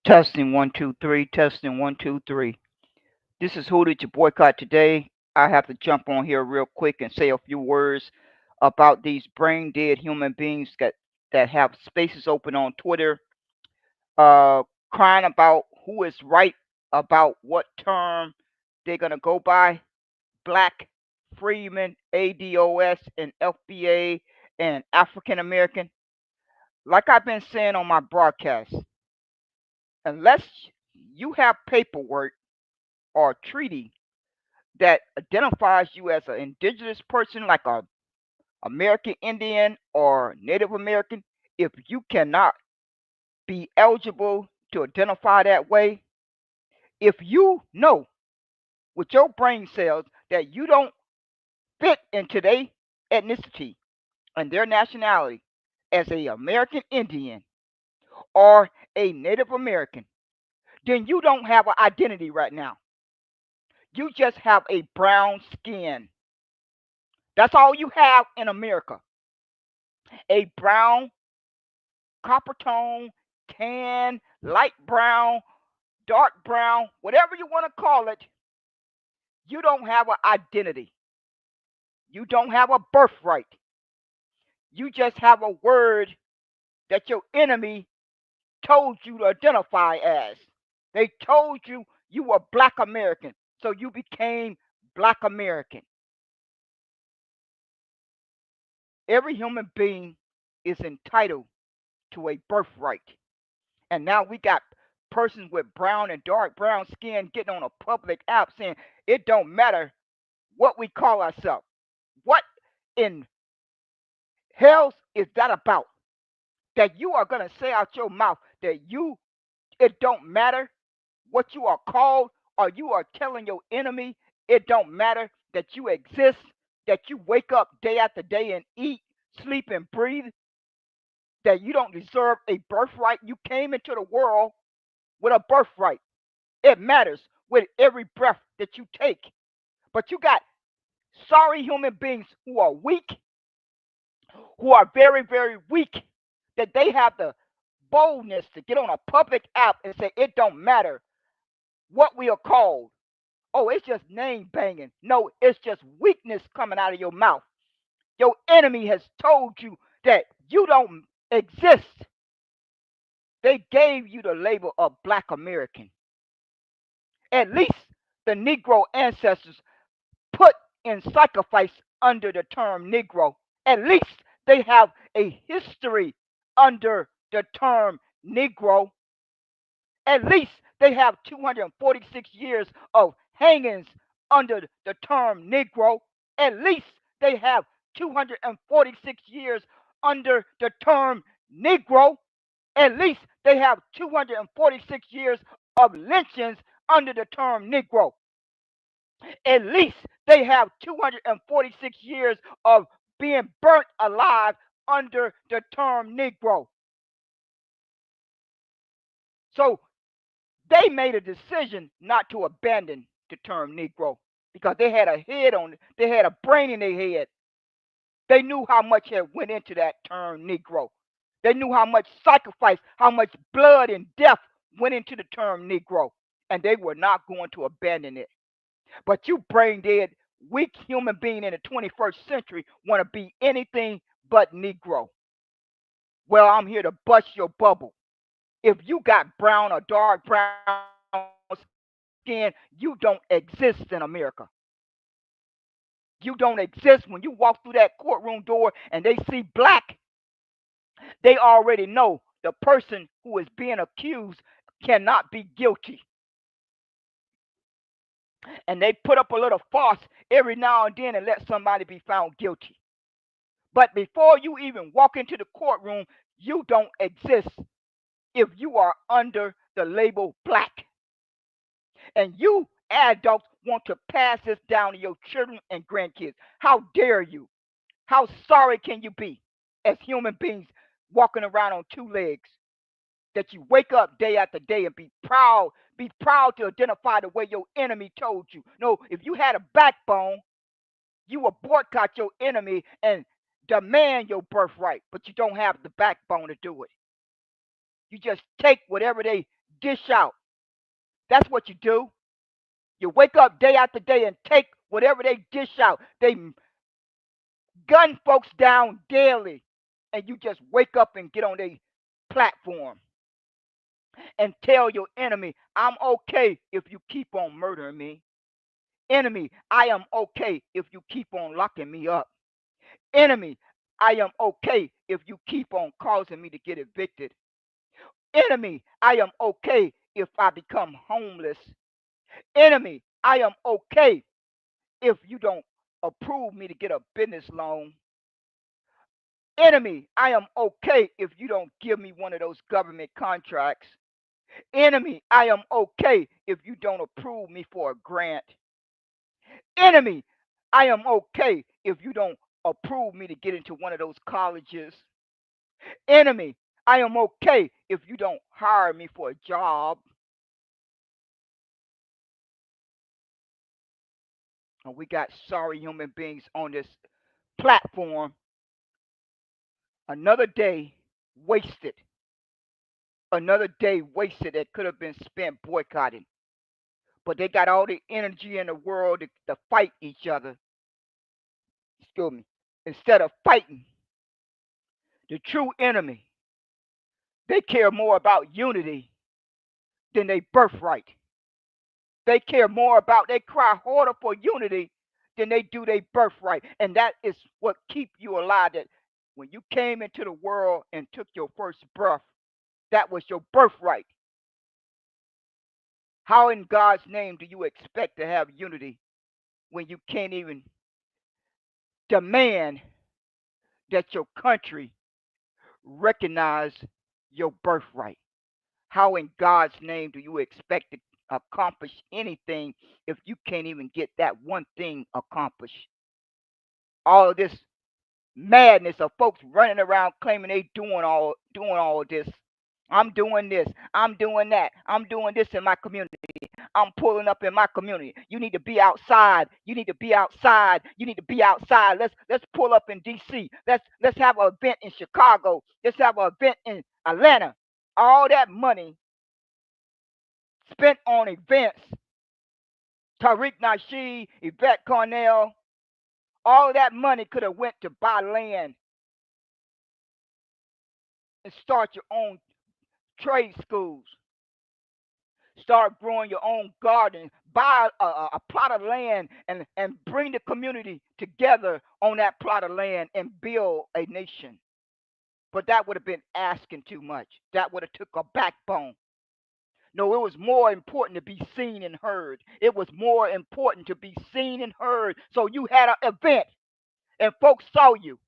Testing 1 2 3. Testing 1 2 3. This is Who Did You Boycott Today? I have to jump on here real quick and say a few words about these brain dead human beings that have spaces open on Twitter, uh, crying about who is right about what term they're gonna go by. Black, Freeman, ADOS, and FBA, and African American. Like I've been saying on my broadcast, unless you have paperwork or treaty that identifies you as an indigenous person, like a American Indian or Native American, if you cannot be eligible to identify that way, if you know with your brain cells that you don't fit into their ethnicity and their nationality as a American Indian or a Native American, then you don't have an identity right now. You just have a brown skin. That's all you have in America. A brown, copper tone, tan, light brown, dark brown, whatever you want to call it, you don't have an identity. You don't have a birthright. You just have a word that your enemy told you to identify as. They told you you were Black American, so you became Black American. Every human being is entitled to a birthright. And now we got persons with brown and dark brown skin getting on a public app saying it don't matter what we call ourselves. What in hell is that about? That you are gonna say out your mouth that it don't matter what you are called, or you are telling your enemy it don't matter that you exist, that you wake up day after day and eat, sleep, and breathe, that you don't deserve a birthright. You came into the world with a birthright. It matters with every breath that you take. But you got sorry human beings who are weak, who are very, very weak, that they have the boldness to get on a public app and say it don't matter what we are called. Oh, it's just name banging. No, it's just weakness coming out of your mouth. Your enemy has told you that you don't exist. They gave you the label of Black American. At least the Negro ancestors put in sacrifice under the term Negro. At least they have a history under the term Negro. At least they have 246 years of hangings under the term Negro. At least they have 246 years under the term Negro. At least they have 246 years of lynchings under the term Negro. At least they have 246 years of being burnt alive under the term Negro. So they made a decision not to abandon the term Negro because they had a head on it. They had a brain in their head. They knew how much had went into that term Negro. They knew how much sacrifice, how much blood and death went into the term Negro, and they were not going to abandon it. But you brain dead, weak human being in the 21st century want to be anything but Negro. Well, I'm here to bust your bubble. If you got brown or dark brown skin, you don't exist in America. You don't exist when you walk through that courtroom door and they see black. They already know the person who is being accused cannot be guilty. And they put up a little farce every now and then and let somebody be found guilty. But before you even walk into the courtroom, you don't exist if you are under the label black. And you adults want to pass this down to your children and grandkids. How dare you? How sorry can you be as human beings walking around on two legs? That you wake up day after day and be proud to identify the way your enemy told you. No, if you had a backbone, you would boycott your enemy and demand your birthright, but you don't have the backbone to do it. You just take whatever they dish out. That's what you do. You wake up day after day and take whatever they dish out. They gun folks down daily, and you just wake up and get on their platform and tell your enemy, I'm okay if you keep on murdering me. Enemy, I am okay if you keep on locking me up. Enemy, I am okay if you keep on causing me to get evicted. Enemy, I am okay if I become homeless. Enemy, I am okay if you don't approve me to get a business loan. Enemy, I am okay if you don't give me one of those government contracts. Enemy, I am okay if you don't approve me for a grant. Enemy, I am okay if you don't approve me to get into one of those colleges. Enemy, I am okay if you don't hire me for a job. And we got sorry human beings on this platform. Another day wasted. Another day wasted that could have been spent boycotting. But they got all the energy in the world to fight each other. Excuse me. Instead of fighting the true enemy, they care more about unity than their birthright. They care more about, they cry harder for unity than they do their birthright. And that is what keep you alive. That when you came into the world and took your first breath, that was your birthright. How in God's name do you expect to have unity when you can't even demand that your country recognize your birthright? How in God's name do you expect to accomplish anything if you can't even get that one thing accomplished? All of this madness of folks running around claiming they doing all this. I'm doing this. I'm doing that. I'm doing this in my community. I'm pulling up in my community. You need to be outside. You need to be outside. You need to be outside. Let's pull up in DC. Let's have an event in Chicago. Let's have an event in Atlanta. All that money spent on events. Tariq Nasheed, Yvette Cornell, all that money could have went to buy land and start your own trade schools. Start growing your own garden. Buy a plot of land and bring the community together on that plot of land and build a nation. But that would have been asking too much. That would have took a backbone. No, it was more important to be seen and heard. It was more important to be seen and heard. So you had an event and folks saw you.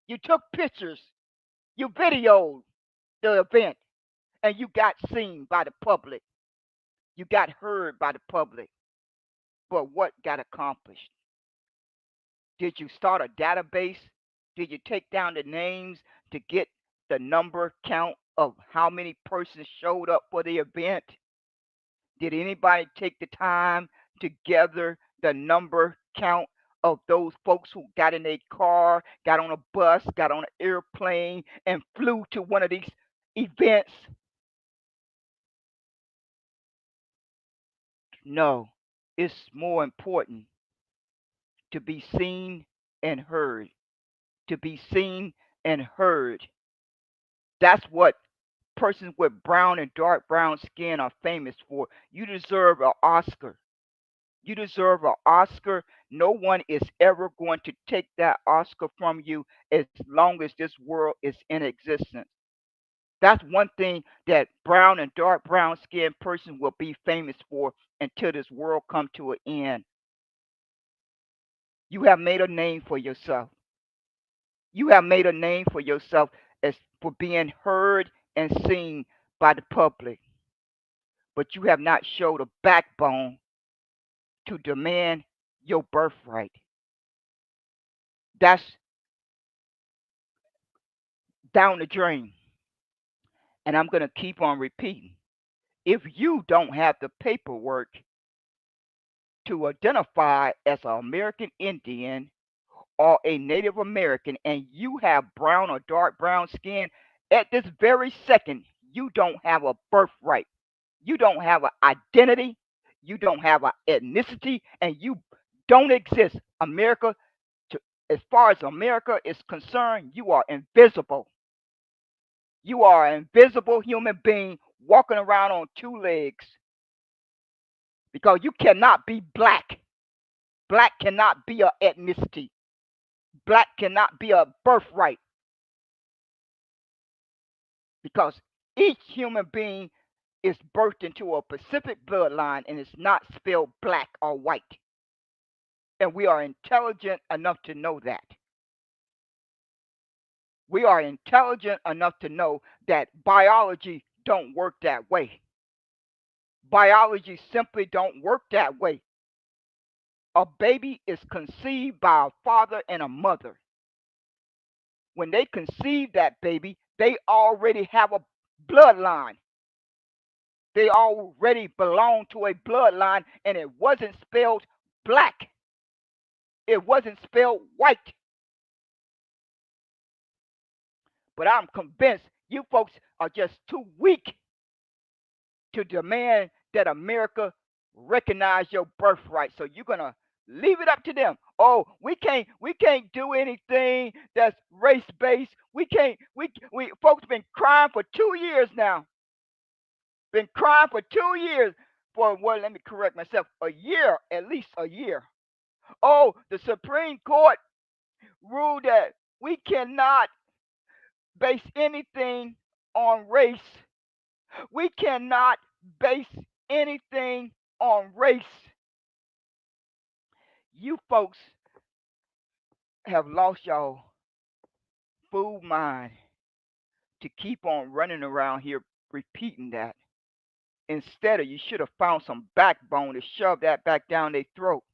You took pictures. You videoed the event and you got seen by the public. You got heard by the public. But what got accomplished? Did you start a database? Did you take down the names to get the number count of how many persons showed up for the event? Did anybody take the time to gather the number count of those folks who got in a car, got on a bus, got on an airplane, and flew to one of these events? No, it's more important to be seen and heard. To be seen and heard. That's what persons with brown and dark brown skin are famous for. You deserve an Oscar. You deserve an Oscar. No one is ever going to take that Oscar from you as long as this world is in existence. That's one thing that brown and dark brown skinned person will be famous for until this world come to an end. You have made a name for yourself. You have made a name for yourself as for being heard and seen by the public, but you have not showed a backbone to demand your birthright. That's down the drain. And I'm going to keep on repeating. If you don't have the paperwork to identify as an American Indian or a Native American and you have brown or dark brown skin, at this very second, you don't have a birthright. You don't have an identity. You don't have an ethnicity, and you don't exist. America, to, as far as America is concerned, you are invisible. You are an invisible human being walking around on two legs because you cannot be black. Black cannot be an ethnicity. Black cannot be a birthright because each human being is birthed into a specific bloodline and it's not spelled black or white. And we are intelligent enough to know that. We are intelligent enough to know that biology don't work that way. Biology simply don't work that way. A baby is conceived by a father and a mother. When they conceive that baby, they already have a bloodline. They already belong to a bloodline, and it wasn't spelled black. It wasn't spelled white. But I'm convinced you folks are just too weak to demand that America recognize your birthright. So you're gonna leave it up to them. Oh, we can't do anything that's race based. We can't we folks been crying for 2 years now. Been crying for 2 years for well, let me correct myself, a year, at least a year. Oh, the Supreme Court ruled that we cannot base anything on race. We cannot base anything on race. You folks have lost your fool mind to keep on running around here repeating that. Instead of you should have found some backbone to shove that back down their throat.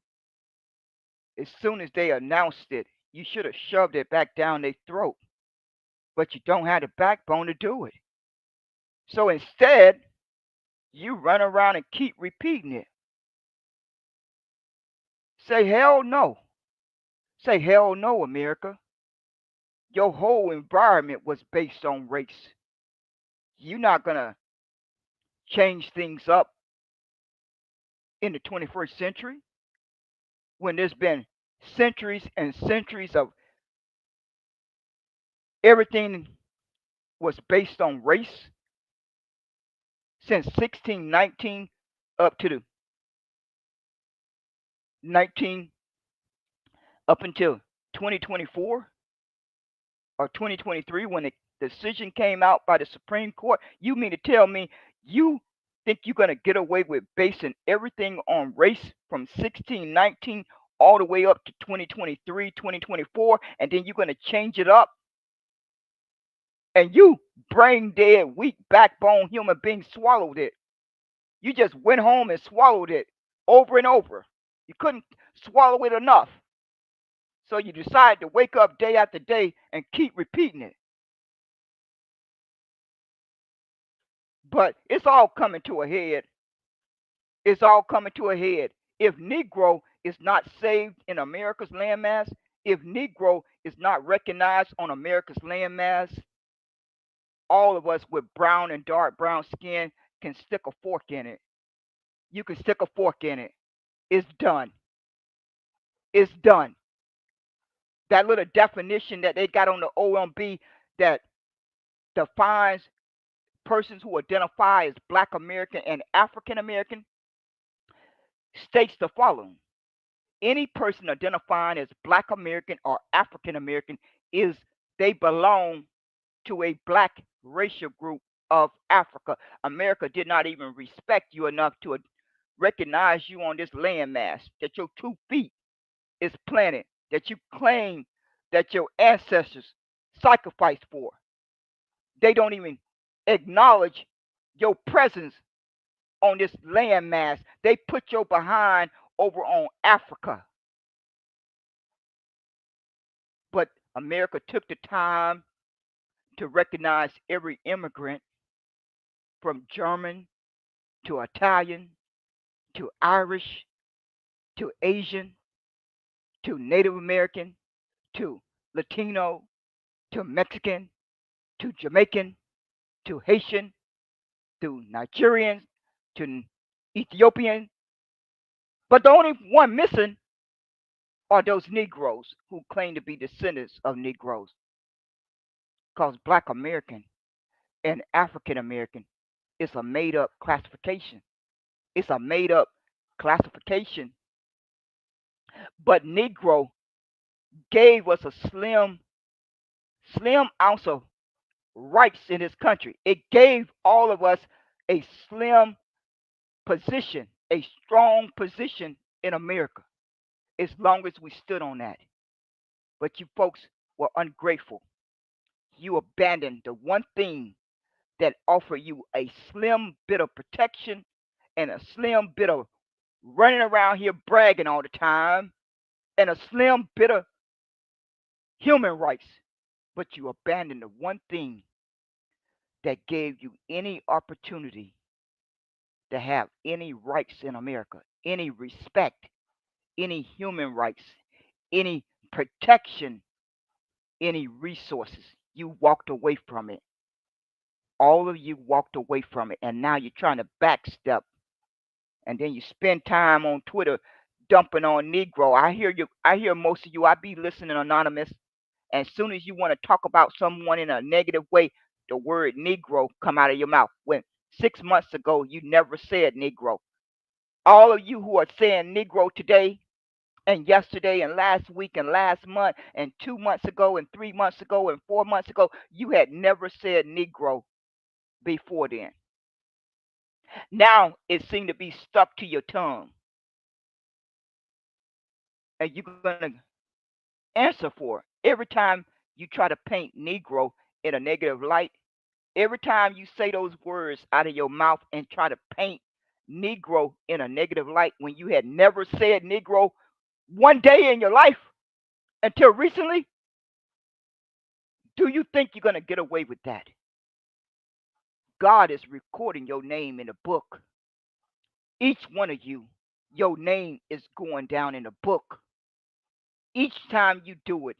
As soon as they announced it, you should have shoved it back down their throat. But you don't have the backbone to do it. So instead, you run around and keep repeating it. Say hell no. Say hell no, America. Your whole environment was based on race. You're not going to change things up in the 21st century when there's been centuries and centuries of everything was based on race since 1619 up to the 19 up until 2024 or 2023 when the decision came out by the Supreme Court. You mean to tell me you think you're going to get away with basing everything on race from 1619 all the way up to 2023, 2024, and then you're going to change it up? And you, brain dead, weak backbone human being, swallowed it. You just went home and swallowed it over and over. You couldn't swallow it enough. So you decided to wake up day after day and keep repeating it. But it's all coming to a head. It's all coming to a head. If Negro is not saved in America's landmass, if Negro is not recognized on America's landmass, all of us with brown and dark brown skin can stick a fork in it. You can stick a fork in it. It's done. It's done. That little definition that they got on the OMB that defines persons who identify as Black American and African American states the following: any person identifying as Black American or African American is they belong to a Black racial group of Africa. America did not even respect you enough to recognize you on this landmass that your 2 feet is planted, that you claim that your ancestors sacrificed for. They don't even acknowledge your presence on this landmass. They put your behind over on Africa. But America took the time to recognize every immigrant from German to Italian to Irish to Asian to Native American to Latino to Mexican to Jamaican to Haitian to Nigerians to Ethiopian, but the only one missing are those Negroes who claim to be descendants of Negroes. Because Black American and African American is a made up classification. It's a made up classification. But Negro gave us a slim ounce of rights in this country. It gave all of us a slim position, a strong position in America, as long as we stood on that. But you folks were ungrateful. You abandoned the one thing that offered you a slim bit of protection and a slim bit of running around here bragging all the time and a slim bit of human rights. But you abandoned the one thing that gave you any opportunity to have any rights in America, any respect, any human rights, any protection, any resources. You walked away from it. All of you walked away from it, and now you're trying to backstep, and then you spend time on Twitter dumping on Negro. I hear you. I hear most of you. I be listening anonymous, and as soon as you want to talk about someone in a negative way, the word Negro come out of your mouth. When 6 months ago you never said Negro. All of you who are saying Negro today and yesterday and last week and last month and 2 months ago and 3 months ago and 4 months ago, you had never said Negro before then. Now it seemed to be stuck to your tongue, and you're gonna answer for it. Every time you try to paint Negro in a negative light, every time you say those words out of your mouth and try to paint Negro in a negative light when you had never said Negro one day in your life until recently, do you think you're gonna get away with that? God is recording your name in the book. Each one of you, your name is going down in the book. Each time you do it,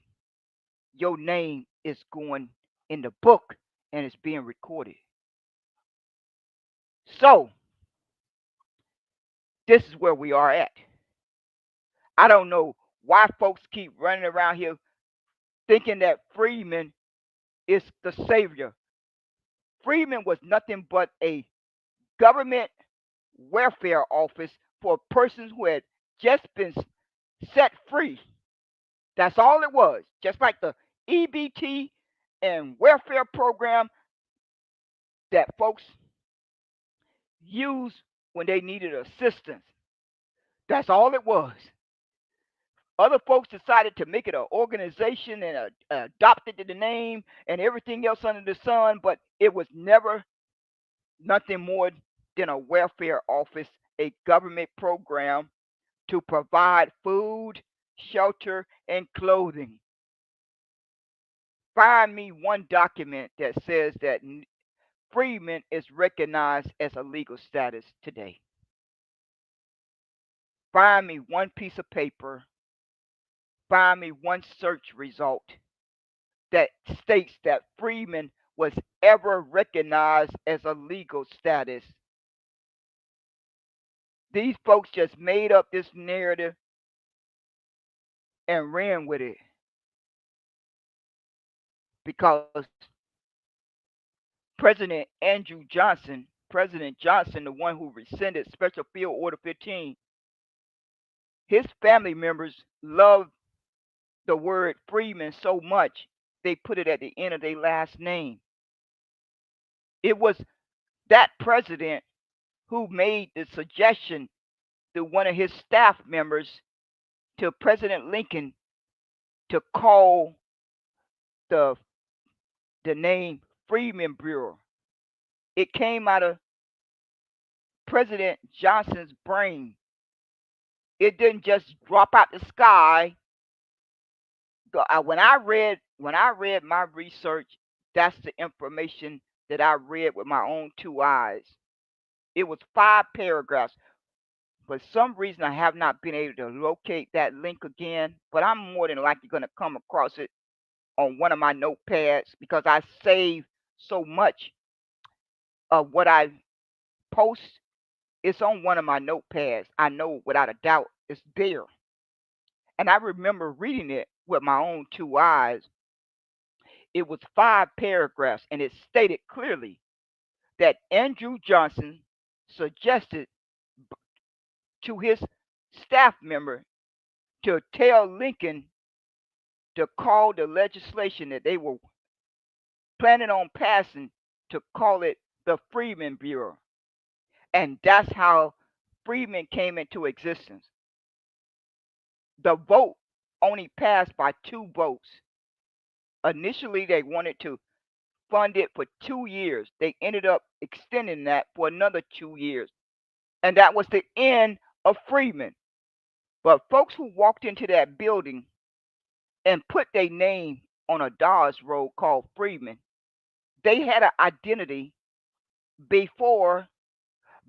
your name is going in the book and it's being recorded. So, this is where we are at. I don't know why folks keep running around here thinking that Freeman is the savior. Freeman was nothing but a government welfare office for persons who had just been set free. That's all it was. Just like the EBT and welfare program that folks used when they needed assistance. That's all it was. Other folks decided to make it an organization and adopted the name and everything else under the sun, but it was never nothing more than a welfare office, a government program to provide food, shelter, and clothing. Find me one document that says that Freeman is recognized as a legal status today. Find me one piece of paper, find me one search result that states that Freeman was ever recognized as a legal status. These folks just made up this narrative and ran with it because President Johnson, the one who rescinded Special Field Order 15, his family members loved the word Freeman so much they put it at the end of their last name. It was that president who made the suggestion to one of his staff members to President Lincoln to call the the name Freeman Bureau. It came out of President Johnson's brain. It didn't just drop out the sky. When I read my research, that's the information that I read with my own two eyes. It was 5 paragraphs. For some reason, I have not been able to locate that link again, but I'm more than likely going to come across it on one of my notepads because I save so much of what I post It's on one of my notepads. I know without a doubt it's there. And I remember reading it with my own two eyes. It was 5 paragraphs, and it stated clearly that Andrew Johnson suggested to his staff member to tell Lincoln to call the legislation that they were planning on passing, to call it the Freedmen Bureau. And that's how Freedmen came into existence. The vote only passed by 2 votes. Initially, they wanted to fund it for 2 years. They ended up extending that for another 2 years. And that was the end of Freedmen. But folks who walked into that building and put their name on a Dawes roll called Freedmen, they had an identity before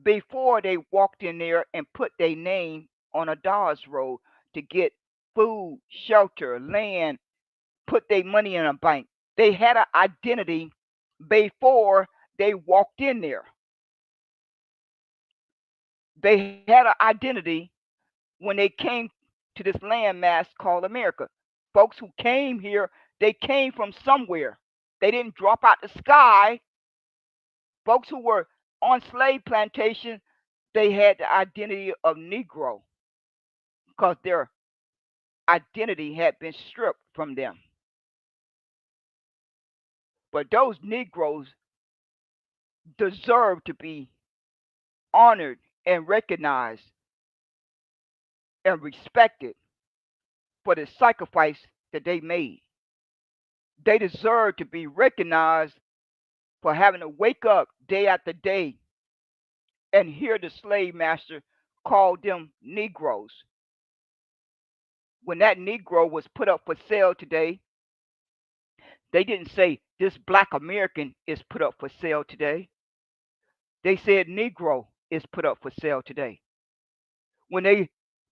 they walked in there and put their name on a Dawes roll to get food, shelter, land, put their money in a bank. They had an identity before they walked in there. They had an identity when they came to this landmass called America. Folks who came here, they came from somewhere. They didn't drop out the sky. Folks who were on slave plantations, they had the identity of Negro because their identity had been stripped from them. But those Negroes deserve to be honored and recognized and respected for the sacrifice that they made. They deserve to be recognized for having to wake up day after day and hear the slave master call them Negroes. When that Negro was put up for sale today, they didn't say this black American is put up for sale today. They said Negro is put up for sale today. When they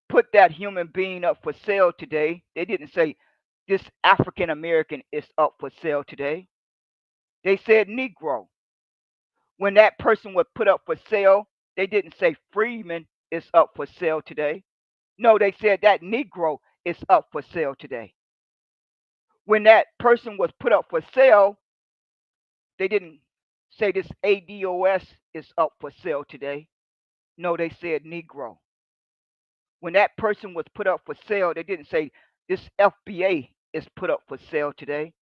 put that human being up for sale today, they didn't say this African American is up for sale today. They said Negro. When that person was put up for sale, they didn't say Freeman is up for sale today. No, they said that Negro is up for sale today. When that person was put up for sale, they didn't say this ADOS is up for sale today. No, they said Negro. When that person was put up for sale, they didn't say this FBA is put up for sale today.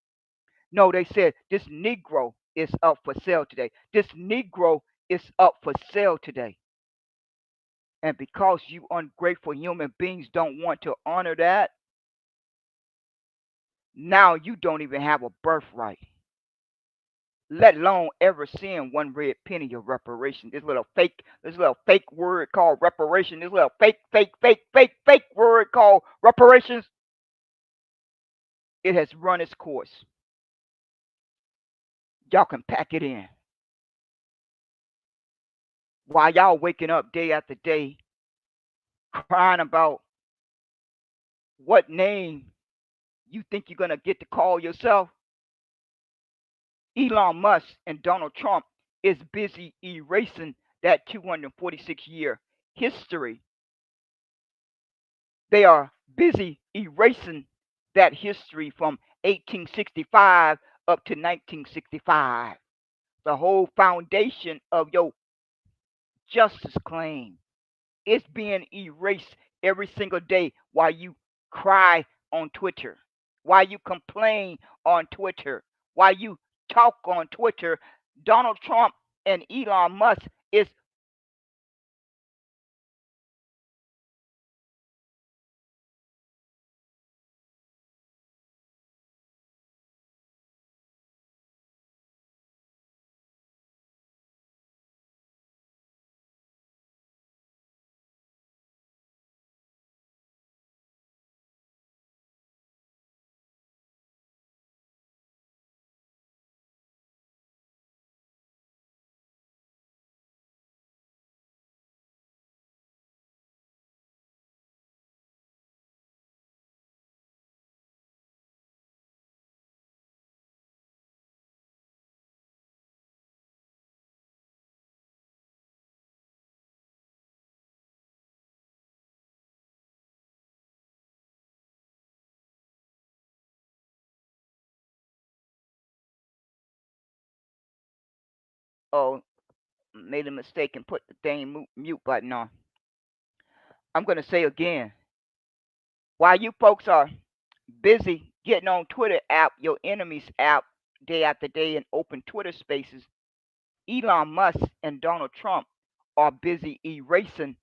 No, they said this Negro is up for sale today. This Negro is up for sale today. And because you ungrateful human beings don't want to honor that, now you don't even have a birthright, let alone ever seeing one red penny of reparation. This little fake word called reparation, this little fake word called reparations, it has run its course. Y'all can pack it in. While y'all waking up day after day crying about what name you think you're going to get to call yourself, Elon Musk and Donald Trump is busy erasing that 246-year history. They are busy erasing that history from 1865 up to 1965. The whole foundation of your justice claim is being erased every single day while you cry on Twitter, while you complain on Twitter, while you talk on Twitter. Donald Trump and Elon Musk is Oh, made a mistake and put the dang mute button on. I'm going to say again, while you folks are busy getting on Twitter app, your enemy's app, day after day in open Twitter spaces, Elon Musk and Donald Trump are busy erasing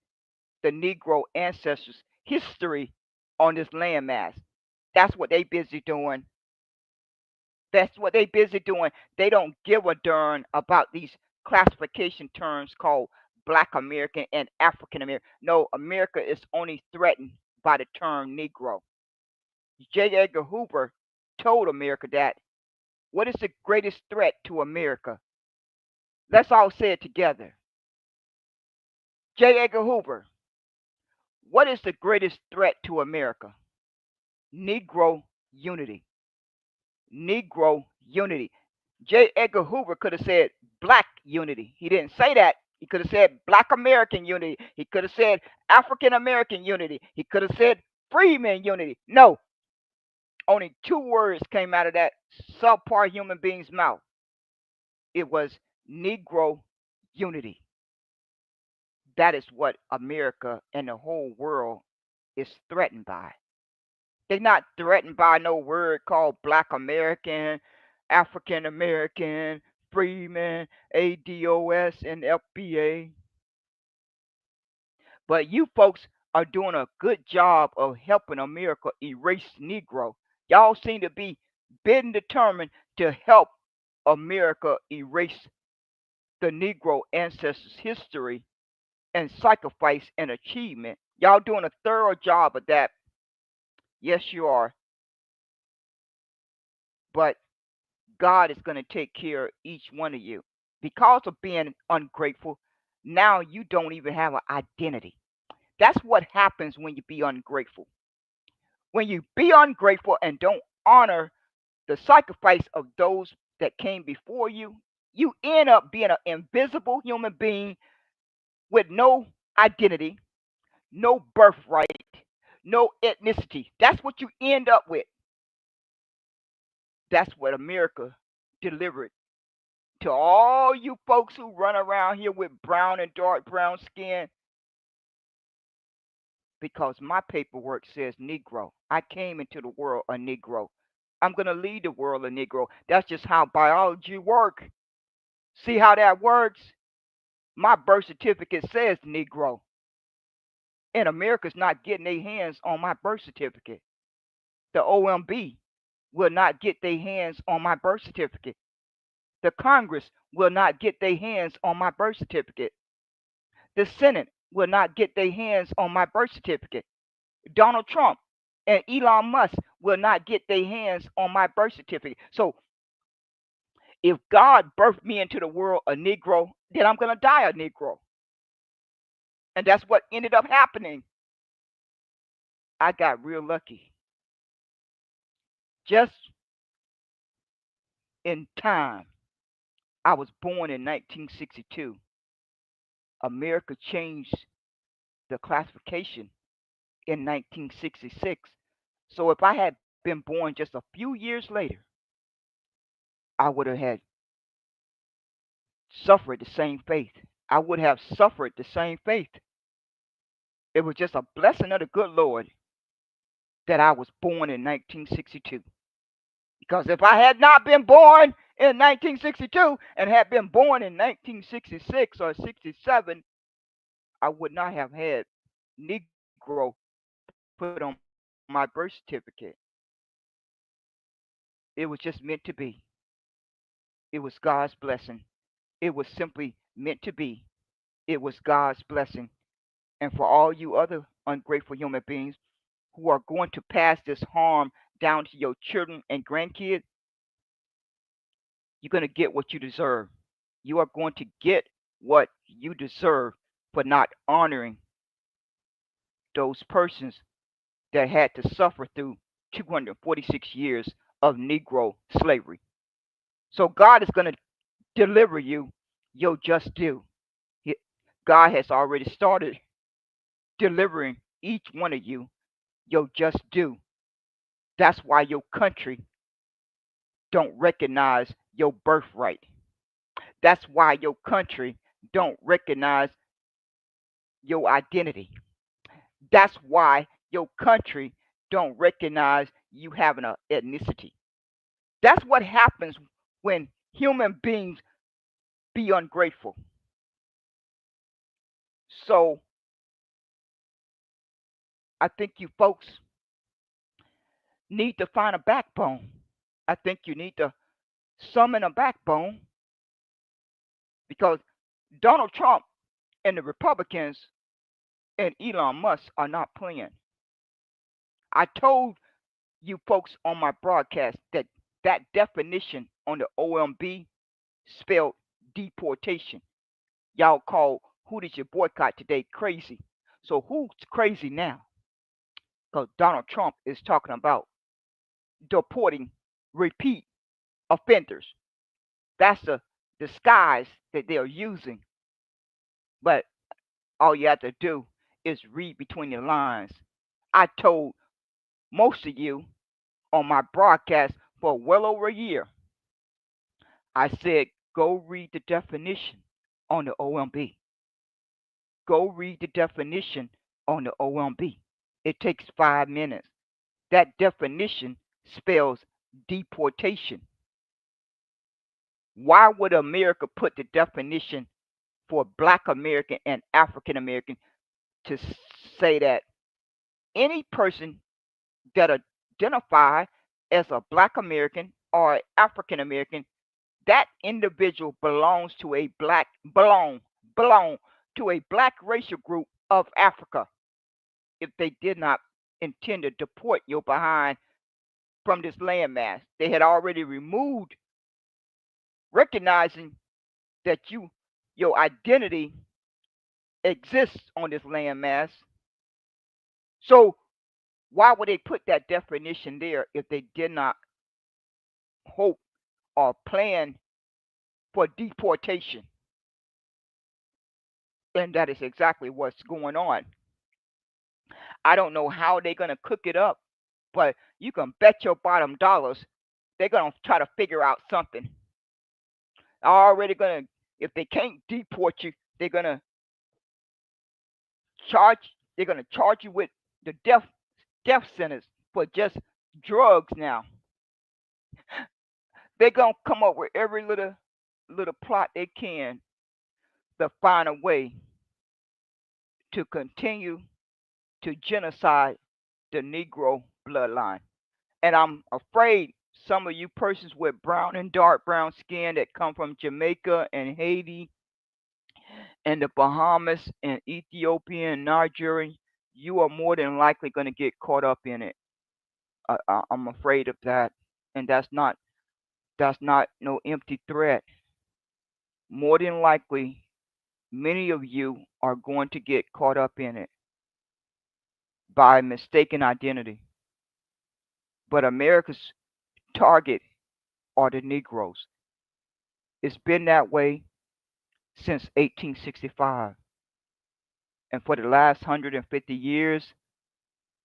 the Negro ancestors' history on this landmass. That's what they busy doing. That's what they busy doing. They don't give a darn about these classification terms called Black American and African American. No, America is only threatened by the term Negro. J. Edgar Hoover told America that. What is the greatest threat to America? Let's all say it together. J. Edgar Hoover, what is the greatest threat to America? Negro unity. Negro unity. J. Edgar Hoover could have said black unity. He didn't say that. He could have said black American unity. He could have said African American unity. He could have said freeman unity. No, only two words came out of that subpar human being's mouth. It was Negro unity. That is what America and the whole world is threatened by. They're not threatened by no word called Black American, African American, Freeman, ADOS, and FBA. But you folks are doing a good job of helping America erase Negro. Y'all seem to be been determined to help America erase the Negro ancestors' history and sacrifice and achievement. Y'all doing a thorough job of that. Yes, you are. But God is going to take care of each one of you. Because of being ungrateful, now you don't even have an identity. That's what happens when you be ungrateful. When you be ungrateful and don't honor the sacrifice of those that came before you, you end up being an invisible human being with no identity, no birthright, no ethnicity. That's what you end up with. That's what America delivered to all you folks who run around here with brown and dark brown skin, because my paperwork says Negro. I came into the world a Negro. I'm going to lead the world a Negro. That's just how biology works. See how that works? My birth certificate says Negro. And America's not getting their hands on my birth certificate. The OMB will not get their hands on my birth certificate. The Congress will not get their hands on my birth certificate. The Senate will not get their hands on my birth certificate. Donald Trump and Elon Musk will not get their hands on my birth certificate. So if God birthed me into the world a Negro, then I'm going to die a Negro. And that's what ended up happening. I got real lucky. Just in time, I was born in 1962. America changed the classification in 1966. So if I had been born just a few years later, I would have had suffered the same fate. I would have suffered the same fate. It was just a blessing of the good Lord that I was born in 1962. Because if I had not been born in 1962 and had been born in 1966 or 67, I would not have had Negro put on my birth certificate. It was just meant to be. It was God's blessing. It was simply meant to be. It was God's blessing. And for all you other ungrateful human beings who are going to pass this harm down to your children and grandkids, you're going to get what you deserve. You are going to get what you deserve for not honoring those persons that had to suffer through 246 years of Negro slavery. So God is going to deliver you your just due. God has already started delivering each one of you your just due. That's why your country don't recognize your birthright. That's why your country don't recognize your identity. That's why your country don't recognize you having an ethnicity. That's what happens when human beings be ungrateful. So I think you folks need to find a backbone. I think you need to summon a backbone because Donald Trump and the Republicans and Elon Musk are not playing. I told you folks on my broadcast that that definition on the OMB spelled deportation. Y'all call who did you boycott today crazy. So who's crazy now? Because Donald Trump is talking about deporting repeat offenders. That's the disguise that they're using. But all you have to do is read between the lines. I told most of you on my broadcast for well over a year, I said, go read the definition on the OMB. Go read the definition on the OMB. It takes 5 minutes. That definition spells deportation. Why would America put the definition for Black American and African American to say that any person that identify as a Black American or African American, that individual belong to a black racial group of Africa if they did not intend to deport your behind from this landmass. They had already removed recognizing that your identity exists on this landmass. So why would they put that definition there if they did not hope or plan for deportation? And that is exactly what's going on. I don't know how they're going to cook it up, but you can bet your bottom dollars they're going to try to figure out something. Already going to, if they can't deport you, they're going to charge, they're going to charge you with the death sentence for just drugs now. They're going to come up with every little plot they can to find a way to continue to genocide the Negro bloodline. And I'm afraid some of you persons with brown and dark brown skin that come from Jamaica and Haiti and the Bahamas and Ethiopia and Nigeria, you are more than likely going to get caught up in it. I'm afraid of that, and that's not no empty threat. More than likely, many of you are going to get caught up in it by mistaken identity. But America's target are the Negroes. It's been that way since 1865. And for the last 150 years,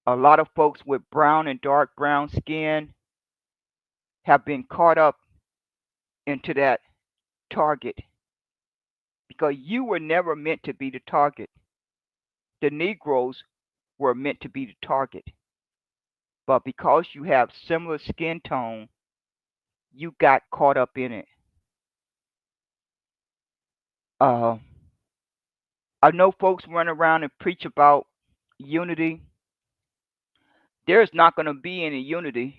a lot of folks with brown and dark brown skin have been caught up into that target because you were never meant to be the target. The Negroes were meant to be the target. But because you have similar skin tone, you got caught up in it. Uh, I know folks run around and preach about unity. There's not going to be any unity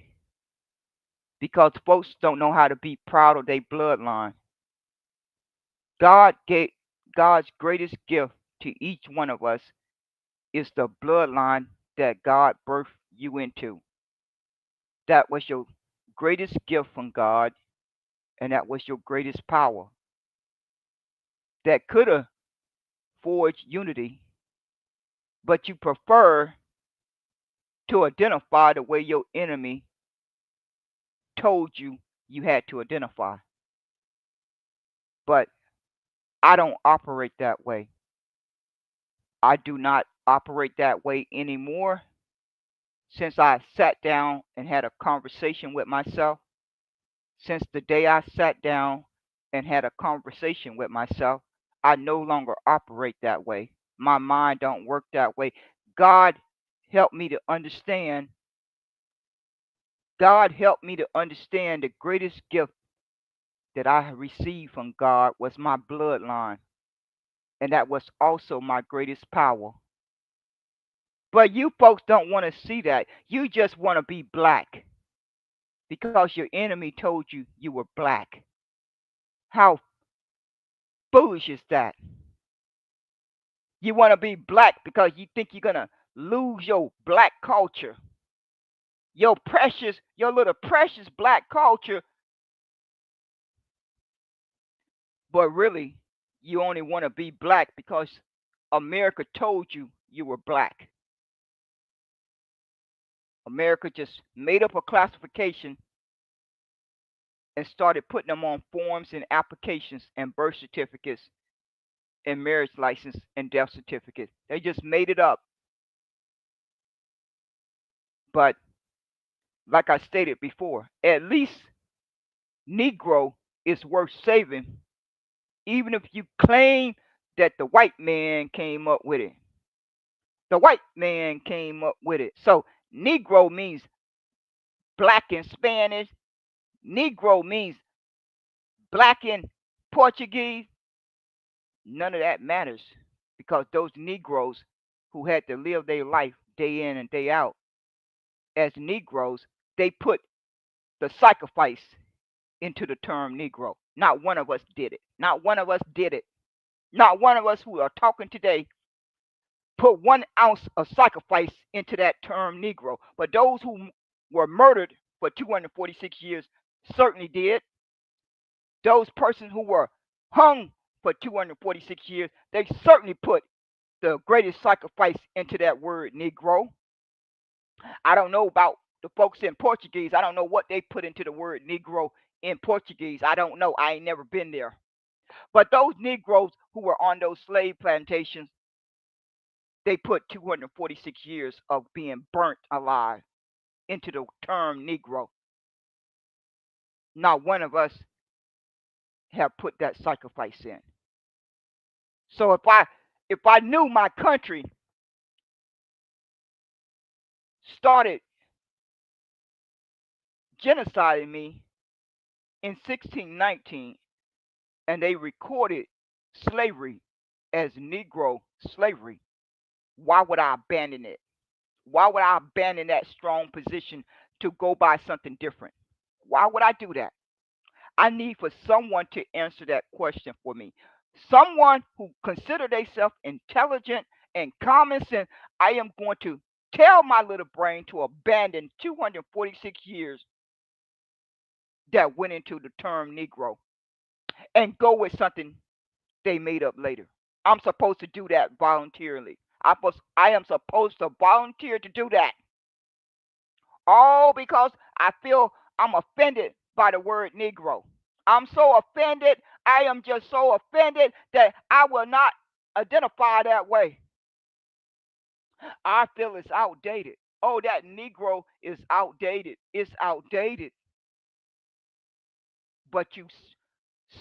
because folks don't know how to be proud of their bloodline. God gave God's greatest gift to each one of us is the bloodline that God birthed you into. That was your greatest gift from God, and that was your greatest power. That could have forged unity, but you prefer to identify the way your enemy told you you had to identify. But I don't operate that way. I do not operate that way anymore since I sat down and had a conversation with myself. Since the day I sat down and had a conversation with myself. I no longer operate that way. My mind don't work that way. God helped me to understand. God helped me to understand the greatest gift that I have received from God was my bloodline, and that was also my greatest power. But you folks don't want to see that. You just want to be black because your enemy told you you were black. How foolish is that? You want to be black because you think you're going to lose your black culture, your precious, your little precious black culture, but really, you only want to be black because America told you you were black. America just made up a classification and started putting them on forms and applications and birth certificates and marriage license and death certificate. They just made it up. But like I stated before, at least Negro is worth saving, even if you claim that the white man came up with it. The white man came up with it. So Negro means black in Spanish. Negro means black in Portuguese. None of that matters because those Negroes who had to live their life day in and day out as Negroes, they put the sacrifice into the term Negro. Not one of us did it. Not one of us did it. Not one of us who are talking today put 1 ounce of sacrifice into that term Negro. But those who were murdered for 246 years certainly did. Those persons who were hung for 246 years, they certainly put the greatest sacrifice into that word Negro. I don't know about the folks in Portuguese. I don't know what they put into the word Negro in Portuguese. I don't know. I ain't never been there. But those Negroes who were on those slave plantations, they put 246 years of being burnt alive into the term Negro. Not one of us have put that sacrifice in. So if I knew my country started genociding me in 1619 and they recorded slavery as Negro slavery, why would I abandon it? Why would I abandon that strong position to go by something different? Why would I do that? I need for someone to answer that question for me. Someone who consider themselves intelligent and common sense. I am going to tell my little brain to abandon 246 years that went into the term Negro and go with something they made up later. I'm supposed to do that voluntarily. I am supposed to volunteer to do that. All because I feel I'm offended by the word Negro. I'm so offended. I am just so offended that I will not identify that way. I feel it's outdated. Oh, that Negro is outdated. It's outdated. But you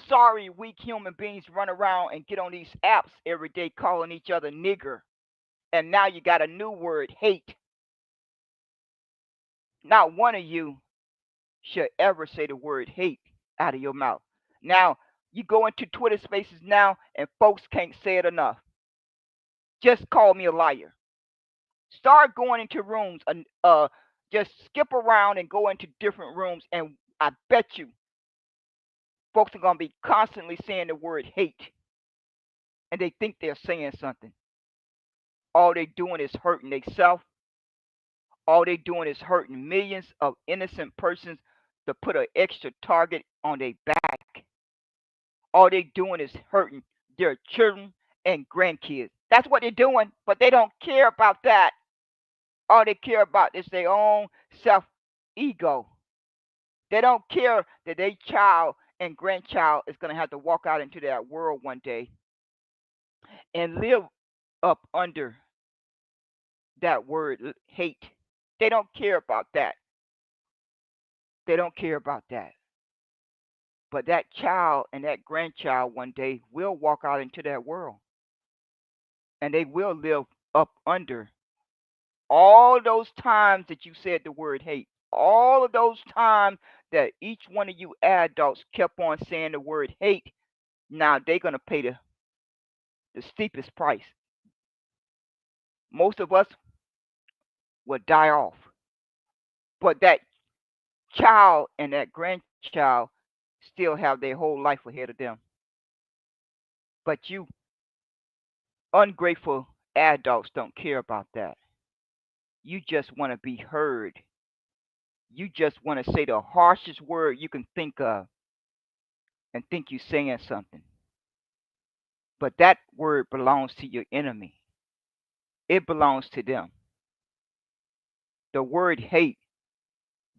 sorry, weak human beings run around and get on these apps every day calling each other nigger. And now you got a new word, hate. Not one of you should ever say the word hate out of your mouth. Now, you go into Twitter spaces now and folks can't say it enough. Just call me a liar. Start going into rooms and just skip around and go into different rooms and I bet you folks are going to be constantly saying the word hate and they think they're saying something. All they doing is hurting themselves. All they doing is hurting millions of innocent persons to put an extra target on their back. All they doing is hurting their children and grandkids. That's what they're doing, but they don't care about that. All they care about is their own self ego. They don't care that their child and grandchild is going to have to walk out into that world one day and live up under that word hate. They don't care about that. They don't care about that. But that child and that grandchild one day will walk out into that world, and they will live up under all those times that you said the word hate. All of those times that each one of you adults kept on saying the word hate, now they're going to pay the steepest price. Most of us will die off. But that child and that grandchild still have their whole life ahead of them. But you ungrateful adults don't care about that. You just want to be heard. You just want to say the harshest word you can think of and think you're saying something. But that word belongs to your enemy. It belongs to them. The word hate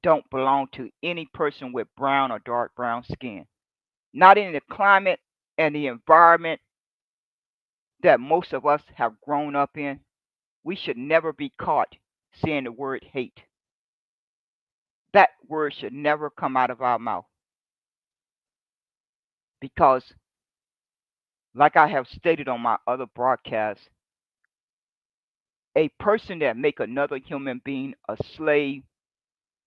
don't belong to any person with brown or dark brown skin. Not in the climate and the environment that most of us have grown up in. We should never be caught saying the word hate. That word should never come out of our mouth because, like I have stated on my other broadcasts, a person that make another human being a slave,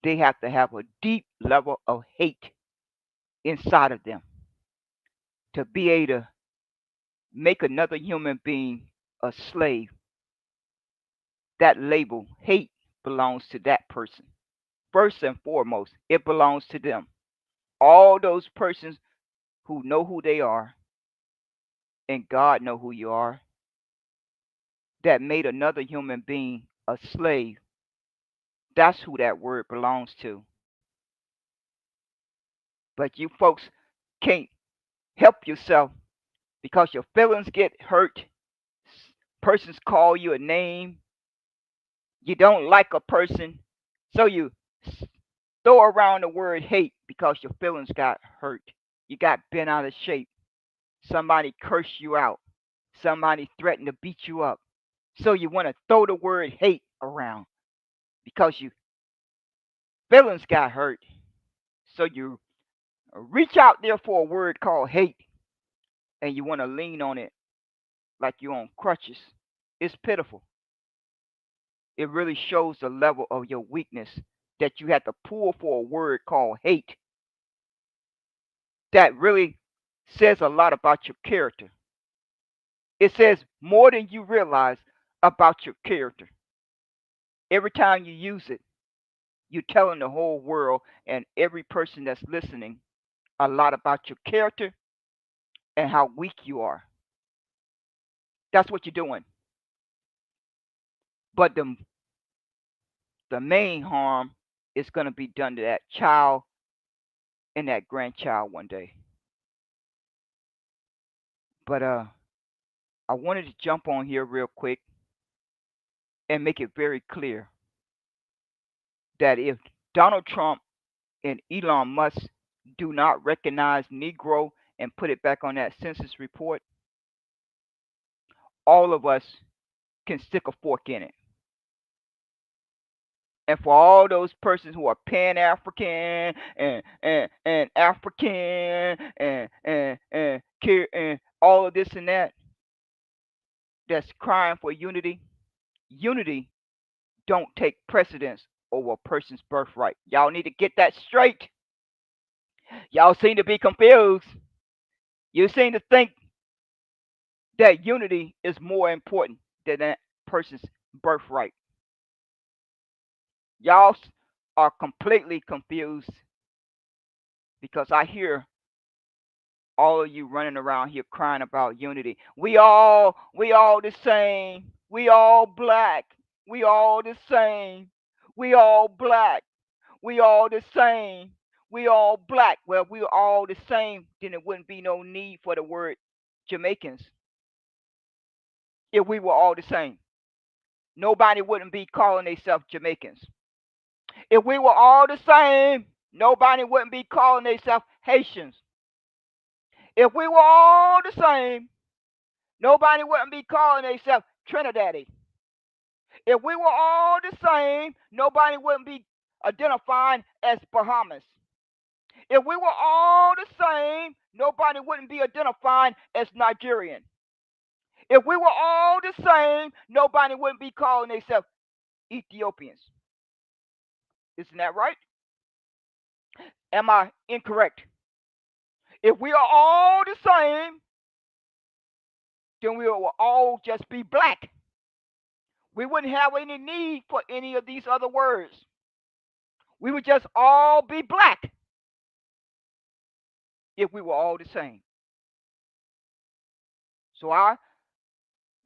they have to have a deep level of hate inside of them to be able to make another human being a slave. That label, hate, belongs to that person. First and foremost, it belongs to them. All those persons who know who they are, and God know who you are, that made another human being a slave, that's who that word belongs to. But you folks can't help yourself because your feelings get hurt. Persons call you a name. You don't like a person, so you throw around the word hate because your feelings got hurt. You got bent out of shape. Somebody cursed you out. Somebody threatened to beat you up. So you want to throw the word hate around because your feelings got hurt. So you reach out there for a word called hate and you want to lean on it like you're on crutches. It's pitiful. It really shows the level of your weakness that you had to pull for a word called hate that really says a lot about your character. It says more than you realize about your character. Every time you use it, you're telling the whole world and every person that's listening a lot about your character and how weak you are. That's what you're doing. But the main harm is going to be done to that child and that grandchild one day. But I wanted to jump on here real quick and make it very clear that if Donald Trump and Elon Musk do not recognize Negro and put it back on that census report, all of us can stick a fork in it. And for all those persons who are Pan African and African and all of this and that, that's crying for unity, unity don't take precedence over a person's birthright. Y'all need to get that straight. Y'all seem to be confused. You seem to think that unity is more important than that person's birthright. Y'all are completely confused because I hear all of you running around here crying about unity. We all the same. We all black. We all the same. We all black. We all the same. We all black. Well, we all the same, then it wouldn't be no need for the word Jamaicans if we were all the same. Nobody wouldn't be calling themselves Jamaicans. If we were all the same, nobody wouldn't be calling themselves Haitians. If we were all the same, nobody wouldn't be calling themselves Trinidadian. If we were all the same, nobody wouldn't be identifying as Bahamas. If we were all the same, nobody wouldn't be identified as Nigerian. If we were all the same, nobody wouldn't be calling themselves Ethiopians. Isn't that right? Am I incorrect? If we are all the same, then we will all just be black. We wouldn't have any need for any of these other words. We would just all be black if we were all the same. So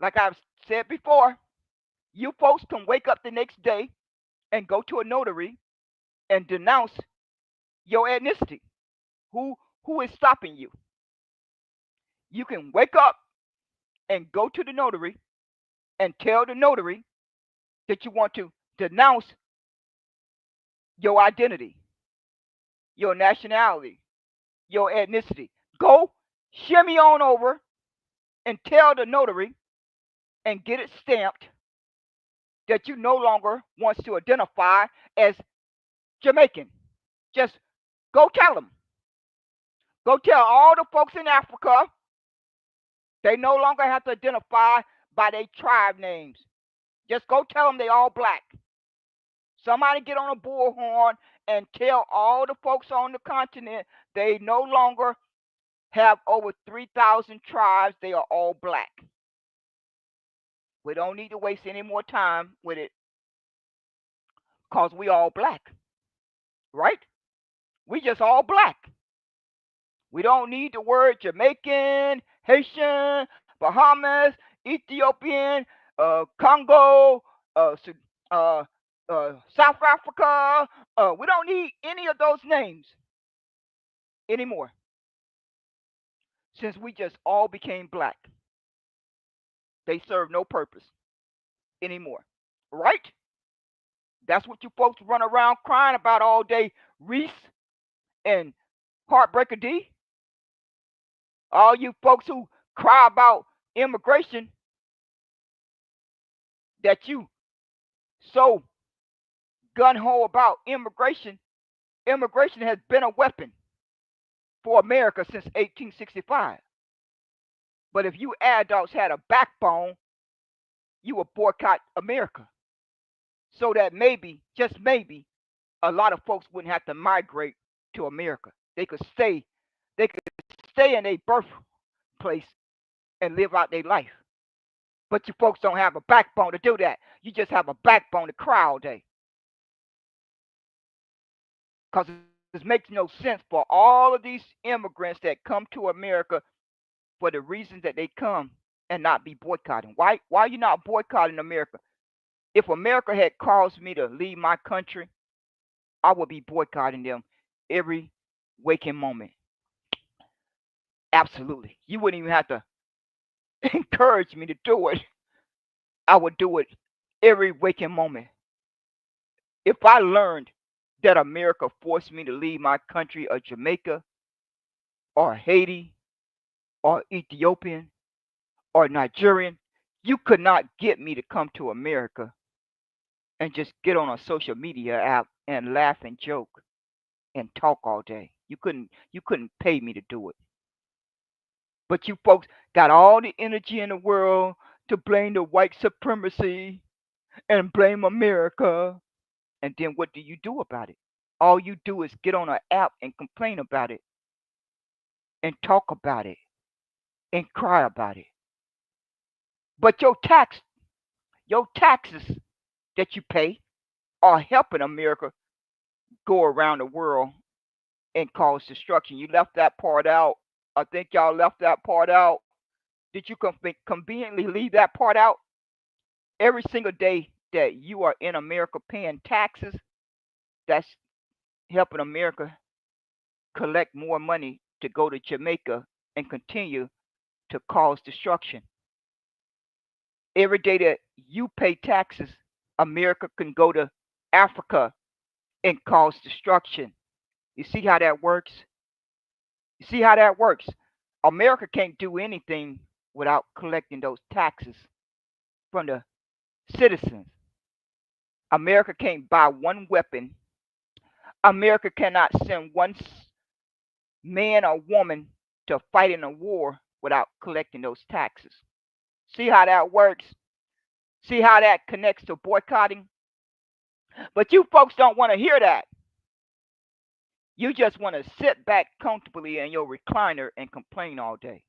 like I've said before, you folks can wake up the next day and go to a notary and denounce your ethnicity. Who who is stopping you? You can wake up and go to the notary and tell the notary that you want to denounce your identity, your nationality, your ethnicity. Go shimmy on over and tell the notary and get it stamped that you no longer wants to identify as Jamaican. Just go tell them. Go tell all the folks in Africa they no longer have to identify by their tribe names. Just go tell them they all black. Somebody get on a bullhorn and tell all the folks on the continent they no longer have over 3,000 tribes. They are all black. We don't need to waste any more time with it because we all black, right? We just all black. We don't need the word Jamaican, Haitian, Bahamas, Ethiopian, Congo, uh, uh, South Africa. We don't need any of those names anymore since we just all became black. They serve no purpose anymore, right? That's what you folks run around crying about all day, Reese and Heartbreaker D. All you folks who cry about immigration that you so gun ho about immigration. Immigration has been a weapon for America since 1865. But if you adults had a backbone, you would boycott America. So that maybe, just maybe, a lot of folks wouldn't have to migrate to America. They could stay in their birthplace and live out their life. But you folks don't have a backbone to do that. You just have a backbone to cry all day. Because it makes no sense for all of these immigrants that come to America for the reasons that they come and not be boycotting. Why are you not boycotting America? If America had caused me to leave my country, I would be boycotting them every waking moment. Absolutely. You wouldn't even have to encourage me to do it. I would do it every waking moment. If I learned that America forced me to leave my country of Jamaica or Haiti or Ethiopian or Nigerian, you could not get me to come to America and just get on a social media app and laugh and joke and talk all day. You couldn't pay me to do it. But you folks got all the energy in the world to blame the white supremacy and blame America. And then what do you do about it? All you do is get on an app and complain about it and talk about it and cry about it. But your taxes that you pay are helping America go around the world and cause destruction. You left that part out. I think y'all left that part out. Did you conveniently leave that part out? Every single day that you are in America paying taxes, that's helping America collect more money to go to Jamaica and continue to cause destruction. Every day that you pay taxes, America can go to Africa and cause destruction. You see how that works? You see how that works? America can't do anything without collecting those taxes from the citizens. America can't buy one weapon. America cannot send one man or woman to fight in a war without collecting those taxes. See how that works? See how that connects to boycotting? But you folks don't want to hear that. You just want to sit back comfortably in your recliner and complain all day.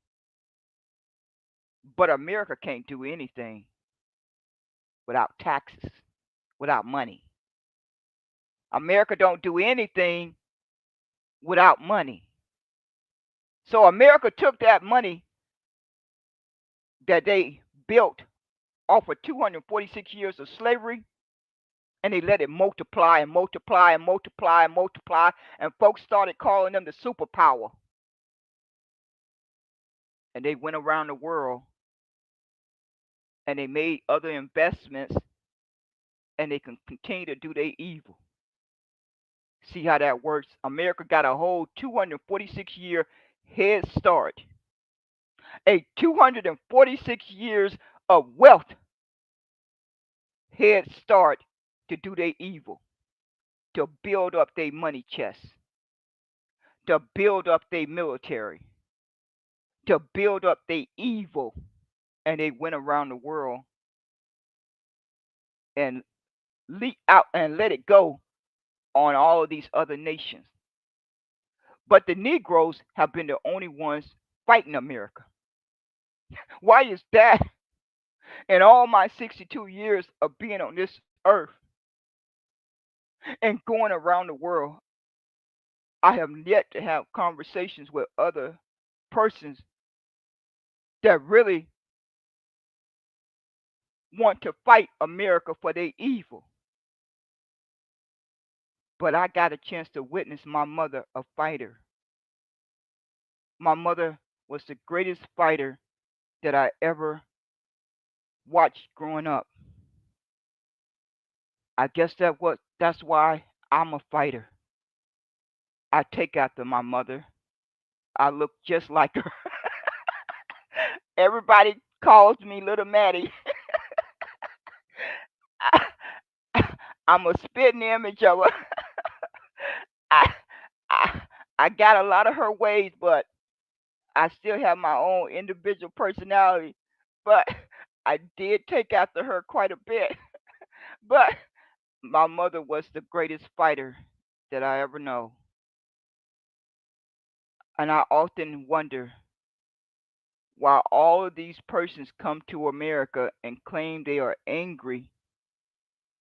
But America can't do anything without taxes, without money. America don't do anything without money. So America took that money that they built off of 246 years of slavery and they let it multiply and multiply and multiply and multiply, and folks started calling them the superpower. And they went around the world and they made other investments and they can continue to do their evil. See how that works? America got a whole 246-year head start, a 246 years of wealth head start to do their evil, to build up their money chest, to build up their military, to build up their evil. And they went around the world and leak out and let it go on all of these other nations. But the Negroes have been the only ones fighting America. Why is that? In all my 62 years of being on this earth and going around the world, I have yet to have conversations with other persons that really want to fight America for their evil. But I got a chance to witness my mother a fighter. My mother was the greatest fighter that I ever watched growing up. I guess that's why I'm a fighter. I take after my mother. I look just like her. Everybody calls me Little Maddie. I'm a spitting image of her. I, I, I got a lot of her ways, but I still have my own individual personality. But I did take after her quite a bit. But my mother was the greatest fighter that I ever know. And I often wonder why all of these persons come to America and claim they are angry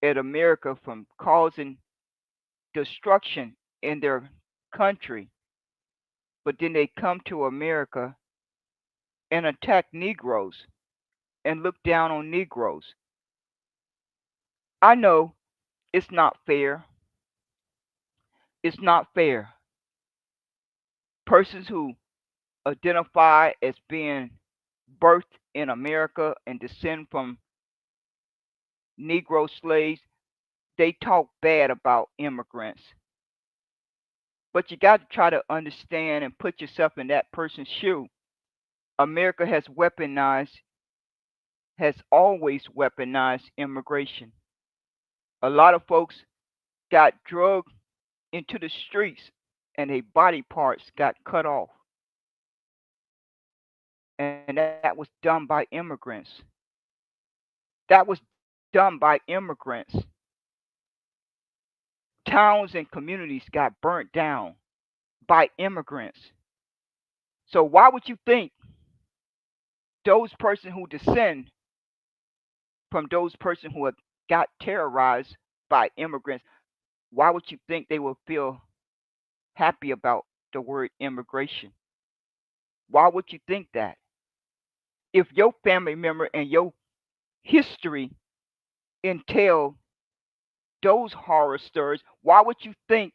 at America from causing destruction in their country, but then they come to America and attack Negroes and look down on Negroes. I know it's not fair. It's not fair. Persons who identify as being birthed in America and descend from Negro slaves, they talk bad about immigrants. But you got to try to understand and put yourself in that person's shoe. America has always weaponized immigration. A lot of folks got drugged into the streets and their body parts got cut off. And that was done by immigrants. That was done by immigrants. Towns and communities got burnt down by immigrants. So why would you think those persons who descend from those persons who have got terrorized by immigrants, why would you think they will feel happy about the word immigration? Why would you think that? If your family member and your history entail those horror stories, why would you think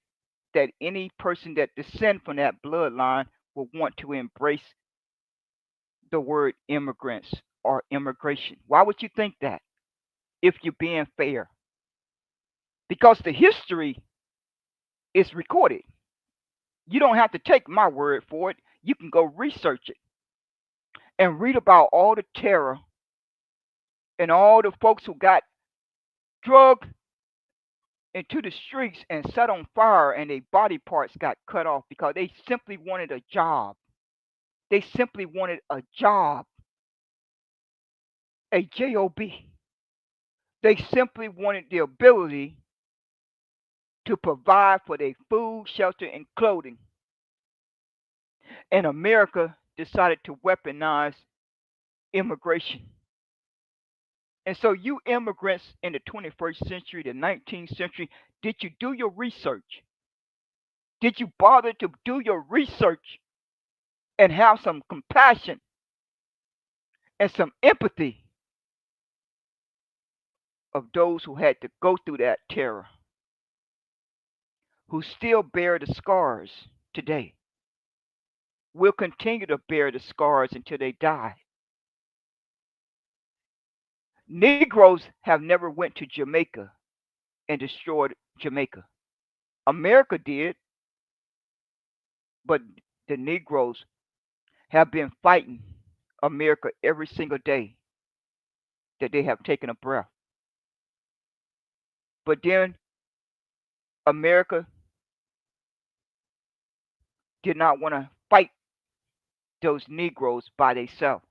that any person that descend from that bloodline will want to embrace the word immigrants or immigration? Why would you think that if you're being fair? Because the history is recorded. You don't have to take my word for it. You can go research it and read about all the terror and all the folks who got drugged into the streets and set on fire, and their body parts got cut off because they simply wanted a job. They simply wanted a job, a job. They simply wanted the ability to provide for their food, shelter, and clothing. And America decided to weaponize immigration. And so, you immigrants in the 21st century, the 19th century, did you do your research? Did you bother to do your research and have some compassion and some empathy of those who had to go through that terror, who still bear the scars today, will continue to bear the scars until they die? Negroes have never went to Jamaica and destroyed Jamaica. America did, but the Negroes have been fighting America every single day that they have taken a breath. But then America did not want to fight those Negroes by themselves.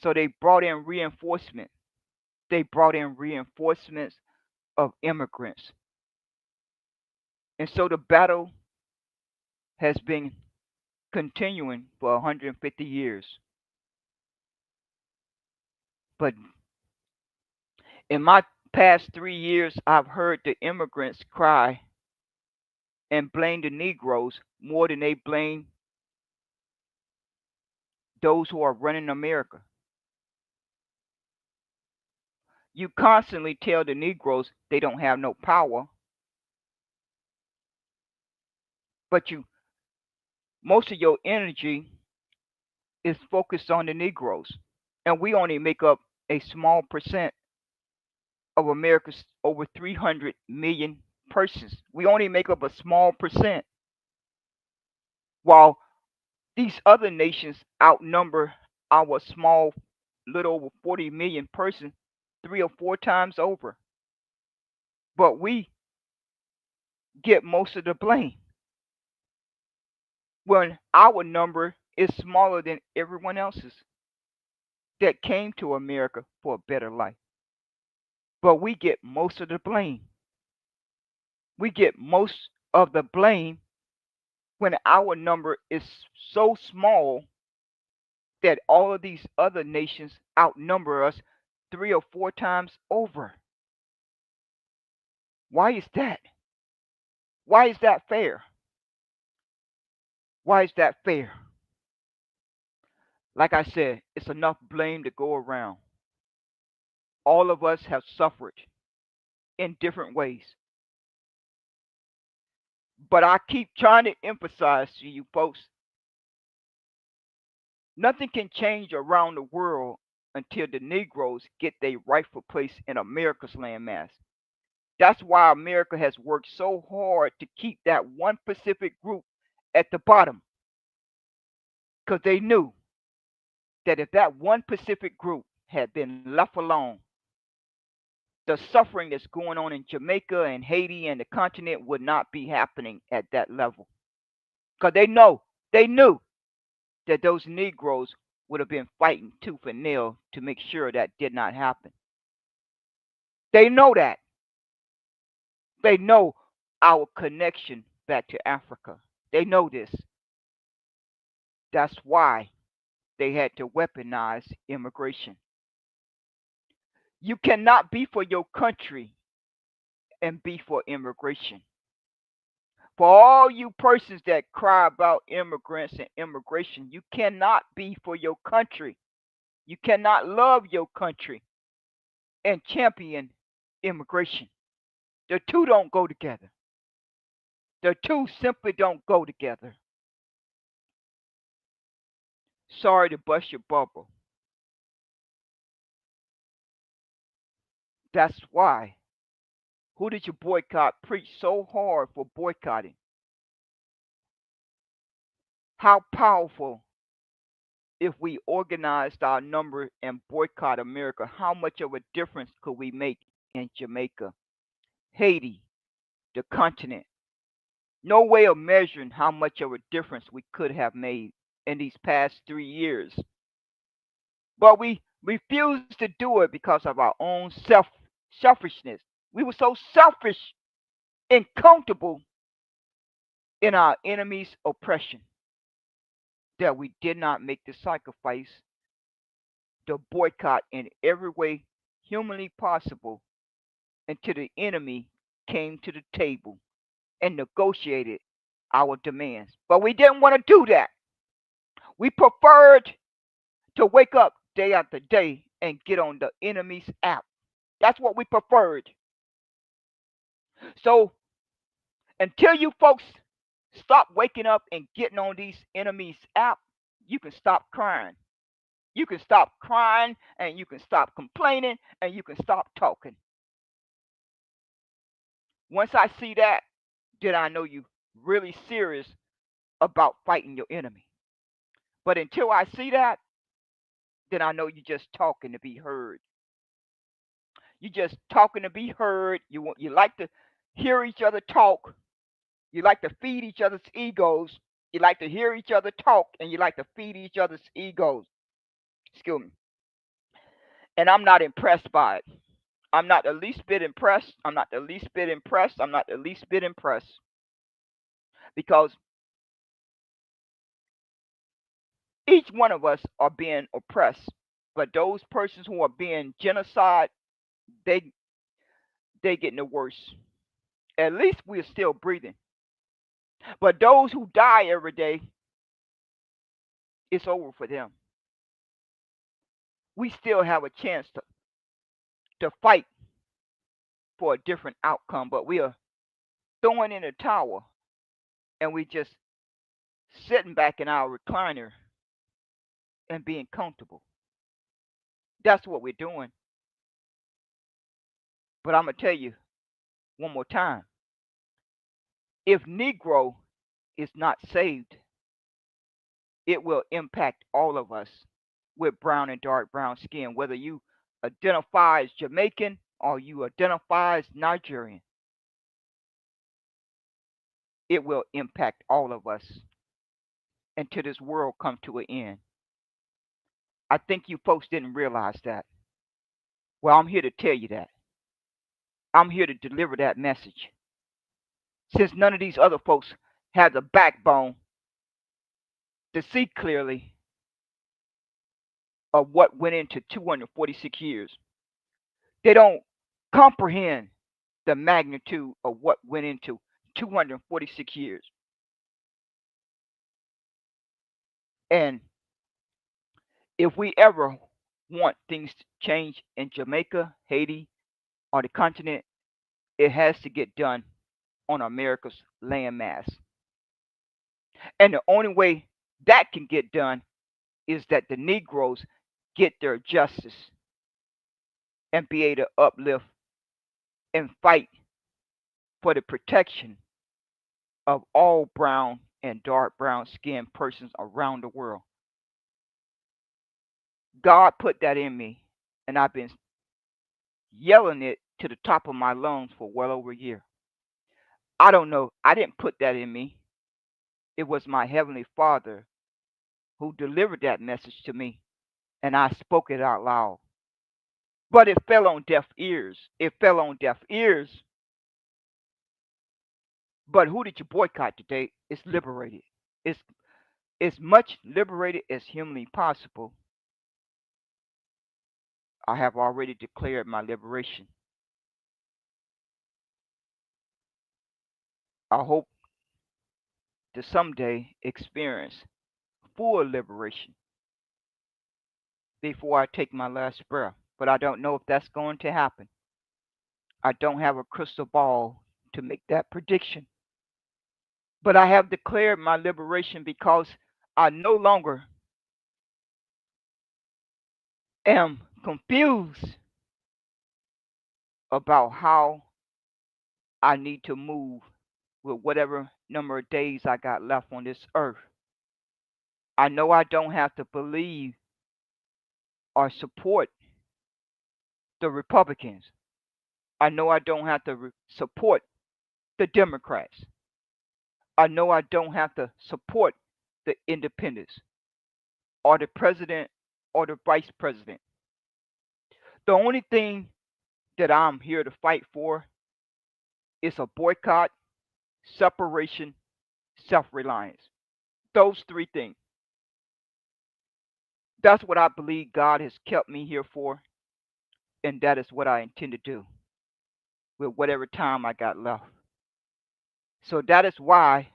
So they brought in reinforcement. They brought in reinforcements of immigrants. And so the battle has been continuing for 150 years. But in my past 3 years, I've heard the immigrants cry and blame the Negroes more than they blame those who are running America. You constantly tell the Negroes they don't have no power, but you most of your energy is focused on the Negroes. And we only make up a small percent of America's over 300 million persons. We only make up a small percent, while these other nations outnumber our small, little over 40 million persons 3 or 4 times over. But we get most of the blame when our number is smaller than everyone else's that came to America for a better life. But we get most of the blame. We get most of the blame when our number is so small that all of these other nations outnumber us 3 or 4 times over. Why is that? Why is that fair? Why is that fair? Like I said, it's enough blame to go around. All of us have suffered in different ways. But I keep trying to emphasize to you folks, nothing can change around the world until the Negroes get their rightful place in America's landmass. That's why America has worked so hard to keep that one Pacific group at the bottom, because they knew that if that one Pacific group had been left alone, the suffering that's going on in Jamaica and Haiti and the continent would not be happening at that level. Because they knew that those Negroes would have been fighting tooth and nail to make sure that did not happen. They know that. They know our connection back to Africa. They know this. That's why they had to weaponize immigration. You cannot be for your country and be for immigration. For all you persons that cry about immigrants and immigration, you cannot be for your country. You cannot love your country and champion immigration. The two don't go together. The two simply don't go together. Sorry to bust your bubble. That's why. Who did you boycott? Preach so hard for boycotting. How powerful if we organized our number and boycott America, how much of a difference could we make in Jamaica, Haiti? the continent. No way of measuring how much of a difference we could have made in these past 3 years. But we refused to do it because of our own selfishness. We were so selfish and comfortable in our enemy's oppression that we did not make the sacrifice to boycott in every way humanly possible until the enemy came to the table and negotiated our demands. But we didn't want to do that. We preferred to wake up day after day and get on the enemy's app. That's what we preferred. So until you folks stop waking up and getting on these enemies' app, you can stop crying. You can stop crying and you can stop complaining and you can stop talking. Once I see that, then I know you really serious about fighting your enemy. But until I see that, then I know you're just talking to be heard. You're just talking to be heard. You like to hear each other talk. You like to feed each other's egos. You like to hear each other talk, and you like to feed each other's egos. Excuse me. And I'm not impressed by it. I'm not the least bit impressed. I'm not the least bit impressed. I'm not the least bit impressed. Because each one of us are being oppressed. But those persons who are being genocide, they they getting the worst. At least we're still breathing. But those who die every day, it's over for them. We still have a chance to fight for a different outcome, but we are throwing in a towel and we just sitting back in our recliner and being comfortable. That's what we're doing. But I'm gonna tell you one more time. If Negro is not saved, it will impact all of us with brown and dark brown skin, whether you identify as Jamaican or you identify as Nigerian. It will impact all of us until this world comes to an end. I think you folks didn't realize that. Well, I'm here to tell you that. I'm here to deliver that message. Since none of these other folks have the backbone to see clearly of what went into 246 years, they don't comprehend the magnitude of what went into 246 years. And if we ever want things to change in Jamaica, Haiti, or the continent, it has to get done on America's landmass. And the only way that can get done is that the Negroes get their justice and be able to uplift and fight for the protection of all brown and dark brown skinned persons around the world. God put that in me, and I've been yelling it to the top of my lungs for well over a year. I don't know. I didn't put that in me. It was my Heavenly Father who delivered that message to me, and I spoke it out loud. But it fell on deaf ears. It fell on deaf ears. But who did you boycott today? It's liberated. It's as much liberated as humanly possible. I have already declared my liberation. I hope to someday experience full liberation before I take my last breath. But I don't know if that's going to happen. I don't have a crystal ball to make that prediction. But I have declared my liberation because I no longer am confused about how I need to move with whatever number of days I got left on this earth. I know I don't have to believe or support the Republicans. I know I don't have to support the Democrats. I know I don't have to support the independents or the president or the vice president. The only thing that I'm here to fight for is a boycott, separation, self reliance. Those three things. That's what I believe God has kept me here for, and that is what I intend to do with whatever time I got left. So that is why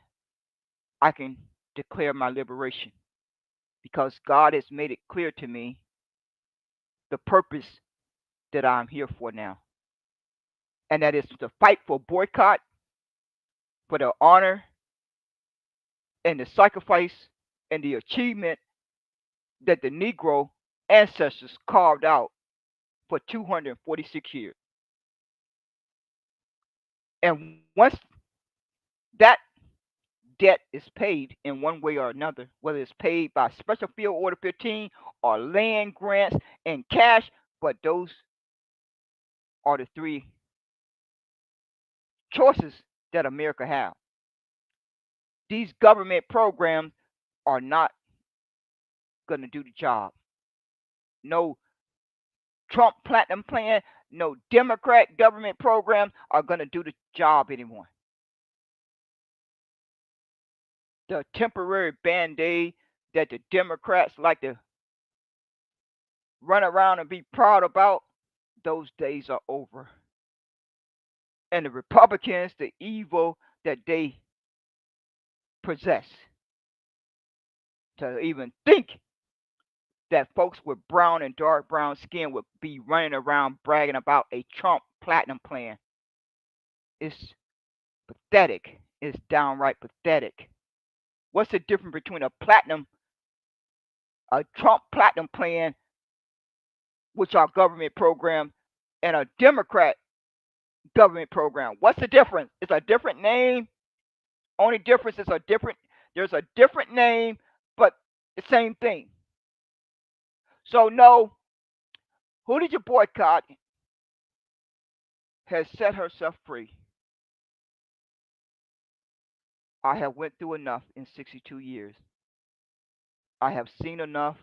I can declare my liberation, because God has made it clear to me the purpose that I'm here for now, and that is to fight for boycott, for the honor and the sacrifice and the achievement that the Negro ancestors carved out for 246 years. And once that debt is paid in one way or another, whether it's paid by Special Field Order 15 or land grants and cash, but those are the three choices that America has. These government programs are not going to do the job. No Trump Platinum Plan, no Democrat government programs are going to do the job anymore. The temporary band aid that the Democrats like to run around and be proud about, those days are over. And the Republicans, the evil that they possess, to even think that folks with brown and dark brown skin would be running around bragging about a Trump Platinum Plan. It's pathetic. It's downright pathetic. What's the difference between a Trump Platinum Plan, which are government programs, and a Democrat government program? What's the difference? It's a different name. Only difference is a different. There's a different name, but the same thing. So no, who did you boycott has set herself free. I have went through enough in 62 years. I have seen enough,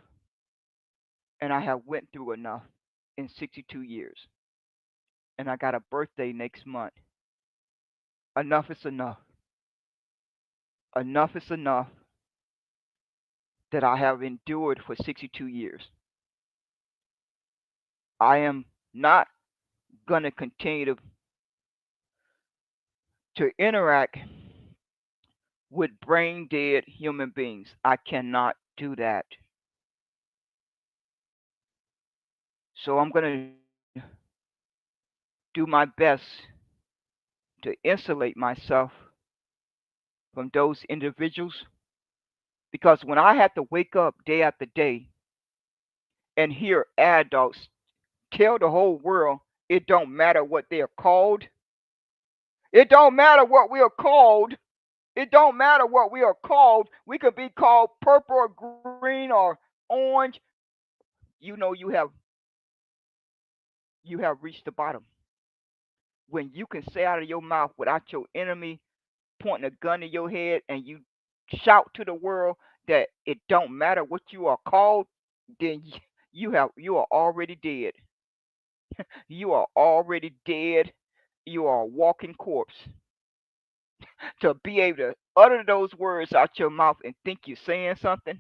and I have went through enough in 62 years. And I got a birthday next month. Enough is enough. Enough is enough that I have endured for 62 years. I am not going to continue to interact with brain dead human beings. I cannot do that. So I'm going to do my best to insulate myself from those individuals, because when I have to wake up day after day and hear adults tell the whole world it don't matter what they are called, it don't matter what we are called, it don't matter what we are called, we could be called purple or green or orange, you have reached the bottom. When you can say out of your mouth without your enemy pointing a gun to your head, and you shout to the world that it don't matter what you are called, then you are already dead. You are already dead. You are a walking corpse. To be able to utter those words out your mouth and think you're saying something,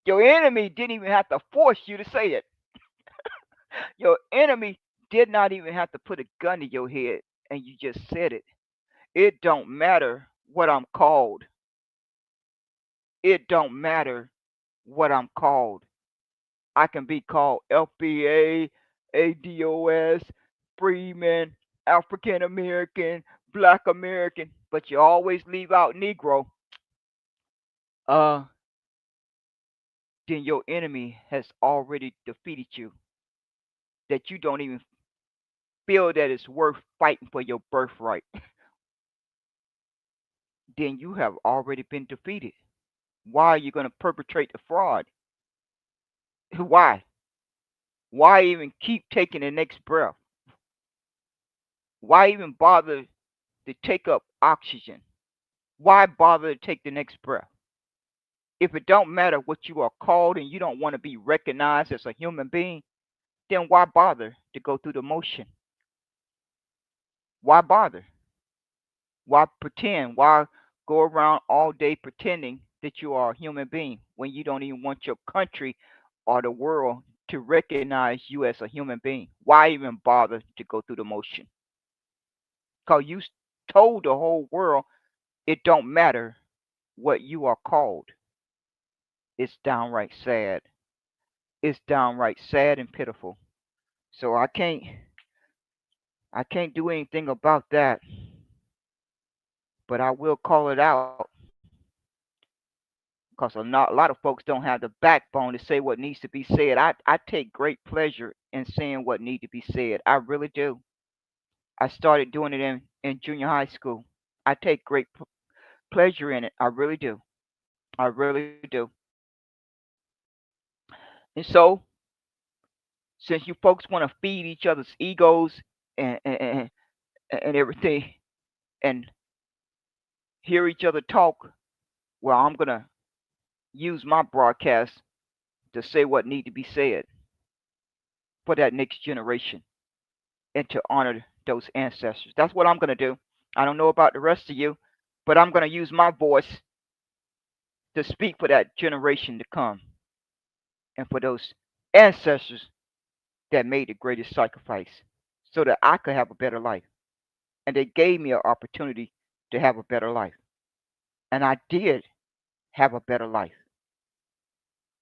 your enemy didn't even have to force you to say it. Your enemy did not even have to put a gun to your head, and you just said it. It don't matter what I'm called. It don't matter what I'm called. I can be called FBA, ADOS, Freeman, African American, Black American, but you always leave out Negro. Uh, then your enemy has already defeated you. That you don't even feel that it's worth fighting for your birthright. Then you have already been defeated. Why are you going to perpetrate the fraud? Why? Why even keep taking the next breath? Why even bother to take up oxygen, why bother to take the next breath? If it don't matter what you are called and you don't want to be recognized as a human being, then why bother to go through the motion? Why bother? Why pretend? Why go around all day pretending that you are a human being when you don't even want your country or the world to recognize you as a human being? Why even bother to go through the motion? Because you told the whole world it don't matter what you are called. It's downright sad. It's downright sad and pitiful. So I can't do anything about that, but I will call it out because a lot of folks don't have the backbone to say what needs to be said. I take great pleasure in saying what needs to be said. I really do. I started doing it in junior high school. I take great pleasure in it. I really do. I really do. And so, since you folks want to feed each other's egos and, and, and, and everything and hear each other talk, well, I'm going to use my broadcast to say what need to be said for that next generation and to honor those ancestors. That's what I'm going to do. I don't know about the rest of you, but I'm going to use my voice to speak for that generation to come and for those ancestors that made the greatest sacrifice so that I could have a better life. And they gave me an opportunity to have a better life. And I did have a better life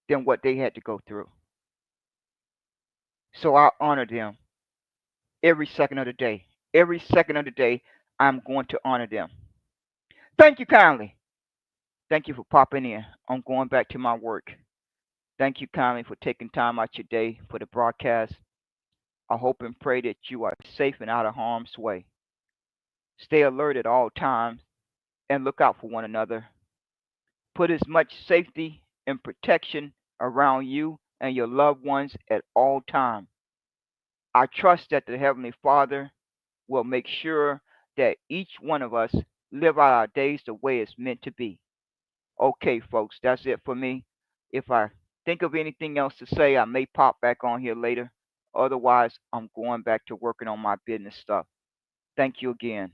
than what they had to go through. So I honor them every second of the day. Every second of the day, I'm going to honor them. Thank you kindly. Thank you for popping in. I'm going back to my work. Thank you kindly for taking time out your day for the broadcast. I hope and pray that you are safe and out of harm's way. Stay alert at all times and look out for one another. Put as much safety and protection around you and your loved ones at all times. I trust that the Heavenly Father will make sure that each one of us live out our days the way it's meant to be. Okay, folks, that's it for me. If I think of anything else to say, I may pop back on here later. Otherwise, I'm going back to working on my business stuff. Thank you again.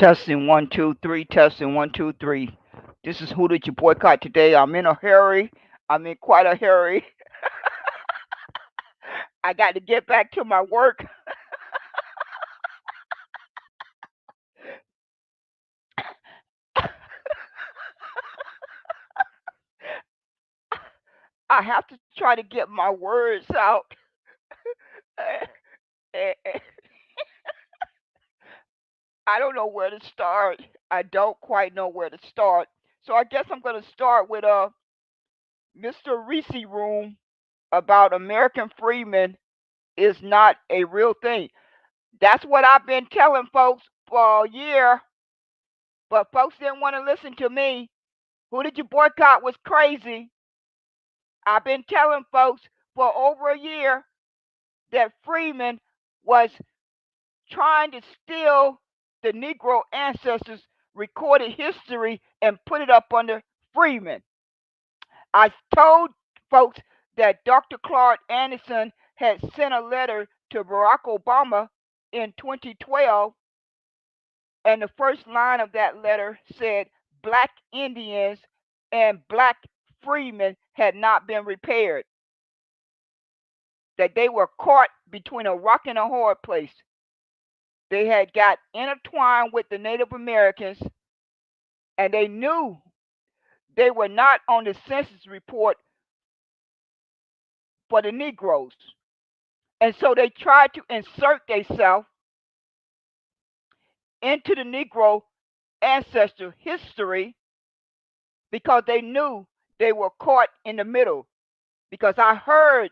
Testing 1 2 3. Testing 1 2 3. This is Who Did You Boycott Today? I'm in a hurry. I'm in quite a hurry. I got to get back to my work. I have to try to get my words out. I don't know where to start. I don't quite know where to start. So I guess I'm going to start with Mr. Reese room about American freemen is not a real thing. That's what I've been telling folks for a year, but folks didn't want to listen to me. Who Did You Boycott was crazy. I've been telling folks for over a year that Freeman was trying to steal the Negro Ancestors recorded history and put it up under Freeman. I told folks that Dr. Claude Anderson had sent a letter to Barack Obama in 2012, and the first line of that letter said black Indians and black freemen had not been repaired, that they were caught between a rock and a hard place. They had got intertwined with the Native Americans, and they knew they were not on the census report for the Negroes. And so they tried to insert themselves into the Negro ancestor history because they knew they were caught in the middle. Because I heard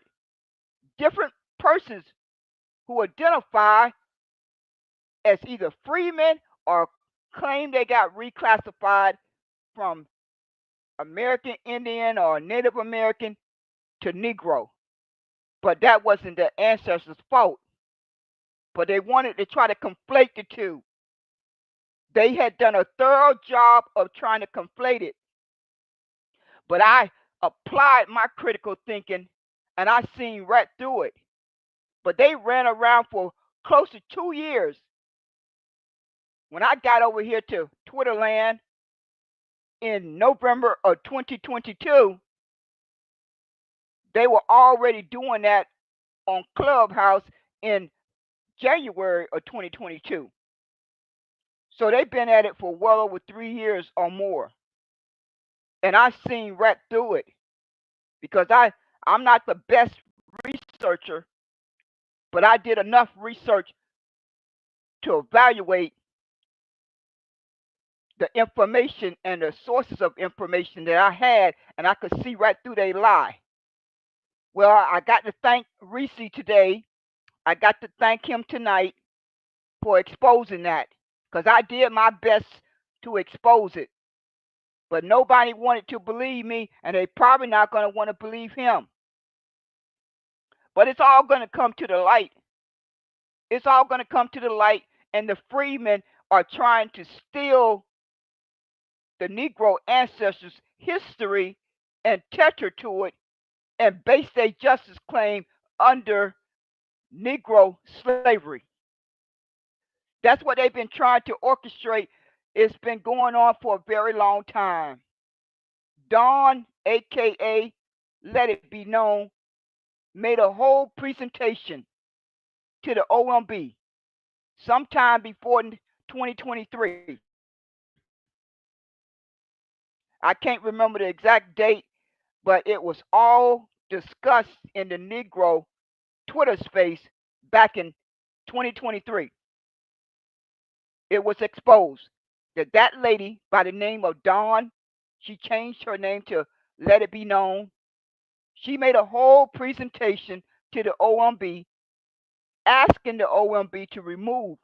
different persons who identify as either freemen or claim they got reclassified from American Indian or Native American to Negro. But that wasn't the ancestors' fault. But they wanted to try to conflate the two. They had done a thorough job of trying to conflate it. But I applied my critical thinking and I seen right through it. But they ran around for close to 2 years. When I got over here to Twitterland in November of 2022, they were already doing that on Clubhouse in January of 2022. So they've been at it for well over 3 years or more. And I seen right through it because I'm not the best researcher, but I did enough research to evaluate the information and the sources of information that I had, and I could see right through they lie. Well, I got to thank Reese today. I got to thank him tonight for exposing that because I did my best to expose it. But nobody wanted to believe me, and they probably not going to want to believe him. But it's all going to come to the light. It's all going to come to the light, and the freemen are trying to steal the Negro ancestors' history and tether to it and base their justice claim under Negro slavery. That's what they've been trying to orchestrate. It's been going on for a very long time. Don, aka Let It Be Known, made a whole presentation to the OMB sometime before 2023. I can't remember the exact date, but it was all discussed in the Negro Twitter space back in 2023. It was exposed that that lady by the name of Dawn, she changed her name to Let It Be Known. She made a whole presentation to the OMB asking the OMB to remove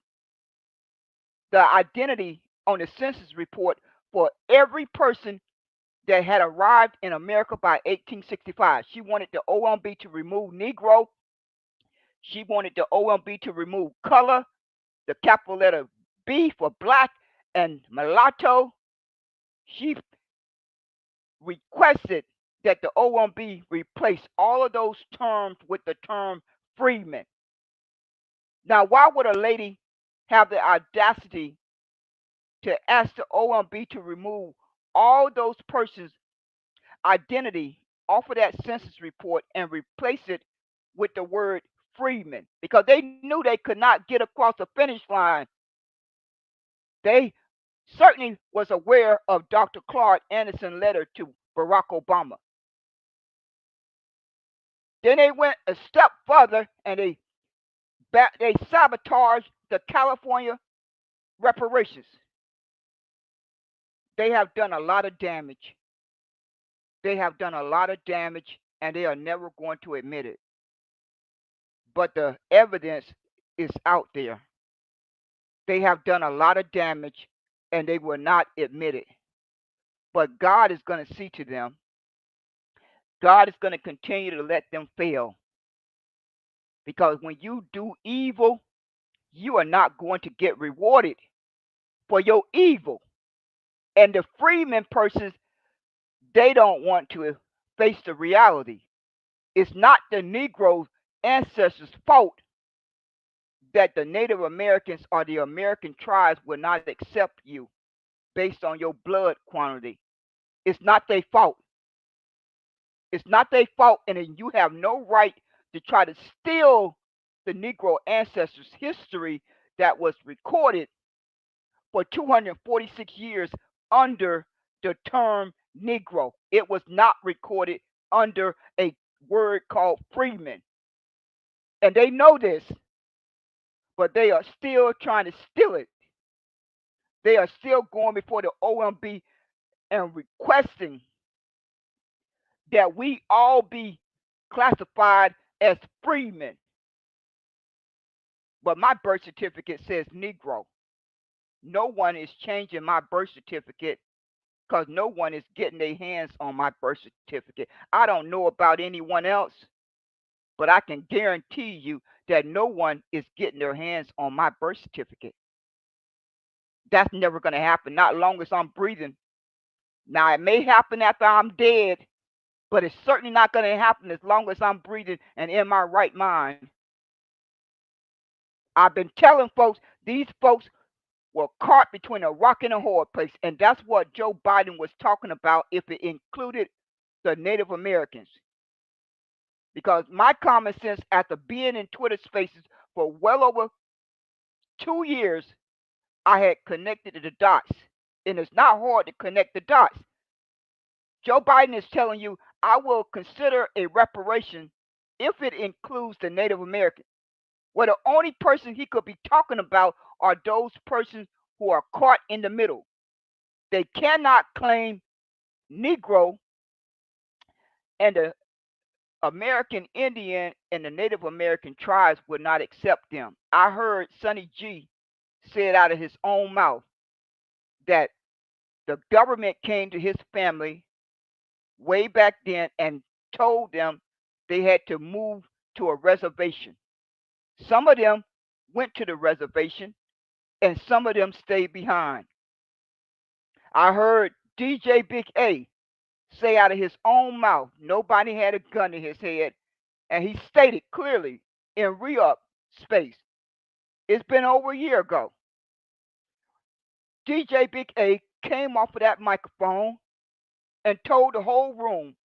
the identity on the census report for every person that had arrived in America by 1865. She wanted the OMB to remove Negro. She wanted the OMB to remove color, the capital letter B for black, and mulatto. She requested that the OMB replace all of those terms with the term freeman. Now, why would a lady have the audacity to ask the OMB to remove all those persons' identity off of that census report and replace it with the word freeman because they knew they could not get across the finish line. They certainly was aware of Dr. Clark Anderson's letter to Barack Obama. Then they went a step further and they sabotaged the California reparations. They have done a lot of damage. They have done a lot of damage, and they are never going to admit it. But the evidence is out there. They have done a lot of damage, and they will not admit it. But God is going to see to them. God is going to continue to let them fail. Because when you do evil, you are not going to get rewarded for your evil. And the freeman persons, they don't want to face the reality. It's not the Negro ancestors' fault that the Native Americans or the American tribes will not accept you based on your blood quantity. It's not their fault. It's not their fault, and you have no right to try to steal the Negro ancestors' history that was recorded for 246 years under the term Negro. It was not recorded under a word called freeman. And they know this, but they are still trying to steal it. They are still going before the OMB and requesting that we all be classified as freemen. But my birth certificate says Negro. No one is changing my birth certificate because no one is getting their hands on my birth certificate. I don't know about anyone else, but I can guarantee you that no one is getting their hands on my birth certificate. That's never going to happen, not long as I'm breathing. Now, it may happen after I'm dead, but it's certainly not going to happen as long as I'm breathing and in my right mind. I've been telling folks, these folks were caught between a rock and a hard place, and that's what Joe Biden was talking about if it included the Native Americans. Because my common sense, after being in Twitter spaces for well over 2 years, I had connected the dots. And it's not hard to connect the dots. Joe Biden is telling you, I will consider a reparation if it includes the Native Americans. Well, the only person he could be talking about are those persons who are caught in the middle. They cannot claim Negro, and the American Indian and the Native American tribes would not accept them. I heard Sonny G say it out of his own mouth that the government came to his family way back then and told them they had to move to a reservation. Some of them went to the reservation and some of them stayed behind. I heard DJ Big A say out of his own mouth, nobody had a gun in his head, and he stated clearly in re-up space. It's been over a year ago. DJ Big A came off of that microphone and told the whole room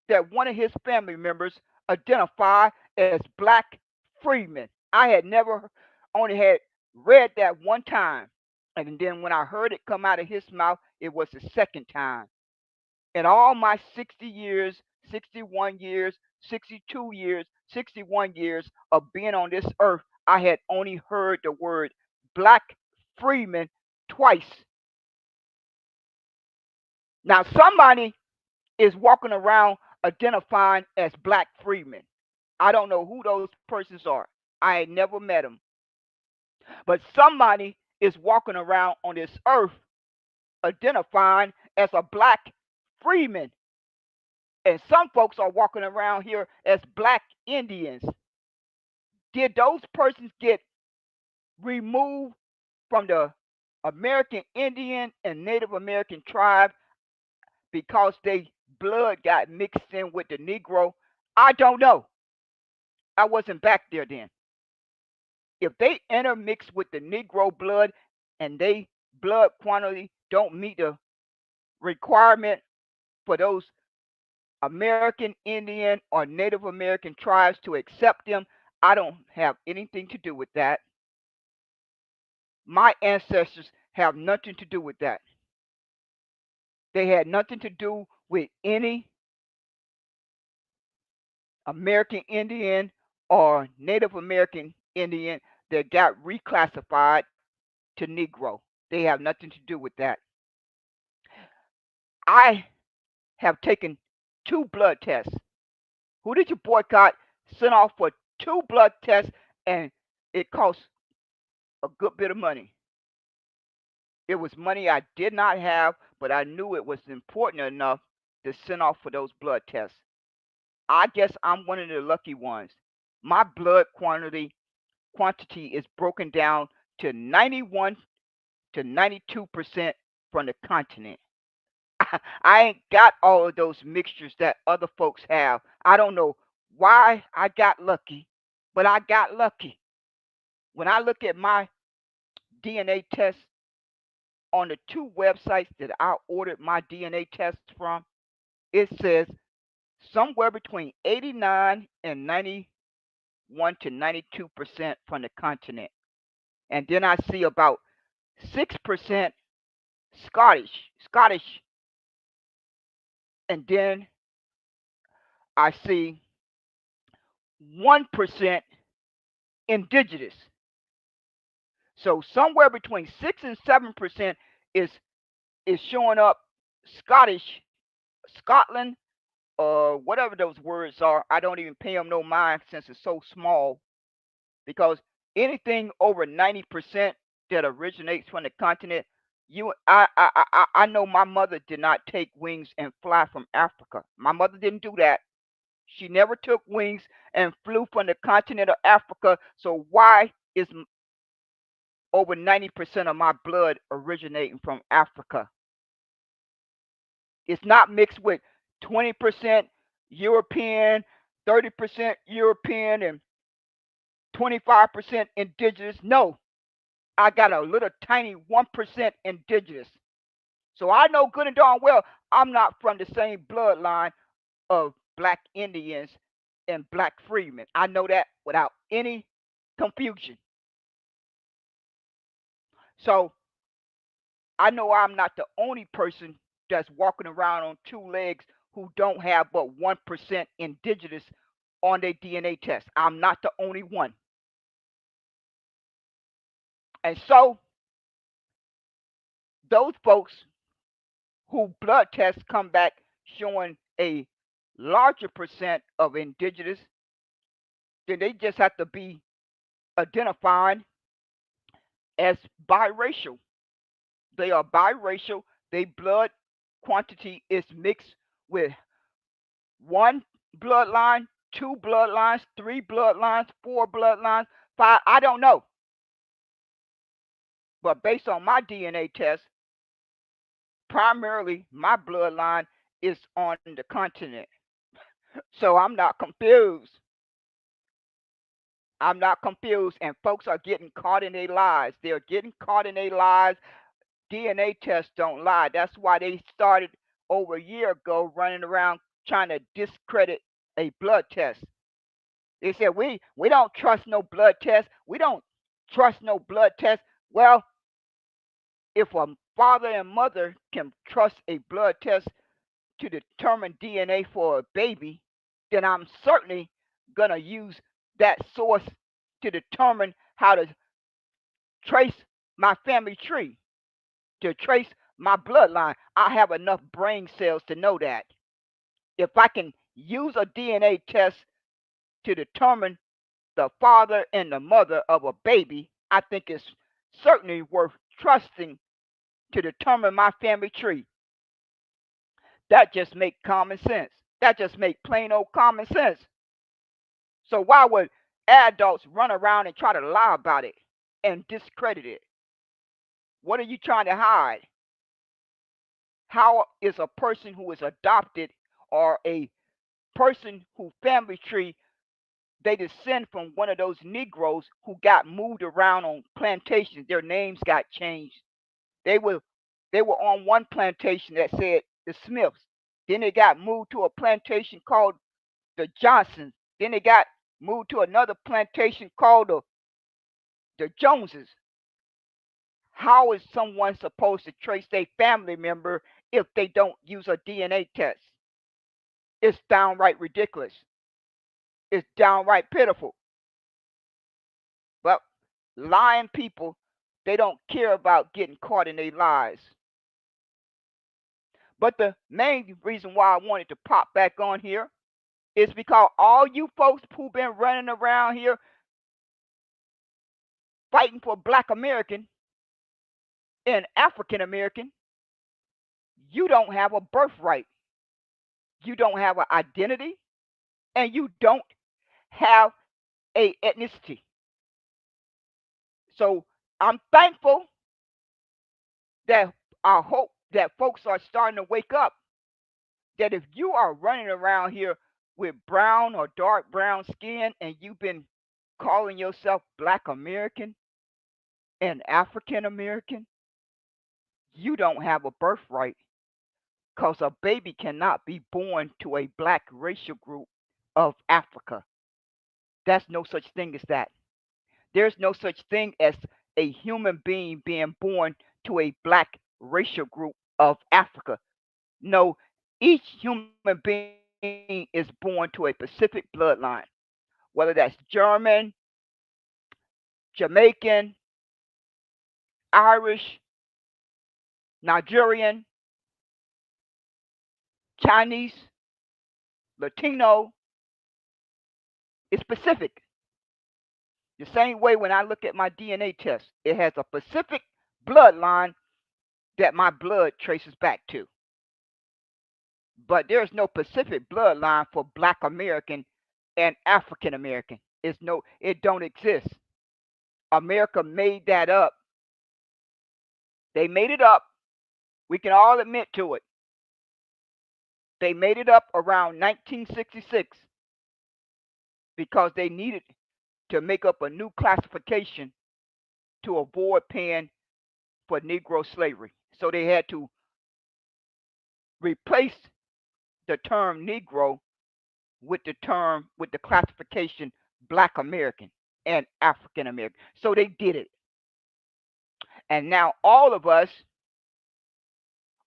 that one of his family members identified as Black Freeman. I had never, only had read that one time. And then when I heard it come out of his mouth, it was the second time. In all my 60 years, 61 years, 62 years, 61 years of being on this earth, I had only heard the word Black Freeman twice. Now, somebody is walking around identifying as Black Freeman. I don't know who those persons are. I ain't never met them. But somebody is walking around on this earth identifying as a Black Freeman. And some folks are walking around here as Black Indians. Did those persons get removed from the American Indian and Native American tribe because their blood got mixed in with the Negro? I don't know. I wasn't back there then. If they intermixed with the Negro blood and they blood quantity don't meet the requirement for those American Indian or Native American tribes to accept them, I don't have anything to do with that. My ancestors have nothing to do with that. They had nothing to do with any American Indian or Native American Indian that got reclassified to Negro. They have nothing to do with that. I have taken 2 blood tests. Who did you boycott? Sent off for 2 blood tests, and it cost a good bit of money. It was money I did not have, but I knew it was important enough to send off for those blood tests. I guess I'm one of the lucky ones. My blood quantity is broken down to 91 to 92% from the continent. I ain't got all of those mixtures that other folks have. I don't know why I got lucky, but I got lucky. When I look at my DNA test on the 2 websites that I ordered my DNA tests from, it says somewhere between 89 and 91 to 92% from the continent. And then I see about 6% Scottish, and then I see 1% indigenous. So somewhere between 6 and 7% is showing up Scottish, Scotland, whatever those words are. I don't even pay them no mind since it's so small. Because anything over 90% that originates from the continent, I know my mother did not take wings and fly from Africa. My mother didn't do that. She never took wings and flew from the continent of Africa. So why is over 90% of my blood originating from Africa? It's not mixed with 20% European, 30% European, and 25% indigenous. No, I got a little tiny 1% indigenous. So I know good and darn well I'm not from the same bloodline of black Indians and black freedmen. I know that without any confusion. So I know I'm not the only person that's walking around on 2 legs who don't have but 1% indigenous on their DNA test. I'm not the only one. And so those folks who blood tests come back showing a larger percent of indigenous, then they just have to be identified as biracial. They are biracial. Their blood quantity is mixed with one bloodline, 2 bloodlines, 3 bloodlines, 4 bloodlines, five. I don't know. But based on my DNA test, primarily my bloodline is on the continent. So I'm not confused. I'm not confused. And folks are getting caught in their lies. They're getting caught in their lies. DNA tests don't lie. That's why they started over a year ago running around trying to discredit a blood test. They said we don't trust no blood test. We don't trust no blood test. Well, if a father and mother can trust a blood test to determine DNA for a baby, then I'm certainly gonna use that source to determine how to trace my family tree, to trace my bloodline. I have enough brain cells to know that. If I can use a DNA test to determine the father and the mother of a baby, I think it's certainly worth trusting to determine my family tree. That just makes common sense. That just makes plain old common sense. So why would adults run around and try to lie about it and discredit it? What are you trying to hide? How is a person who is adopted or a person who family tree they descend from one of those Negroes who got moved around on plantations? Their names got changed. They were they were on one plantation that said the Smiths. Then they got moved to a plantation called the Johnsons. Then they got moved to another plantation called the Joneses. How is someone supposed to trace their family member if they don't use a DNA test? It's downright ridiculous. It's downright pitiful. But lying people, they don't care about getting caught in their lies. But the main reason why I wanted to pop back on here is because all you folks who've been running around here fighting for Black American and African American, you don't have a birthright. You don't have an identity, and you don't have a ethnicity. So I'm thankful that I hope that folks are starting to wake up. That if you are running around here with brown or dark brown skin and you've been calling yourself Black American and African American, you don't have a birthright because a baby cannot be born to a black racial group of Africa. There's no such thing as that. There's no such thing as a human being being born to a black racial group of Africa. No, each human being is born to a specific bloodline, whether that's German, Jamaican, Irish, Nigerian, Chinese, Latino. It's specific. The same way when I look at my DNA test, it has a specific bloodline that my blood traces back to. But there's no specific bloodline for Black American and African American. It don't exist. America made that up. They made it up. We can all admit to it. They made it up around 1966 because they needed to make up a new classification to avoid paying for Negro slavery. So they had to replace the term Negro with the classification Black American and African American. So they did it. And now all of us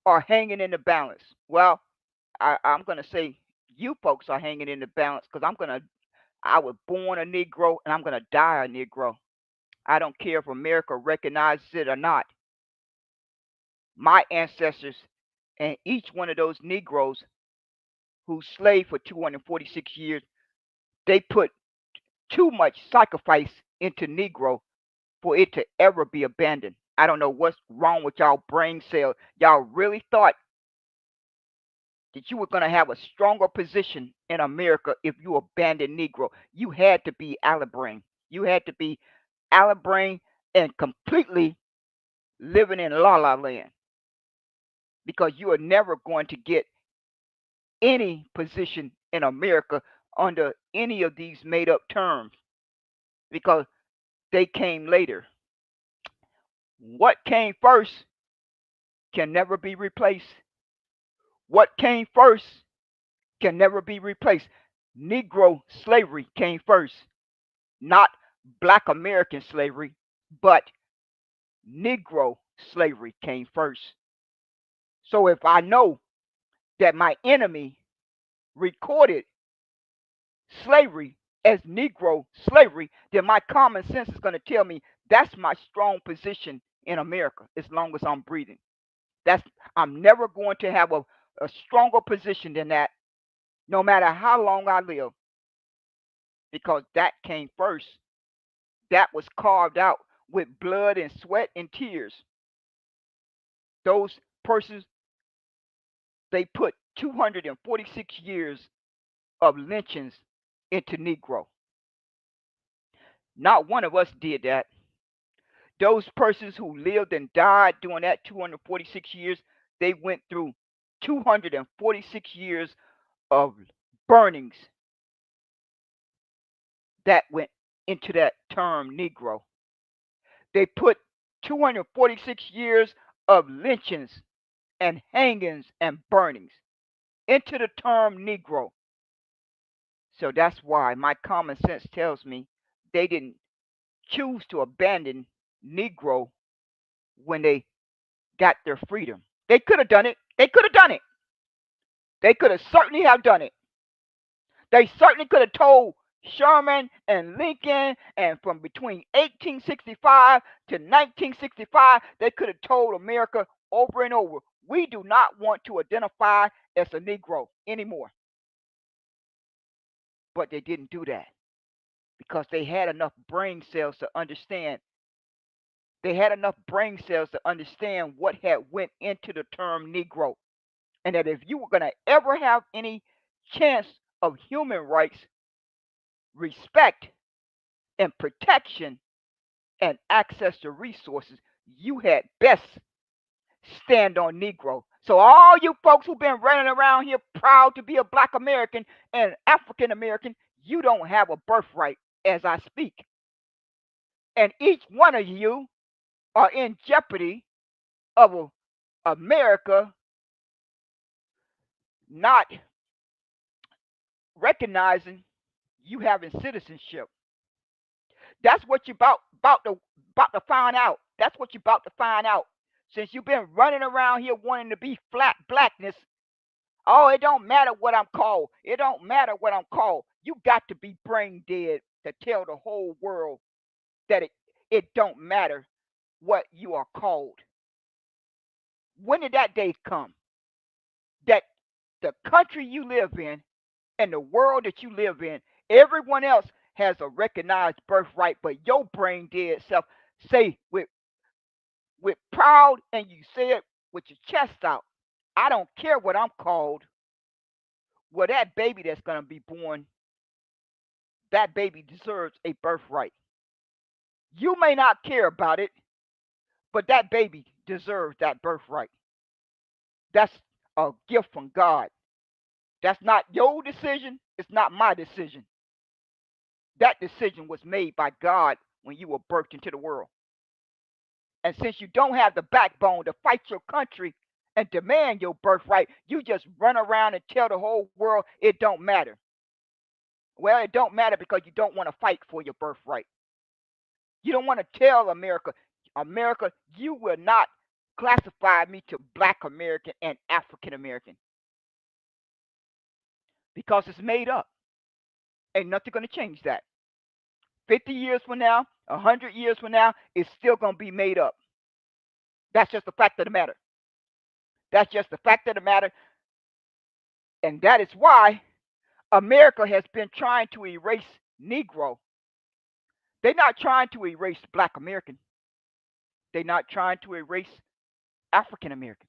are hanging in the balance. Well, I'm gonna say you folks are hanging in the balance because I was born a Negro and I'm gonna die a Negro. I don't care if America recognizes it or not. My ancestors and each one of those Negroes who slaved for 246 years, they put too much sacrifice into Negro for it to ever be abandoned. I don't know what's wrong with y'all brain cells. Y'all really thought that you were going to have a stronger position in America if you abandoned Negro. You had to be Alabrain. You had to be Alabrain and completely living in La La Land because you are never going to get any position in America under any of these made up terms because they came later. What came first can never be replaced. What came first can never be replaced. Negro slavery came first, not Black American slavery, but Negro slavery came first. So if I know that my enemy recorded slavery as Negro slavery, then my common sense is going to tell me that's my strong position in America as long as I'm breathing. That's I'm never going to have a stronger position than that, no matter how long I live, because that came first. That was carved out with blood and sweat and tears. Those persons, they put 246 years of lynchings into Negro. Not one of us did that. Those persons who lived and died during that 246 years, they went through 246 years of burnings that went into that term Negro. They put 246 years of lynchings and hangings and burnings into the term Negro. So that's why my common sense tells me they didn't choose to abandon Negro when they got their freedom. They could have done it. They could have done it. They could have certainly have done it. They certainly could have told Sherman and Lincoln, and from between 1865 to 1965, they could have told America over and over, we do not want to identify as a Negro anymore. But they didn't do that because they had enough brain cells to understand. They had enough brain cells to understand what had went into the term Negro. And that if you were going to ever have any chance of human rights, respect, and protection, and access to resources, you had best stand on Negro. So all you folks who've been running around here proud to be a black American and African American, you don't have a birthright as I speak. And each one of you are in jeopardy of America not recognizing you having citizenship. That's what you about to find out. That's what you're about to find out. Since you've been running around here wanting to be flat blackness, oh, it don't matter what I'm called. It don't matter what I'm called. You got to be brain dead to tell the whole world that it don't matter what you are called. When did that day come? That the country you live in and the world that you live in, everyone else has a recognized birthright, but your brain dead self say with proud, and you say it with your chest out, I don't care what I'm called. Well, that baby that's going to be born, that baby deserves a birthright. You may not care about it, but that baby deserves that birthright. That's a gift from God. That's not your decision. It's not my decision. That decision was made by God when you were birthed into the world. And since you don't have the backbone to fight your country and demand your birthright, you just run around and tell the whole world it don't matter. Well, it don't matter because you don't want to fight for your birthright. You don't want to tell America, America, you will not classify me to black American and African American because it's made up. Ain't nothing going to change that. 50 years from now, 100 years from now, it's still going to be made up. That's just the fact of the matter. That's just the fact of the matter. And that is why America has been trying to erase Negro. They're not trying to erase black American. They're not trying to erase African American.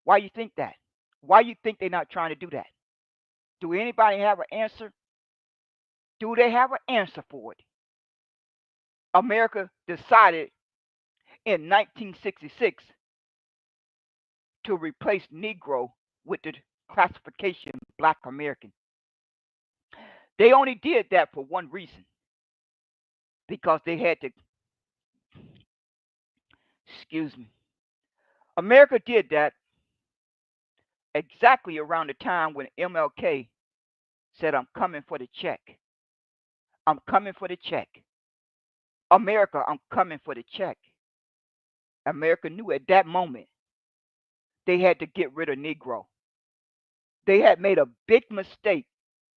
Why you think that? Why you think they're not trying to do that? Do anybody have an answer? Do they have an answer for it? America decided in 1966 to replace Negro with the classification Black American. They only did that for one reason, because they had to, excuse me, America did that exactly around the time when MLK said, I'm coming for the check. I'm coming for the check. America, I'm coming for the check. America knew at that moment they had to get rid of Negro. They had made a big mistake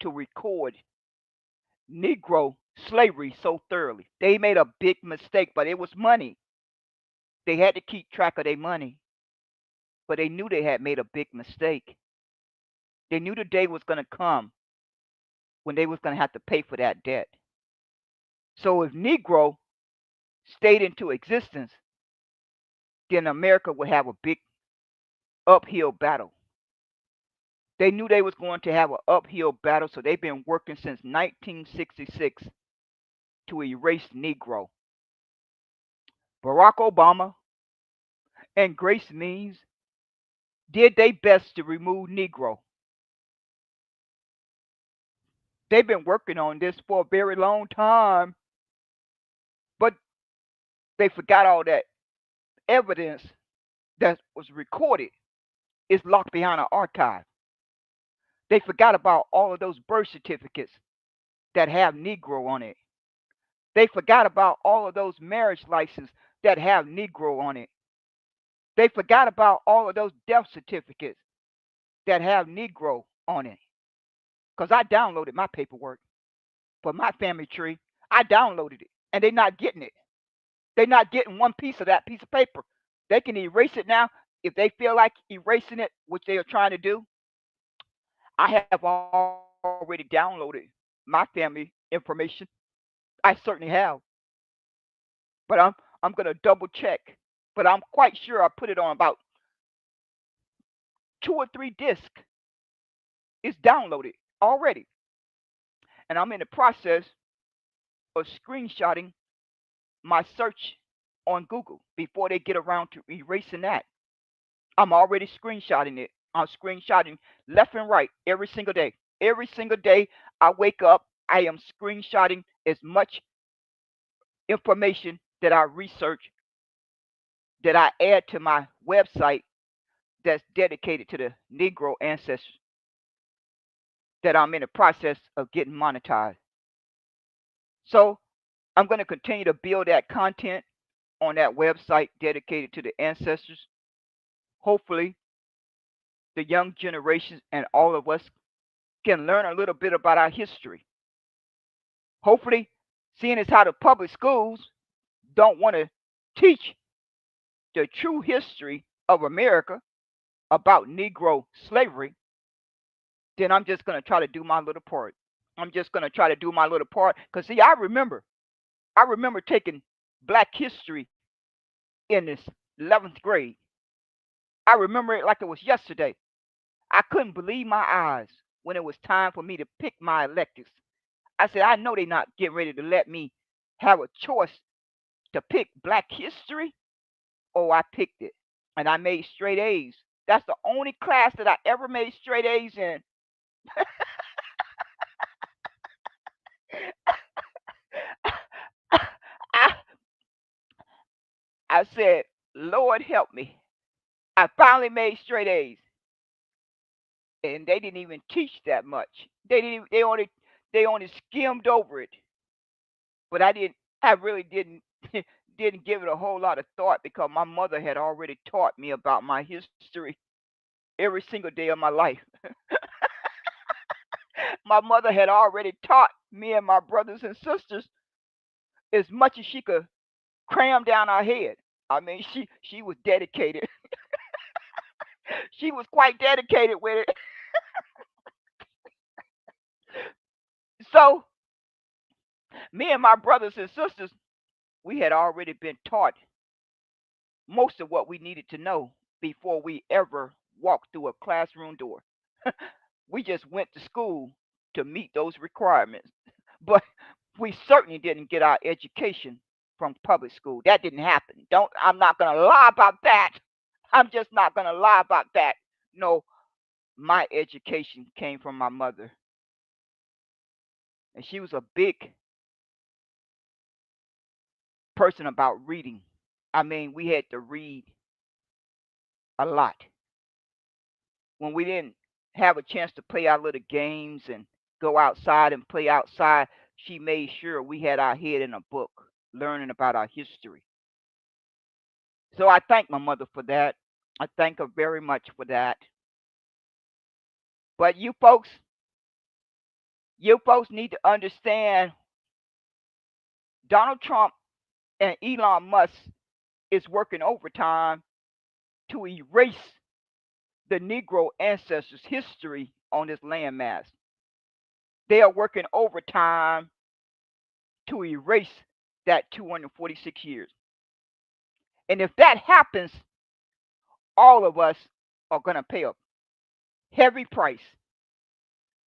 to record Negro slavery so thoroughly. They made a big mistake, but it was money. They had to keep track of their money, but they knew they had made a big mistake. They knew the day was going to come when they was going to have to pay for that debt. So if Negro stayed into existence, then America would have a big uphill battle. They knew they was going to have an uphill battle, so they've been working since 1966 to erase Negro. Barack Obama and Grace Means did their best to remove Negro. They've been working on this for a very long time, but they forgot all that evidence that was recorded is locked behind an archive. They forgot about all of those birth certificates that have Negro on it. They forgot about all of those marriage licenses that have Negro on it. They forgot about all of those death certificates that have Negro on it. Because I downloaded my paperwork for my family tree. I downloaded it, and they're not getting it. They're not getting one piece of that piece of paper. They can erase it now if they feel like erasing it, which they are trying to do. I have already downloaded my family information. I certainly have, but I'm gonna double check. But I'm quite sure I put it on about 2 or 3 discs. It's downloaded already, and I'm in the process of screenshotting my search on Google before they get around to erasing that. I'm already screenshotting it. I'm screenshotting left and right every single day. Every single day I wake up, I am screenshotting as much information that I research, that I add to my website that's dedicated to the Negro ancestors, that I'm in the process of getting monetized. So I'm going to continue to build that content on that website dedicated to the ancestors. Hopefully, the young generations and all of us can learn a little bit about our history. Hopefully, seeing as how the public schools don't want to teach the true history of America about Negro slavery, then I'm just going to try to do my little part. I'm just going to try to do my little part. Because, see, I remember taking black history in this 11th grade. I remember it like it was yesterday. I couldn't believe my eyes when it was time for me to pick my electives. I said, I know they're not getting ready to let me have a choice to pick black history. Oh, I picked it. And I made straight A's. That's the only class that I ever made straight A's in. I, I said, Lord help me. I finally made straight A's. And they didn't even teach that much. They only skimmed over it. But I really didn't give it a whole lot of thought because my mother had already taught me about my history every single day of my life. My mother had already taught me and my brothers and sisters as much as she could cram down our head. I mean, she was dedicated. She was quite dedicated with it. So me and my brothers and sisters, we had already been taught most of what we needed to know before we ever walked through a classroom door. We just went to school to meet those requirements. But we certainly didn't get our education from public school. That didn't happen. Don't I'm not gonna lie about that. I'm just not gonna lie about that. No, my education came from my mother. And she was a big person about reading. I mean, we had to read a lot. When we didn't have a chance to play our little games and go outside and play outside, she made sure we had our head in a book, learning about our history. So I thank my mother for that. I thank her very much for that. But you folks need to understand Donald Trump and Elon Musk is working overtime to erase the Negro ancestors' history on this landmass. They are working overtime to erase that 246 years. And if that happens, all of us are going to pay a heavy price,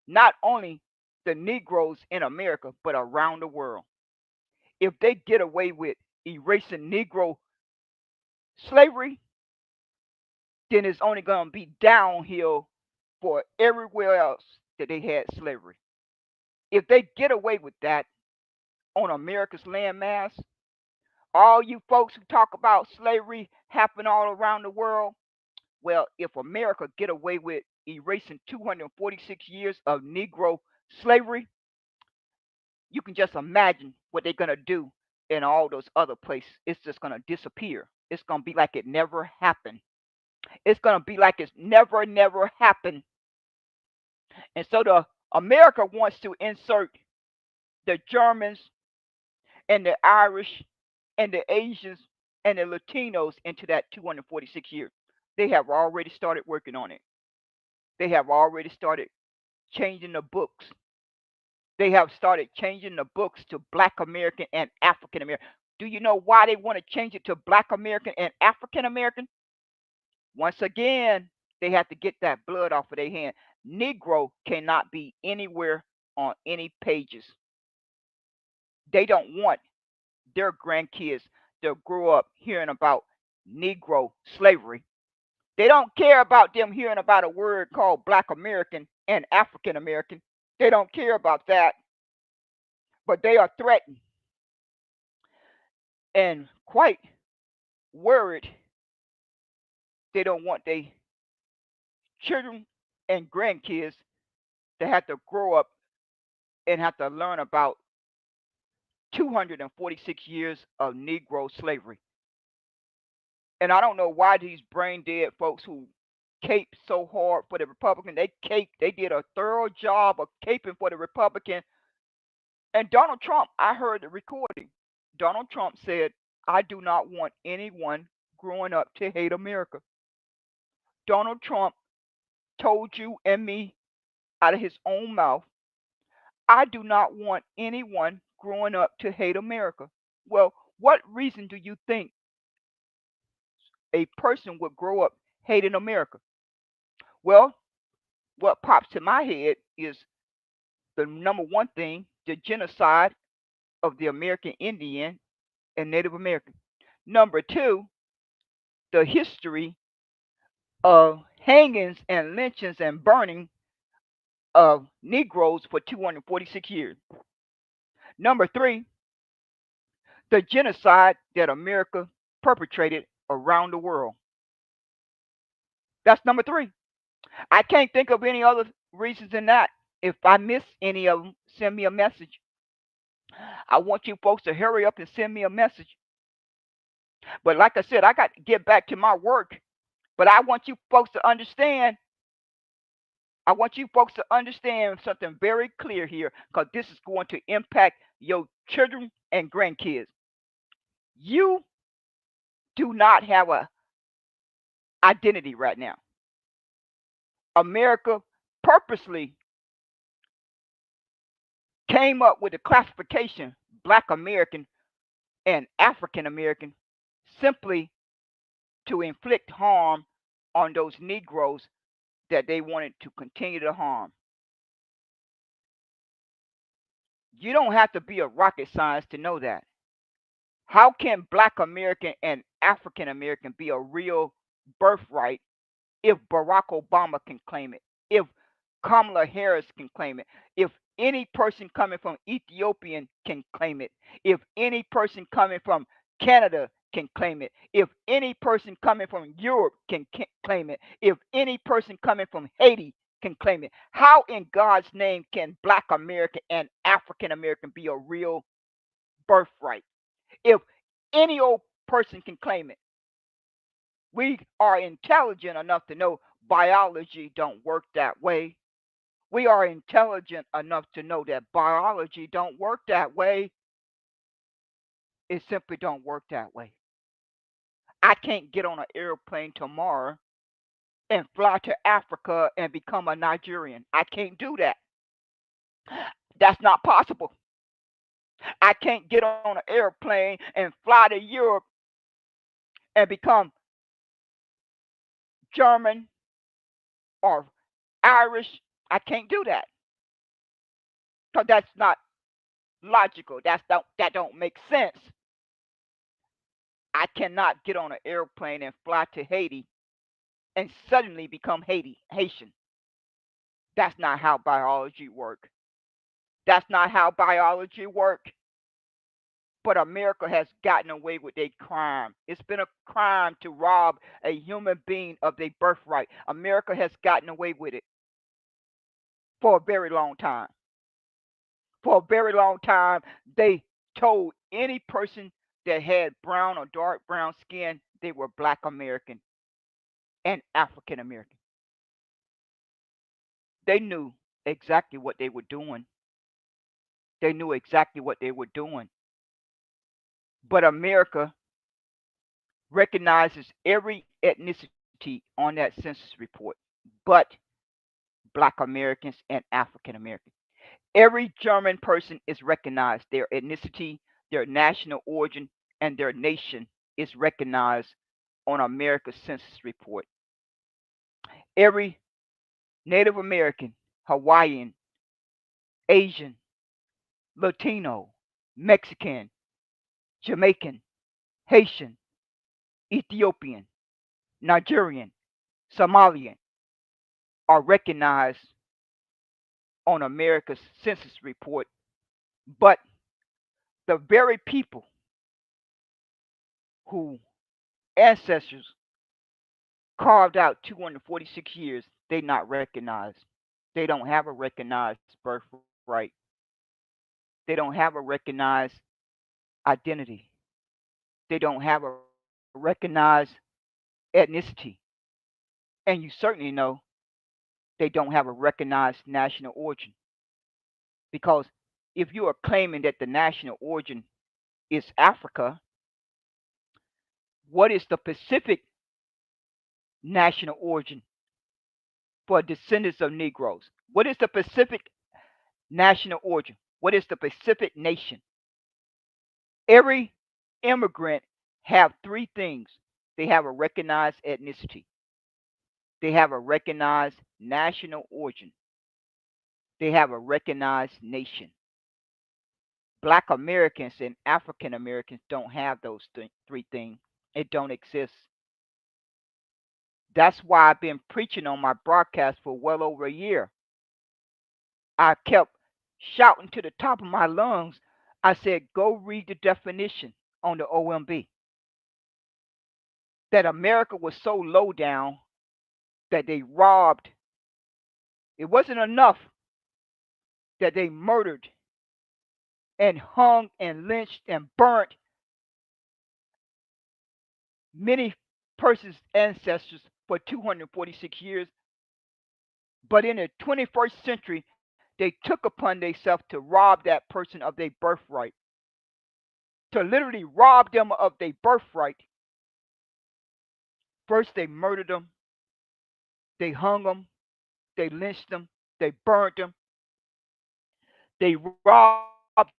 not only the Negroes in America, but around the world. If they get away with erasing Negro slavery, then it's only going to be downhill for everywhere else that they had slavery. If they get away with that on America's landmass, All you folks who talk about slavery happening all around the world, well, if America get away with erasing 246 years of Negro slavery, you can just imagine what they're gonna do in all those other places. It's just gonna disappear. It's gonna be like it never happened. It's gonna be like it's never happened. And so the America wants to insert the Germans and the Irish and the Asians and the Latinos into that 246 years. They have already started working on it. They have already started changing the books. They have started changing the books to Black American and African American. Do you know why they want to change it to Black American and African American? Once again, they have to get that blood off of their hand. Negro cannot be anywhere on any pages. They don't want their grandkids to grow up hearing about Negro slavery. They don't care about them hearing about a word called Black American and African American. They don't care about that, but they are threatened and quite worried. They don't want their children and grandkids to have to grow up and have to learn about 246 years of Negro slavery. And I don't know why these brain dead folks who cape so hard for the Republican, they did a thorough job of caping for the Republican. And Donald Trump, I heard the recording. Donald Trump said, I do not want anyone growing up to hate America. Donald Trump told you and me out of his own mouth, I do not want anyone growing up to hate America. Well, what reason do you think a person would grow up hating America? Well, what pops to my head is the number one thing, the genocide of the American Indian and Native American. Number two, the history of hangings and lynchings and burning of Negroes for 246 years. Number three, the genocide that America perpetrated around the world. That's number three. I can't think of any other reasons than that. If I miss any of them, send me a message. I want you folks to hurry up and send me a message. But like I said, I got to get back to my work. But I want you folks to understand. I want you folks to understand something very clear here because this is going to impact your children and grandkids. You do not have a identity right now. America purposely came up with the classification Black American and African American simply to inflict harm on those Negroes that they wanted to continue to harm. You don't have to be a rocket scientist to know that. How can Black American and African American be a real birthright if Barack Obama can claim it, if Kamala Harris can claim it, if any person coming from Ethiopian can claim it, if any person coming from Canada can claim it, if any person coming from Europe can claim it, if any person coming from Haiti can claim it? How in God's name can Black American and African American be a real birthright if any old person can claim it? We are intelligent enough to know biology don't work that way. We are intelligent enough to know that biology don't work that way. It simply don't work that way. I can't get on an airplane tomorrow and fly to Africa and become a Nigerian. I can't do that. That's not possible. I can't get on an airplane and fly to Europe and become German or Irish. I can't do that because that's not logical. That don't make sense. I cannot get on an airplane and fly to Haiti and suddenly become Haitian. That's not how biology works. That's not how biology works. But America has gotten away with a crime. It's been a crime to rob a human being of their birthright. America has gotten away with it for a very long time. For a very long time, they told any person that had brown or dark brown skin they were black American and African American. They knew exactly what they were doing. They knew exactly what they were doing. But America recognizes every ethnicity on that census report, but black Americans and African Americans. Every German person is recognized. Their ethnicity, their national origin, and their nation is recognized on America's census report. Every Native American, Hawaiian, Asian, Latino, Mexican, Jamaican, Haitian, Ethiopian, Nigerian, Somalian are recognized on America's census report. But the very people who ancestors carved out 246 years, they not recognized. They don't have a recognized birthright. They don't have a recognized identity. They don't have a recognized ethnicity. And you certainly know they don't have a recognized national origin. Because if you are claiming that the national origin is Africa, what is the Pacific national origin for descendants of Negroes? What is the Pacific national origin? What is the Pacific nation? Every immigrant have three things. They have a recognized ethnicity. They have a recognized national origin. They have a recognized nation. Black Americans and African Americans don't have those three things. It don't exist. That's why I've been preaching on my broadcast for well over a year. I kept shouting to the top of my lungs. I said, go read the definition on the OMB. That America was so low down that they robbed. It wasn't enough that they murdered and hung and lynched and burnt many persons' ancestors for 246 years. But in the 21st century, they took upon themselves to rob that person of their birthright, to literally rob them of their birthright. First, they murdered them, they hung them, they lynched them, they burned them, they robbed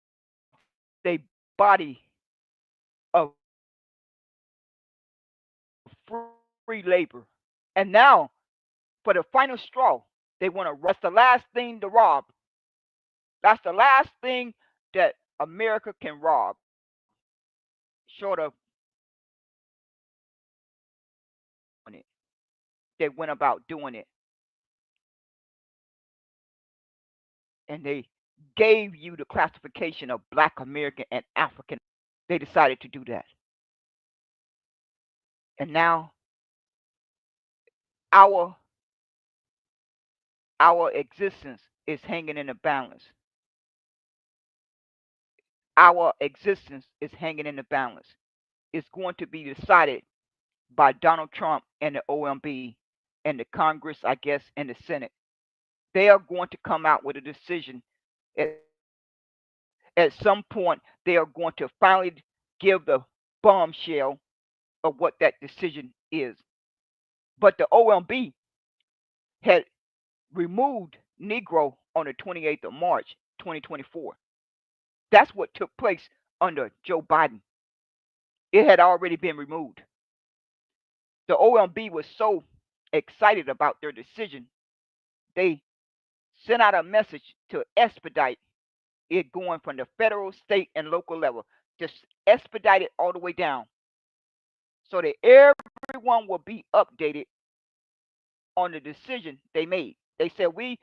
their body of free labor. And now, for the final straw, they want to rob us. That's the last thing to rob. That's the last thing that America can rob, short of doing it. They went about doing it, and they gave you the classification of Black American and African. They decided to do that, and now our our existence is hanging in the balance. Our existence is hanging in the balance. It's going to be decided by Donald Trump and the OMB and the Congress, I guess, and the Senate. They are going to come out with a decision. At some point, they are going to finally give the bombshell of what that decision is. But the OMB had removed Negro on the 28th of March, 2024. That's what took place under Joe Biden. It had already been removed. The OMB was so excited about their decision, they sent out a message to expedite it going from the federal, state, and local level. Just expedite it all the way down so that everyone will be updated on the decision they made. They said we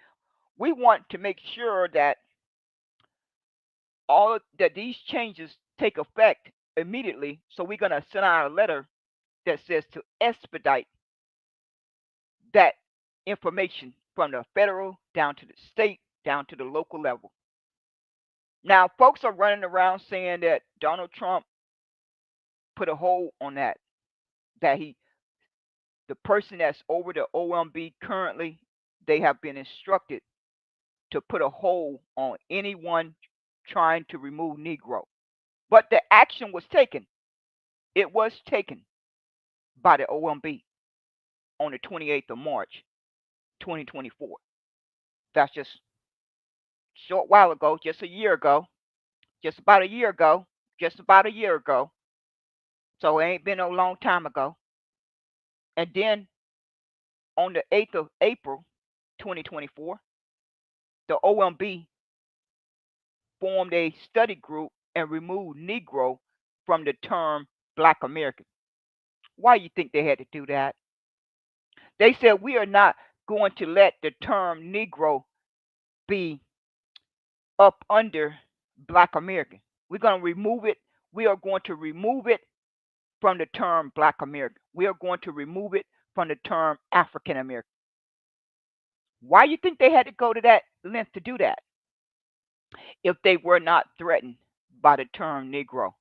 want to make sure that all that these changes take effect immediately. So we're going to send out a letter that says to expedite that information from the federal down to the state, down to the local level. Now, folks are running around saying that Donald Trump put a hold on that the person that's over the OMB currently, they have been instructed to put a hold on anyone trying to remove Negro. But the action was taken. It was taken by the OMB on the 28th of March, 2024. That's just a short while ago, just a year ago, just about a year ago, just about a year ago. So it ain't been a long time ago. And then on the 8th of April, 2024, the OMB formed a study group and removed Negro from the term Black American. Why do you think they had to do that? They said we are not going to let the term Negro be up under Black American. We're going to remove it. We are going to remove it from the term Black American. We are going to remove it from the term African American. Why do you think they had to go to that length to do that if they were not threatened by the term Negro?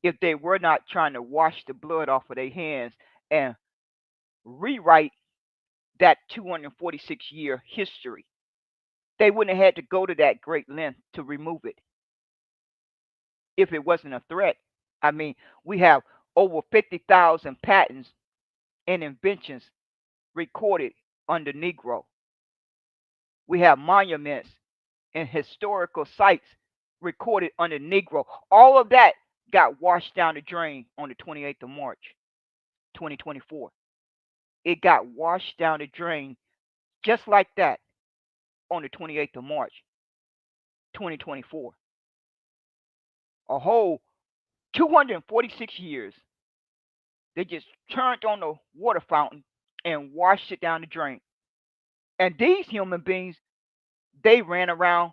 If they were not trying to wash the blood off of their hands and rewrite that 246-year history, they wouldn't have had to go to that great length to remove it if it wasn't a threat. I mean, we have over 50,000 patents and inventions recorded under Negro. We have monuments and historical sites recorded under Negro. All of that got washed down the drain on the 28th of March, 2024. It got washed down the drain just like that on the 28th of March, 2024. A whole 246 years, they just turned on the water fountain and washed it down the drain. And these human beings, they ran around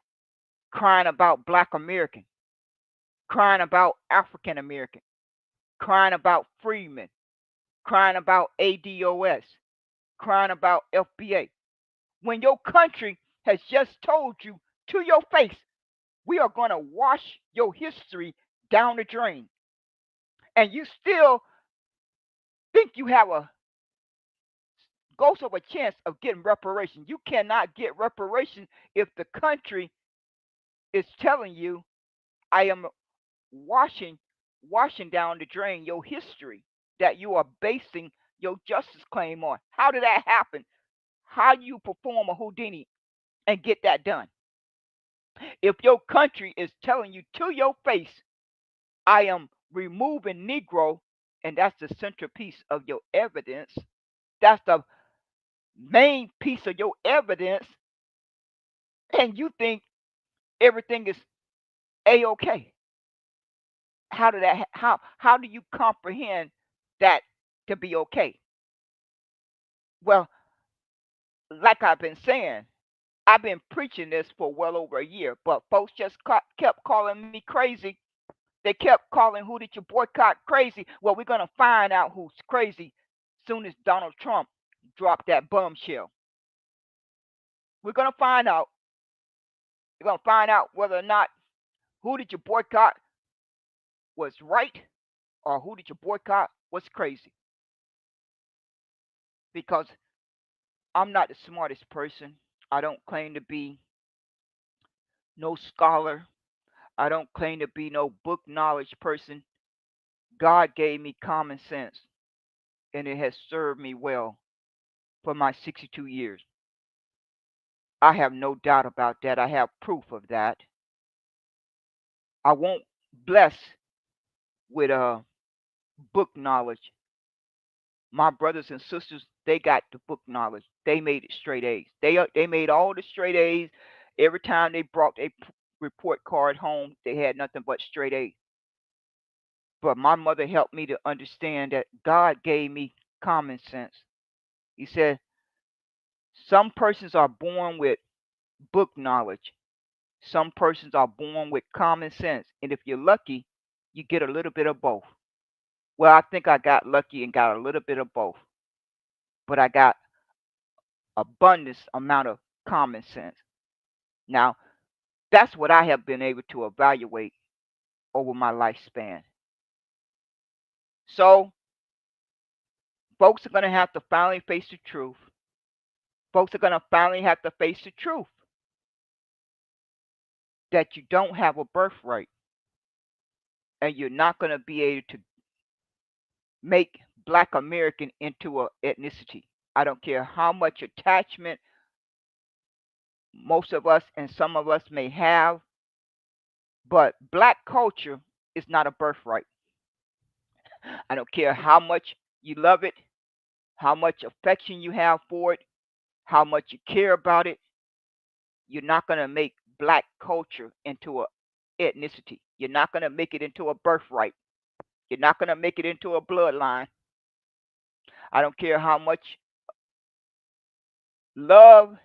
crying about Black American, crying about African American, crying about freedmen, crying about ADOS, crying about FBA. When your country has just told you to your face, we are going to wash your history down the drain. And you still think you have a ghost of a chance of getting reparation. You cannot get reparation if the country is telling you, I am washing down the drain your history that you are basing your justice claim on. How did that happen? How do you perform a Houdini and get that done? If your country is telling you to your face, I am removing Negro, and that's the centerpiece of your evidence, that's the main piece of your evidence, and you think everything is a-okay. How do you comprehend that to be okay? Well, like I've been saying, I've been preaching this for well over a year, but folks just kept calling me crazy. They kept calling Who Did You Boycott crazy. Well, we're going to find out who's crazy soon as Donald Trump dropped that bombshell. We're going to find out. We're going to find out whether or not Who Did You Boycott was right or Who Did You Boycott was crazy. Because I'm not the smartest person. I don't claim to be no scholar. I don't claim to be no book knowledge person. God gave me common sense, and it has served me well for my 62 years. I have no doubt about that. I have proof of that. I won't bless with book knowledge. My brothers and sisters, they got the book knowledge. They made it straight A's. They made all the straight A's. Every time they brought a report card home, they had nothing but straight A's. But my mother helped me to understand that God gave me common sense. He said, some persons are born with book knowledge, Some persons are born with common sense, and if you're lucky, you get a little bit of both. Well, I think I got lucky and got a little bit of both, but I got abundance amount of common sense. Now, that's what I have been able to evaluate over my lifespan. So, folks are going to have to finally face the truth. Folks are going to finally have to face the truth that you don't have a birthright and you're not going to be able to make Black American into a ethnicity. I don't care how much attachment most of us and some of us may have, but Black culture is not a birthright. I don't care how much you love it, how much affection you have for it, how much you care about it. You're not going to make Black culture into a ethnicity. You're not going to make it into a birthright. You're not going to make it into a bloodline. I don't care how much love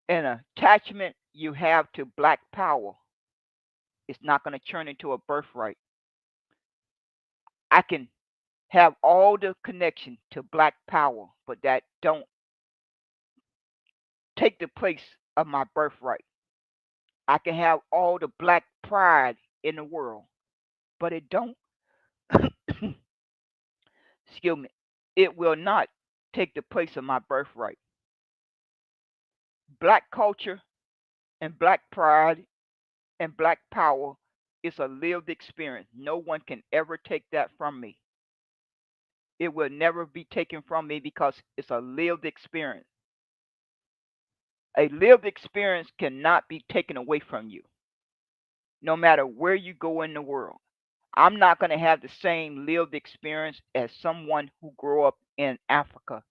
and attachment you have to Black power. It's not going to turn into a birthright. I can have all the connection to Black power, but that don't take the place of my birthright. I can have all the Black pride in the world, but it don't. Excuse me. It will not take the place of my birthright. Black culture and Black pride and Black power is a lived experience. No one can ever take that from me. It will never be taken from me because it's a lived experience. A lived experience cannot be taken away from you, no matter where you go in the world. I'm not going to have the same lived experience as someone who grew up in Africa.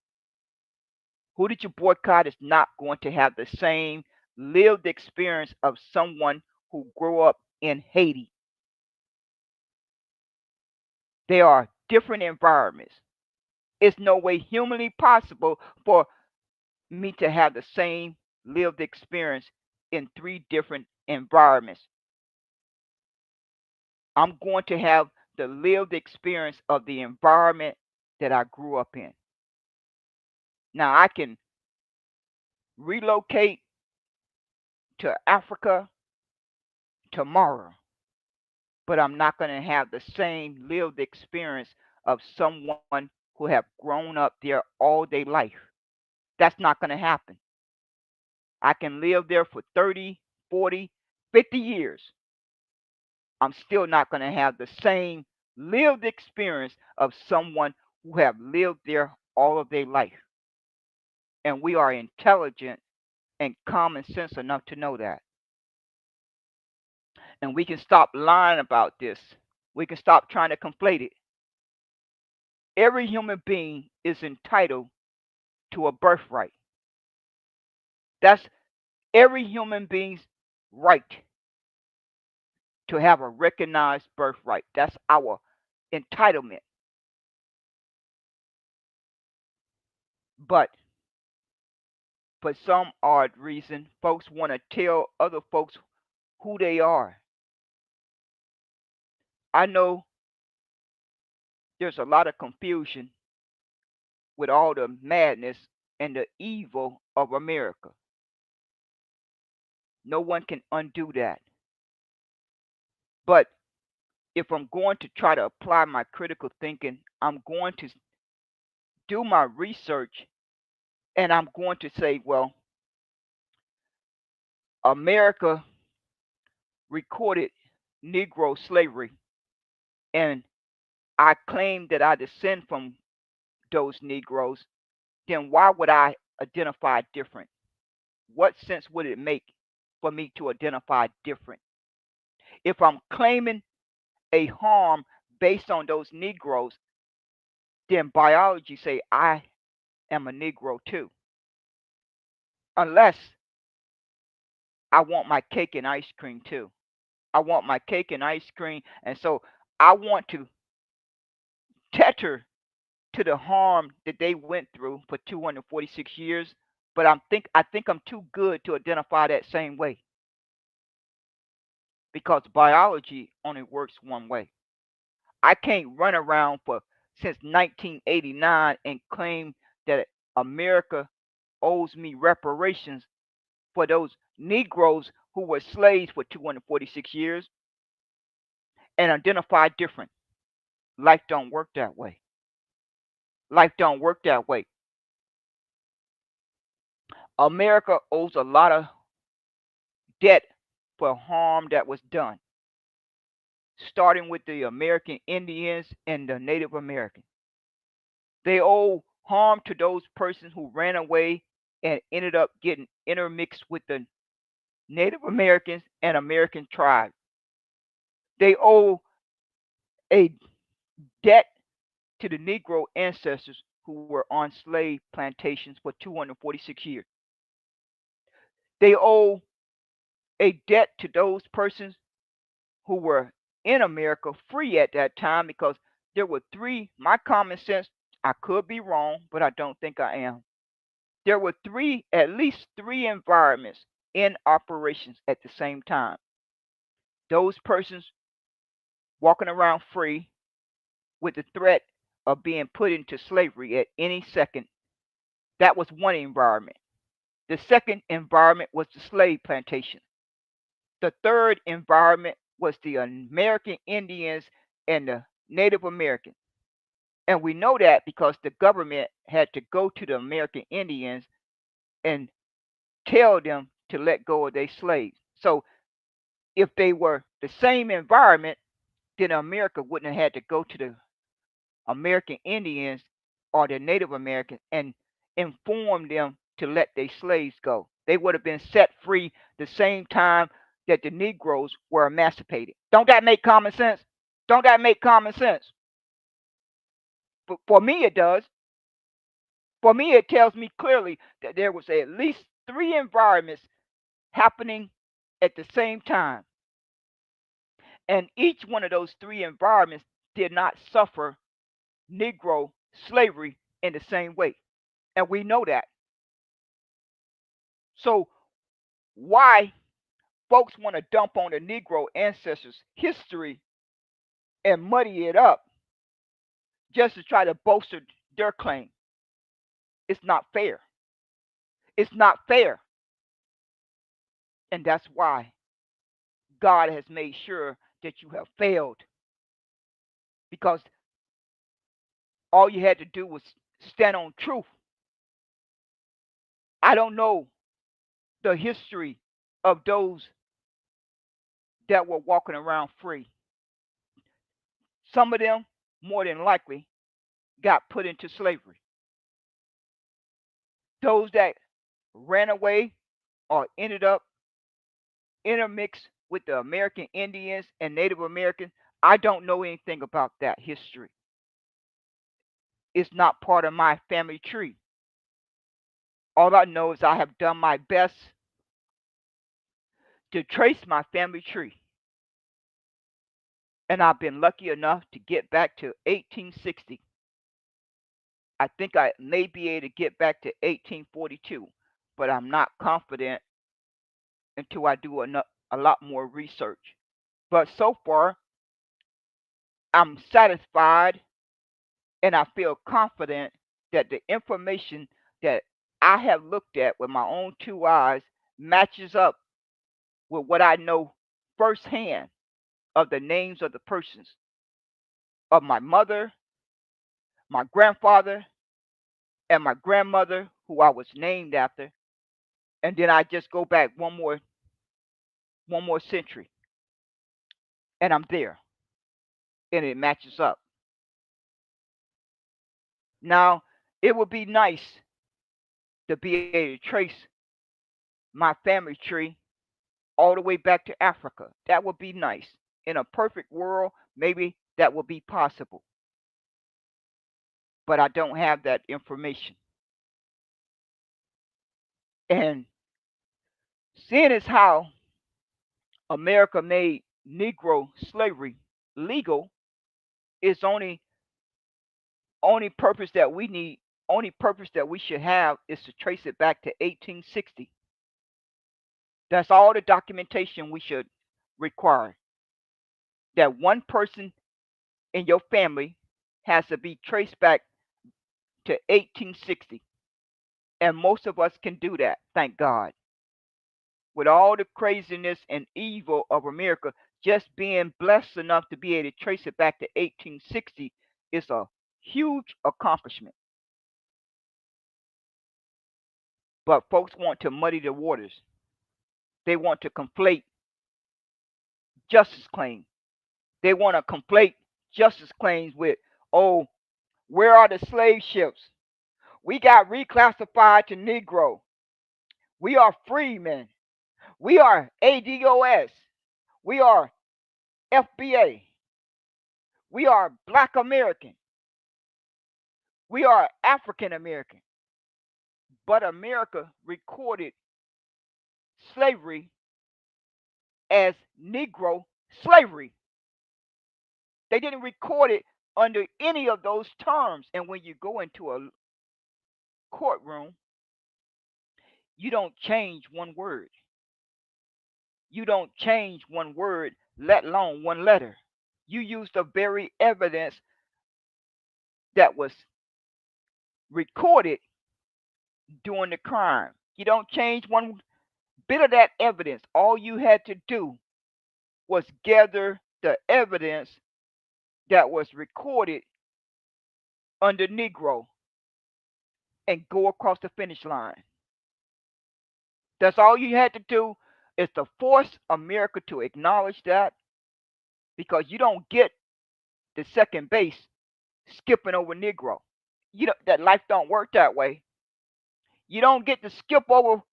Who did you boycott is not going to have the same lived experience of someone who grew up in Haiti. They are different environments. It's no way humanly possible for me to have the same lived experience in three different environments. I'm going to have the lived experience of the environment that I grew up in. Now, I can relocate to Africa tomorrow, but I'm not going to have the same lived experience of someone who have grown up there all their life. That's not going to happen. I can live there for 30, 40, 50 years. I'm still not going to have the same lived experience of someone who have lived there all of their life. And we are intelligent and common sense enough to know that. And we can stop lying about this. We can stop trying to conflate it. Every human being is entitled to a birthright. That's every human being's right to have a recognized birthright. That's our entitlement. But for some odd reason, folks want to tell other folks who they are. I know there's a lot of confusion with all the madness and the evil of America. No one can undo that. But if I'm going to try to apply my critical thinking, I'm going to do my research and I'm going to say, well, America recorded Negro slavery, and I claim that I descend from those Negroes, then why would I identify different? What sense would it make for me to identify different? If I'm claiming a harm based on those Negroes, then biology say I am a Negro too. Unless I want my cake and ice cream too. I want my cake and ice cream, and so I want to tether to the harm that they went through for 246 years. But I think I'm too good to identify that same way. because biology only works one way. I can't run around for since 1989 and claim that America owes me reparations for those Negroes who were slaves for 246 years and identify different. Life don't work that way. Life don't work that way. America owes a lot of debt for harm that was done, starting with the American Indians and the Native Americans. They owe harm to those persons who ran away and ended up getting intermixed with the Native Americans and American tribes. They owe a debt to the Negro ancestors who were on slave plantations for 246 years. They owe a debt to those persons who were in America free at that time because there were three, my common sense, I could be wrong, but I don't think I am. There were three, at least three environments in operations at the same time. Those persons walking around free with the threat of being put into slavery at any second, that was one environment. The second environment was the slave plantation. The third environment was the American Indians and the Native Americans. And we know that because the government had to go to the American Indians and tell them to let go of their slaves. So if they were the same environment, then America wouldn't have had to go to the American Indians or the Native Americans and inform them to let their slaves go. They would have been set free the same time that the Negroes were emancipated. Don't that make common sense? Don't that make common sense? For me, it does. For me, it tells me clearly that there was at least three environments happening at the same time. And each one of those three environments did not suffer Negro slavery in the same way. And we know that. So, why folks want to dump on the Negro ancestors' history and muddy it up just to try to bolster their claim? It's not fair. It's not fair. And that's why God has made sure that you have failed because all you had to do was stand on truth. I don't know the history of those that were walking around free. Some of them, more than likely, got put into slavery. Those that ran away or ended up intermixed with the American Indians and Native Americans, I don't know anything about that history. It's not part of my family tree. All I know is I have done my best to trace my family tree. And I've been lucky enough to get back to 1860. I think I may be able to get back to 1842, but I'm not confident until I do a lot more research. But so far, I'm satisfied and I feel confident that the information that I have looked at with my own two eyes matches up with what I know firsthand of the names of the persons of my mother, my grandfather, and my grandmother, who I was named after, and then I just go back one more century, and I'm there, and it matches up. Now, it would be nice to be able to trace my family tree all the way back to Africa. That would be nice. In a perfect world, maybe that would be possible, but I don't have that information. And seeing as how America made Negro slavery legal, its only purpose that we need, only purpose that we should have is to trace it back to 1860. That's all the documentation we should require that one person in your family has to be traced back to 1860. And most of us can do that, thank God. With all the craziness and evil of America, just being blessed enough to be able to trace it back to 1860 is a huge accomplishment. But folks want to muddy the waters. They want to conflate justice claims. They want to conflate justice claims with, oh, where are the slave ships? We got reclassified to Negro. We are free men. We are ADOS. We are FBA. We are Black American. We are African American. But America recorded slavery as Negro slavery. They didn't record it under any of those terms. And when you go into a courtroom, you don't change one word. You don't change one word, let alone one letter. You use the very evidence that was recorded during the crime. You don't change one bit of that evidence. All you had to do was gather the evidence that was recorded under Negro and go across the finish line. That's all you had to do is to force America to acknowledge that, because you don't get the second base skipping over Negro. You know that life don't work that way. You don't get to skip over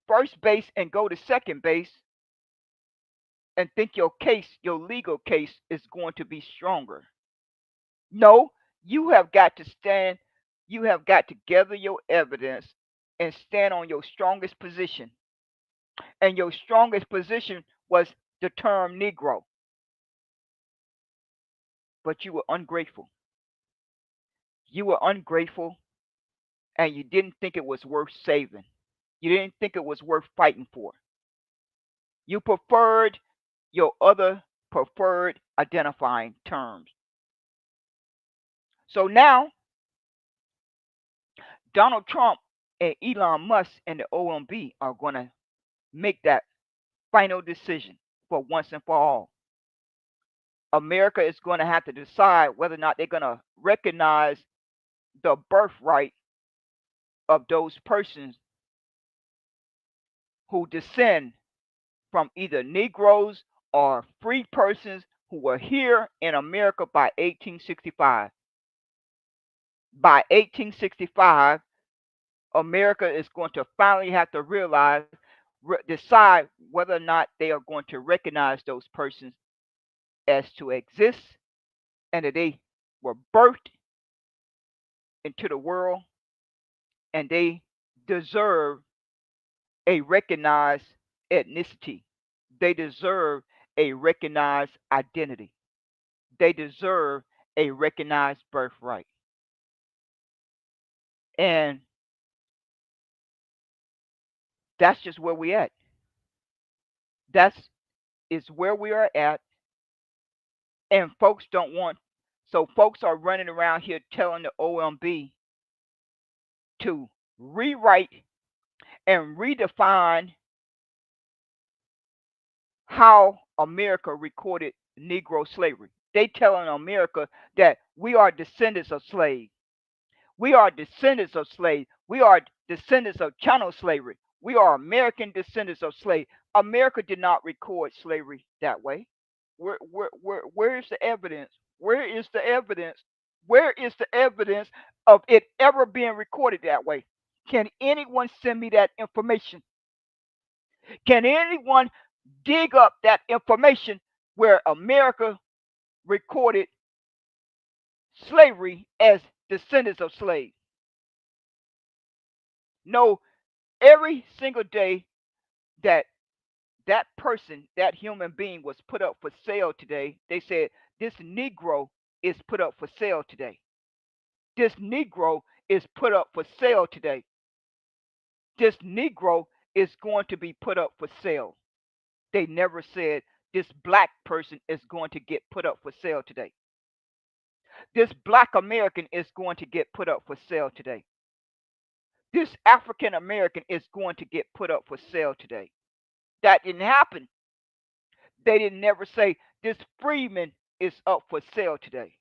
first base and go to second base and think your case, your legal case, is going to be stronger. No, you have got to stand, you have got to gather your evidence and stand on your strongest position. And your strongest position was the term Negro, but you were ungrateful. You were ungrateful and you didn't think it was worth saving. You didn't think it was worth fighting for. You preferred your other preferred identifying terms. So now, Donald Trump and Elon Musk and the OMB are going to make that final decision for once and for all. America is going to have to decide whether or not they're going to recognize the birthright of those persons who descend from either Negroes or free persons who were here in America by 1865. By 1865, America is going to finally have to realize, decide whether or not they are going to recognize those persons as to exist and that they were birthed into the world and they deserve a recognized ethnicity. They deserve a recognized identity. They deserve a recognized birthright. And that's just where we at. That's is where we are at. And folks don't want, so folks are running around here telling the OMB to rewrite and redefine how America recorded Negro slavery. They telling America that we are descendants of slaves. We are descendants of slaves. We are descendants of chattel slavery. We are American descendants of slaves. America did not record slavery that way. Where is the evidence? Where is the evidence? Where is the evidence of it ever being recorded that way? Can anyone send me that information? Can anyone dig up that information where America recorded slavery as descendants of slaves? No, every single day that that person, that human being was put up for sale today, they said, this Negro is put up for sale today. This Negro is put up for sale today. This Negro is going to be put up for sale. They never said this black person is going to get put up for sale today. This black American is going to get put up for sale today. This African American is going to get put up for sale today. That didn't happen. They didn't never say this freeman is up for sale today.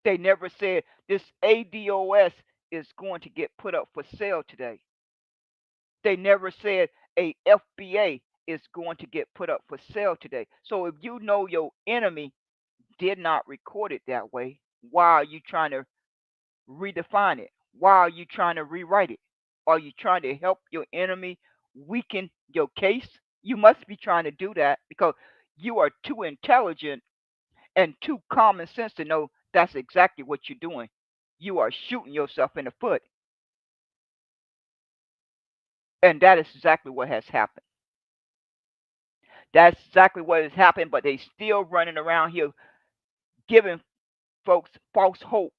They never said this ADOS is going to get put up for sale today. They never said a FBA is going to get put up for sale today. So if you know your enemy did not record it that way, why are you trying to redefine it? Why are you trying to rewrite it? Are you trying to help your enemy weaken your case? You must be trying to do that because you are too intelligent and too common sense to know that's exactly what you're doing. You are shooting yourself in the foot. And that is exactly what has happened. That's exactly what has happened, but they still running around here giving folks false hope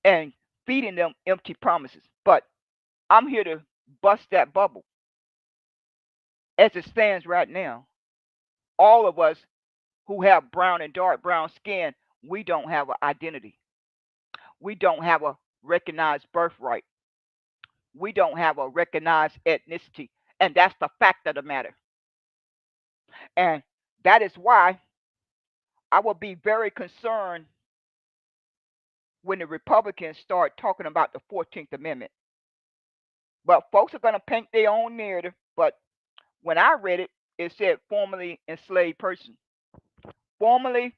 and feeding them empty promises. But I'm here to bust that bubble. As it stands right now, all of us who have brown and dark brown skin, we don't have an identity. We don't have a recognized birthright. We don't have a recognized ethnicity. And that's the fact of the matter. And that is why I will be very concerned when the Republicans start talking about the 14th Amendment. But folks are going to paint their own narrative. But when I read it, it said formerly enslaved person. Formerly,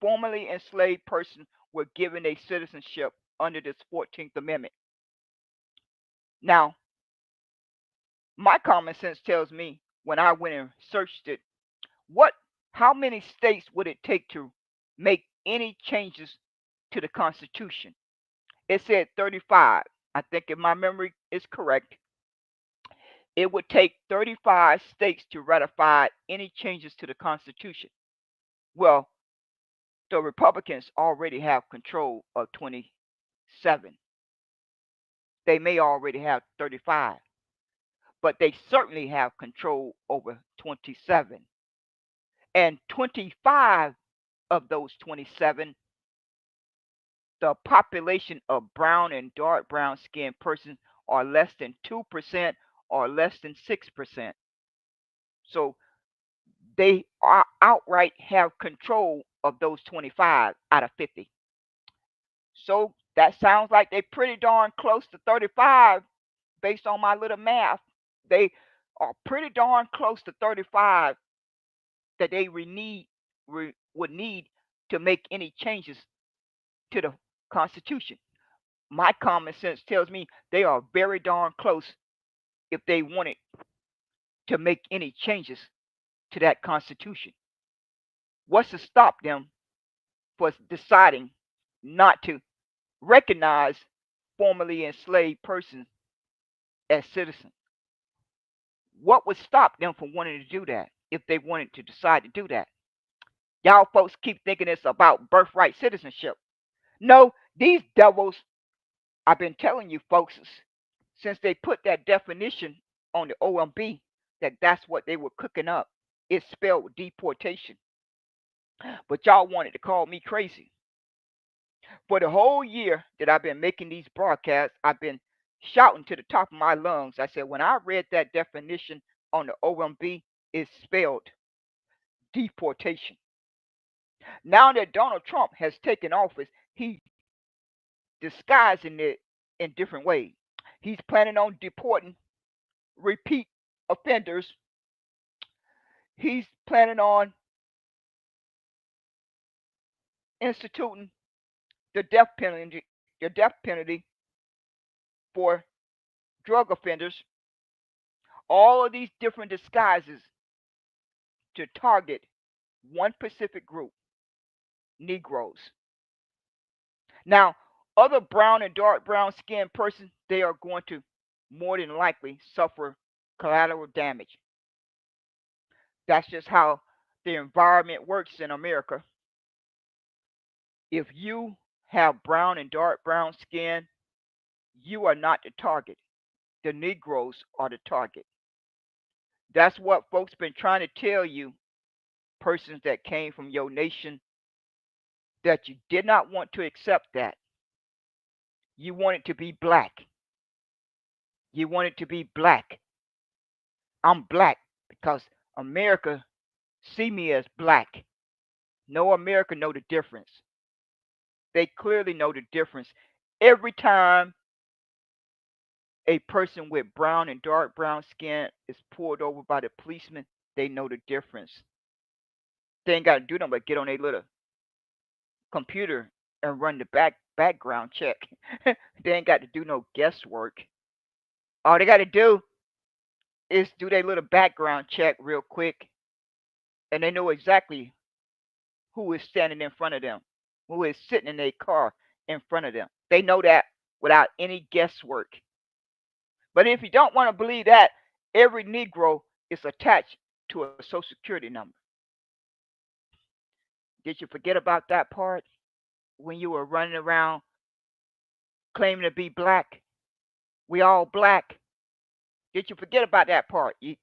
formerly enslaved person were given a citizenship under this 14th Amendment. Now, my common sense tells me when I went and searched it, what, how many states would it take to make any changes to the Constitution? It said 35. I think if my memory is correct, it would take 35 states to ratify any changes to the Constitution. Well, the Republicans already have control of 27. They may already have 35, but they certainly have control over 27. And 25 of those 27, the population of brown and dark brown skinned persons are less than 2% or less than 6%. So they are outright have control of those 25 out of 50. So that sounds like they're pretty darn close to 35 based on my little math. They are pretty darn close to 35 that they would need to make any changes to the Constitution. My common sense tells me they are very darn close if they wanted to make any changes to that Constitution. What's to stop them for deciding not to recognize formerly enslaved persons as citizens? What would stop them from wanting to do that if they wanted to decide to do that? Y'all folks keep thinking it's about birthright citizenship. No, these devils, I've been telling you folks since they put that definition on the OMB that that's what they were cooking up. It's spelled deportation. But y'all wanted to call me crazy. For the whole year that I've been making these broadcasts, I've been shouting to the top of my lungs. I said, when I read that definition on the OMB, it's spelled deportation. Now that Donald Trump has taken office, he's disguising it in different ways. He's planning on deporting repeat offenders. He's planning on instituting the death penalty for drug offenders. All of these different disguises to target one specific group, Negroes. Now, other brown and dark brown skinned persons, they are going to more than likely suffer collateral damage. That's just how the environment works in America. If you have brown and dark brown skin, you are not the target. The Negroes are the target. That's what folks been trying to tell you, persons that came from your nation, that you did not want to accept that. You wanted to be black. You wanted to be black. I'm black because America see me as black. No American know the difference. They clearly know the difference. Every time a person with brown and dark brown skin is pulled over by the policeman, they know the difference. They ain't got to do nothing but get on their little computer and run the background check. They ain't got to do no guesswork. All they got to do is do their little background check real quick, and they know exactly who is standing in front of them, who is sitting in their car in front of them. They know that without any guesswork. But if you don't want to believe that, every Negro is attached to a Social Security number. Did you forget about that part when you were running around claiming to be black? We all black. Did you forget about that part? You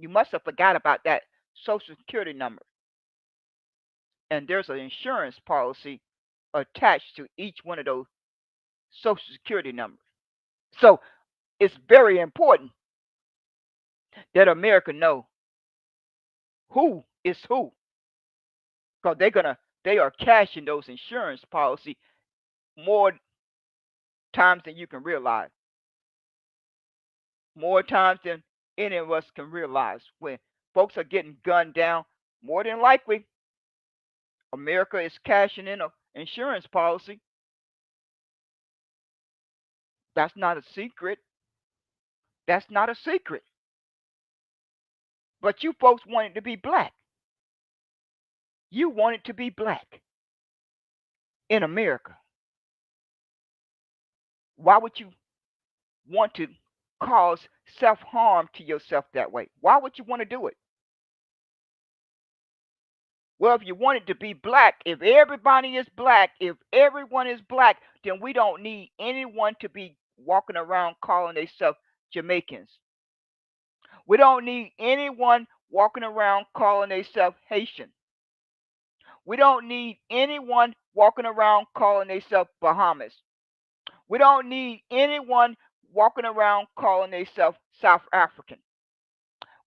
must have forgot about that Social Security number. And there's an insurance policy attached to each one of those Social Security numbers. So it's very important that America know who is who, because they are cashing those insurance policy more times than you can realize, more times than any of us can realize. When folks are getting gunned down, more than likely, America is cashing in an insurance policy. That's not a secret. That's not a secret. But you folks want it to be black. You want it to be black in America. Why would you want to cause self harm to yourself that way? Why would you want to do it? Well, if you want it to be black, if everybody is black, if everyone is black, then we don't need anyone to be walking around calling themselves Jamaicans. We don't need anyone walking around calling themselves Haitian. We don't need anyone walking around calling themselves Bahamas. We don't need anyone walking around calling themselves South African.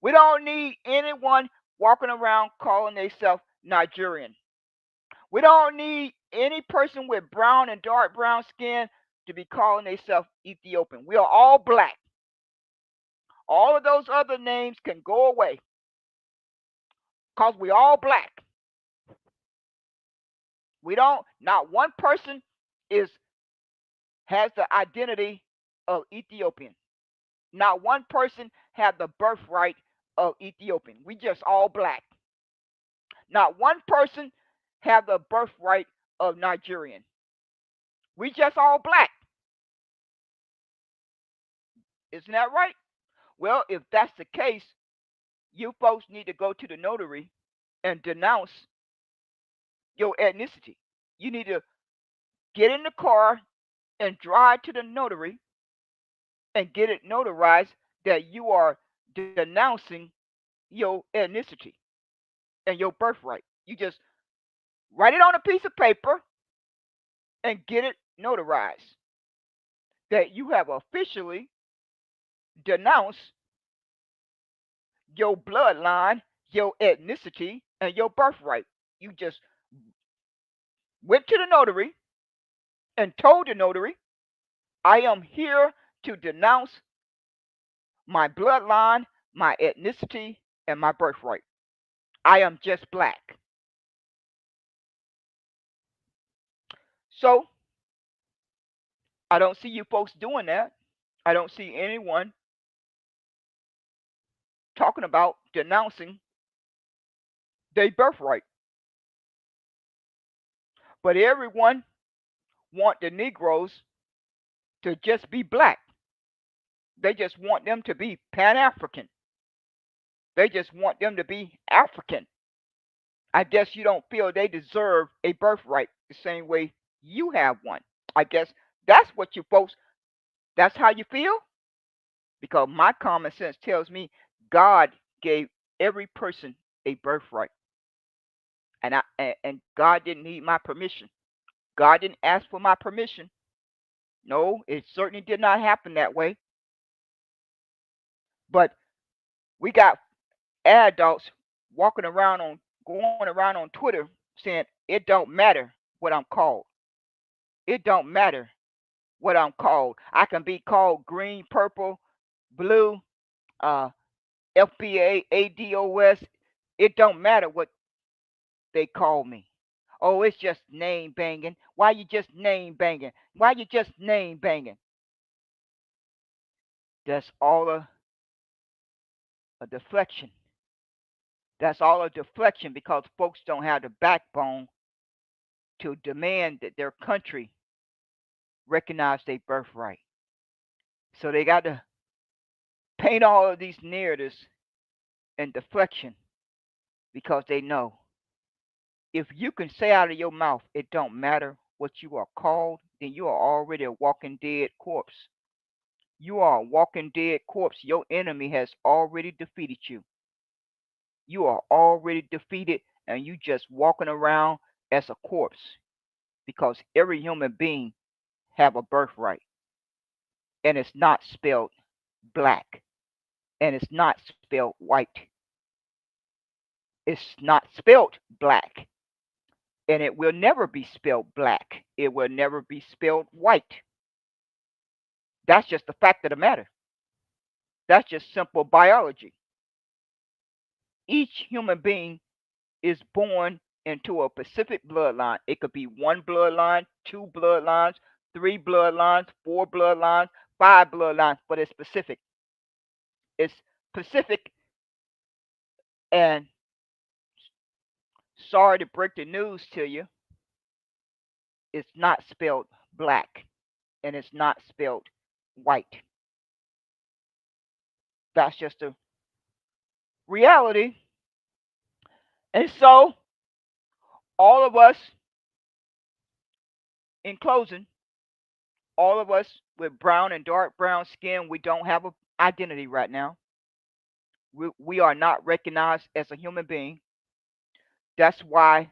We don't need anyone walking around calling themselves Nigerian. We don't need any person with brown and dark brown skin to be calling themselves Ethiopian. We are all black. All of those other names can go away because we all black. We don't, not one person is has the identity of Ethiopian. Not one person had the birthright of Ethiopian. We just all black. Not one person have the birthright of Nigerian. We just all black. Isn't that right? Well, if that's the case, you folks need to go to the notary and denounce your ethnicity. You need to get in the car and drive to the notary and get it notarized that you are denouncing your ethnicity and your birthright. You just write it on a piece of paper and get it notarized that you have officially denounced your bloodline, your ethnicity, and your birthright. You just went to the notary and told the notary, I am here to denounce my bloodline, my ethnicity, and my birthright. I am just black. So I don't see you folks doing that. I don't see anyone talking about denouncing their birthright. But everyone want the Negroes to just be black. They just want them to be Pan African. They just want them to be African. I guess you don't feel they deserve a birthright the same way you have one. I guess that's what you folks, that's how you feel? Because my common sense tells me God gave every person a birthright. And God didn't need my permission. God didn't ask for my permission. No, it certainly did not happen that way. But we got adults walking around on going around on Twitter saying it don't matter what I'm called. It don't matter what I'm called. I can be called green, purple, blue, uh, FBA, ADOS. It don't matter what they call me. Oh, it's just name banging. Why you just name banging? Why you just name banging? That's all a deflection. That's all a deflection because folks don't have the backbone to demand that their country recognize their birthright. So they got to paint all of these narratives and deflection because they know if you can say out of your mouth it don't matter what you are called, then you are already a walking dead corpse. You are a walking dead corpse. Your enemy has already defeated you. You are already defeated and you just walking around as a corpse because every human being have a birthright and it's not spelled black and it's not spelled white. It's not spelled black and it will never be spelled black. It will never be spelled white. That's just the fact of the matter. That's just simple biology. Each human being is born into a specific bloodline. It could be one bloodline, two bloodlines, three bloodlines, four bloodlines, five bloodlines, but it's specific. It's specific, and sorry to break the news to you, it's not spelled black and it's not spelled white. That's just a reality. And so, all of us, in closing, all of us with brown and dark brown skin, we don't have an identity right now. We are not recognized as a human being. That's why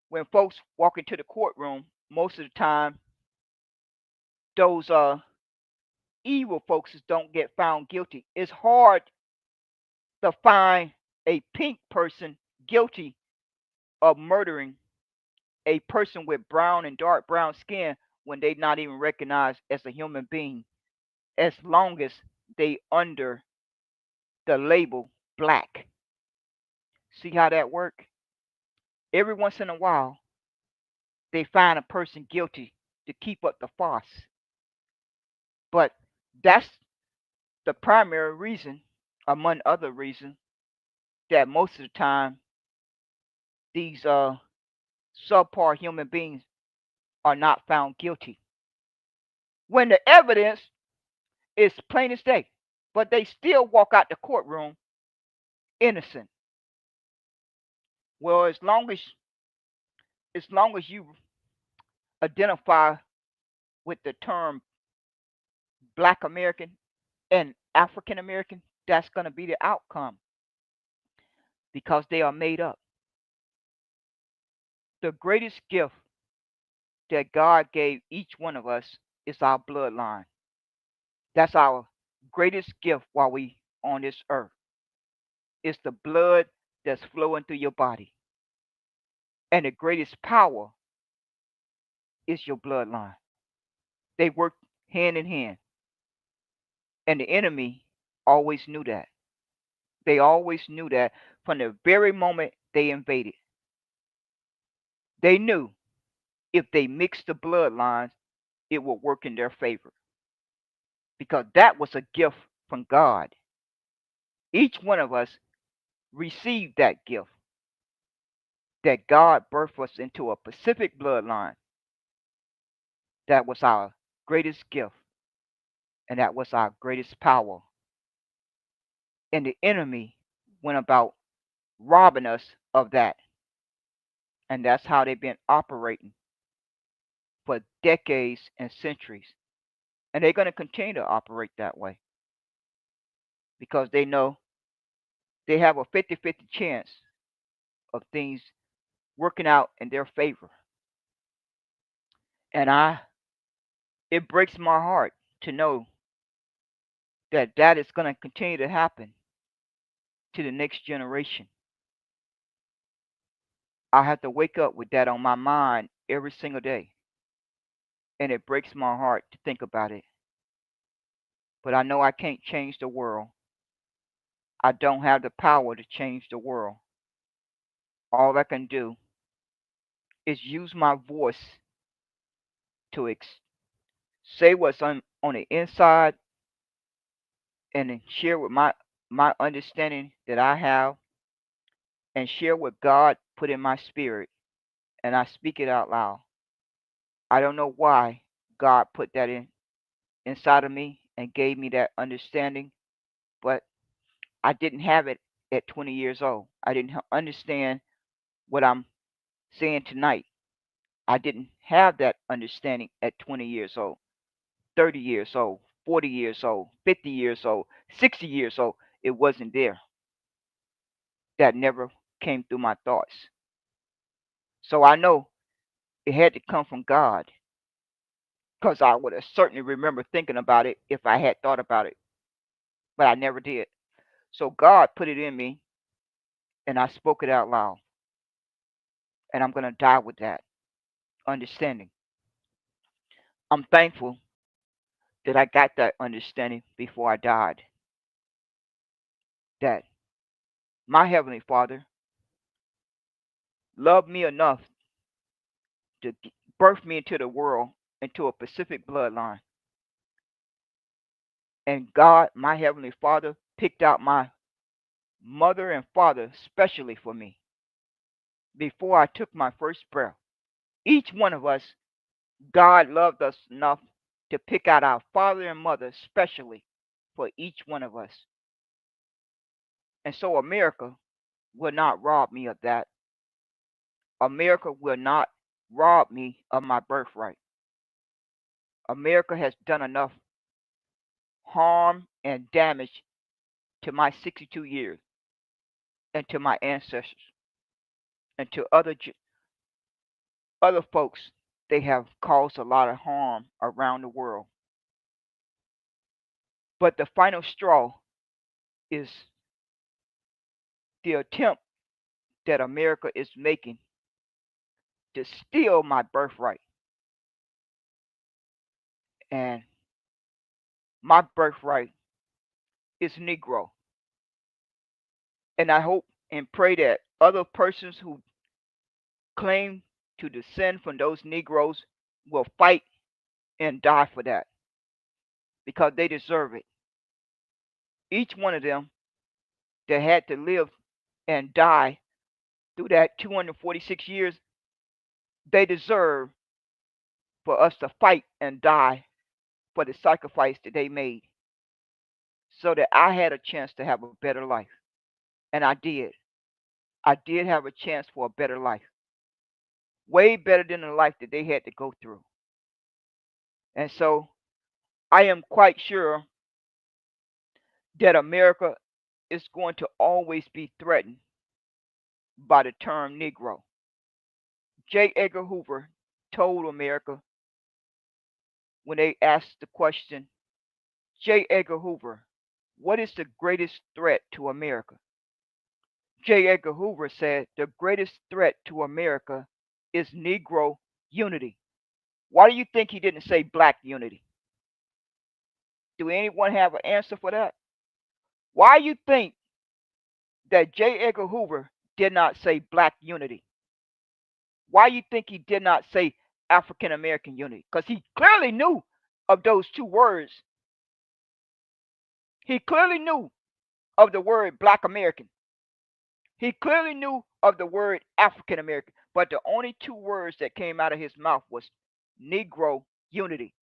when folks walk into the courtroom, most of the time, those evil folks don't get found guilty. It's hard to find a pink person guilty of murdering a person with brown and dark brown skin when they not even recognized as a human being, as long as they under the label black. See how that work? Every once in a while, they find a person guilty to keep up the farce. But that's the primary reason, among other reasons, that most of the time these subpar human beings are not found guilty. When the evidence is plain as day, but they still walk out the courtroom innocent. Well, as long as you identify with the term Black American and African American, that's going to be the outcome because they are made up. The greatest gift that God gave each one of us is our bloodline. That's our greatest gift while we on this earth. It's the blood that's flowing through your body. And the greatest power is your bloodline. They work hand in hand. And the enemy always knew that. They always knew that from the very moment they invaded. They knew if they mixed the bloodlines, it would work in their favor because that was a gift from God. Each one of us received that gift that God birthed us into a specific bloodline. That was our greatest gift and that was our greatest power. And the enemy went about robbing us of that. And that's how they've been operating for decades and centuries. And they're going to continue to operate that way because they know they have a 50-50 chance of things working out in their favor. And it breaks my heart to know that that is going to continue to happen to the next generation. I have to wake up with that on my mind every single day. And it breaks my heart to think about it. But I know I can't change the world. I don't have the power to change the world. All I can do is use my voice to say what's on the inside and then share with my understanding that I have and share what God put in my spirit and I speak it out loud. I don't know why God put that inside of me and gave me that understanding, but I didn't have it at 20 years old. I didn't understand what I'm saying tonight. I didn't have that understanding at 20 years old, 30 years old, 40 years old, 50 years old, 60 years old. It wasn't there. That never came through my thoughts. So I know it had to come from God because I would have certainly remember thinking about it if I had thought about it, but I never did. So God put it in me and I spoke it out loud. And I'm going to die with that understanding. I'm thankful that I got that understanding before I died. That my Heavenly Father loved me enough to birth me into the world, into a Pacific bloodline. And God, my Heavenly Father, picked out my mother and father specially for me before I took my first breath. Each one of us, God loved us enough to pick out our father and mother specially for each one of us. And so America will not rob me of that. America will not rob me of my birthright. America has done enough harm and damage to my 62 years and to my ancestors and to other folks. They have caused a lot of harm around the world. But the final straw is the attempt that America is making to steal my birthright. And my birthright is Negro. And I hope and pray that other persons who claim to descend from those Negroes will fight and die for that because they deserve it. Each one of them that had to live and die through that 246 years, they deserve for us to fight and die for the sacrifice that they made so that I had a chance to have a better life. And I did. I did have a chance for a better life, way better than the life that they had to go through. And so I am quite sure that America is going to always be threatened by the term Negro. J. Edgar Hoover told America when they asked the question, J. Edgar Hoover, what is the greatest threat to America? J. Edgar Hoover said the greatest threat to America is Negro unity. Why do you think he didn't say black unity? Do anyone have an answer for that? Why you think that J. Edgar Hoover did not say black unity? Why you think he did not say African American unity? Because he clearly knew of those two words. He clearly knew of the word black American. He clearly knew of the word African American. But the only two words that came out of his mouth was Negro unity.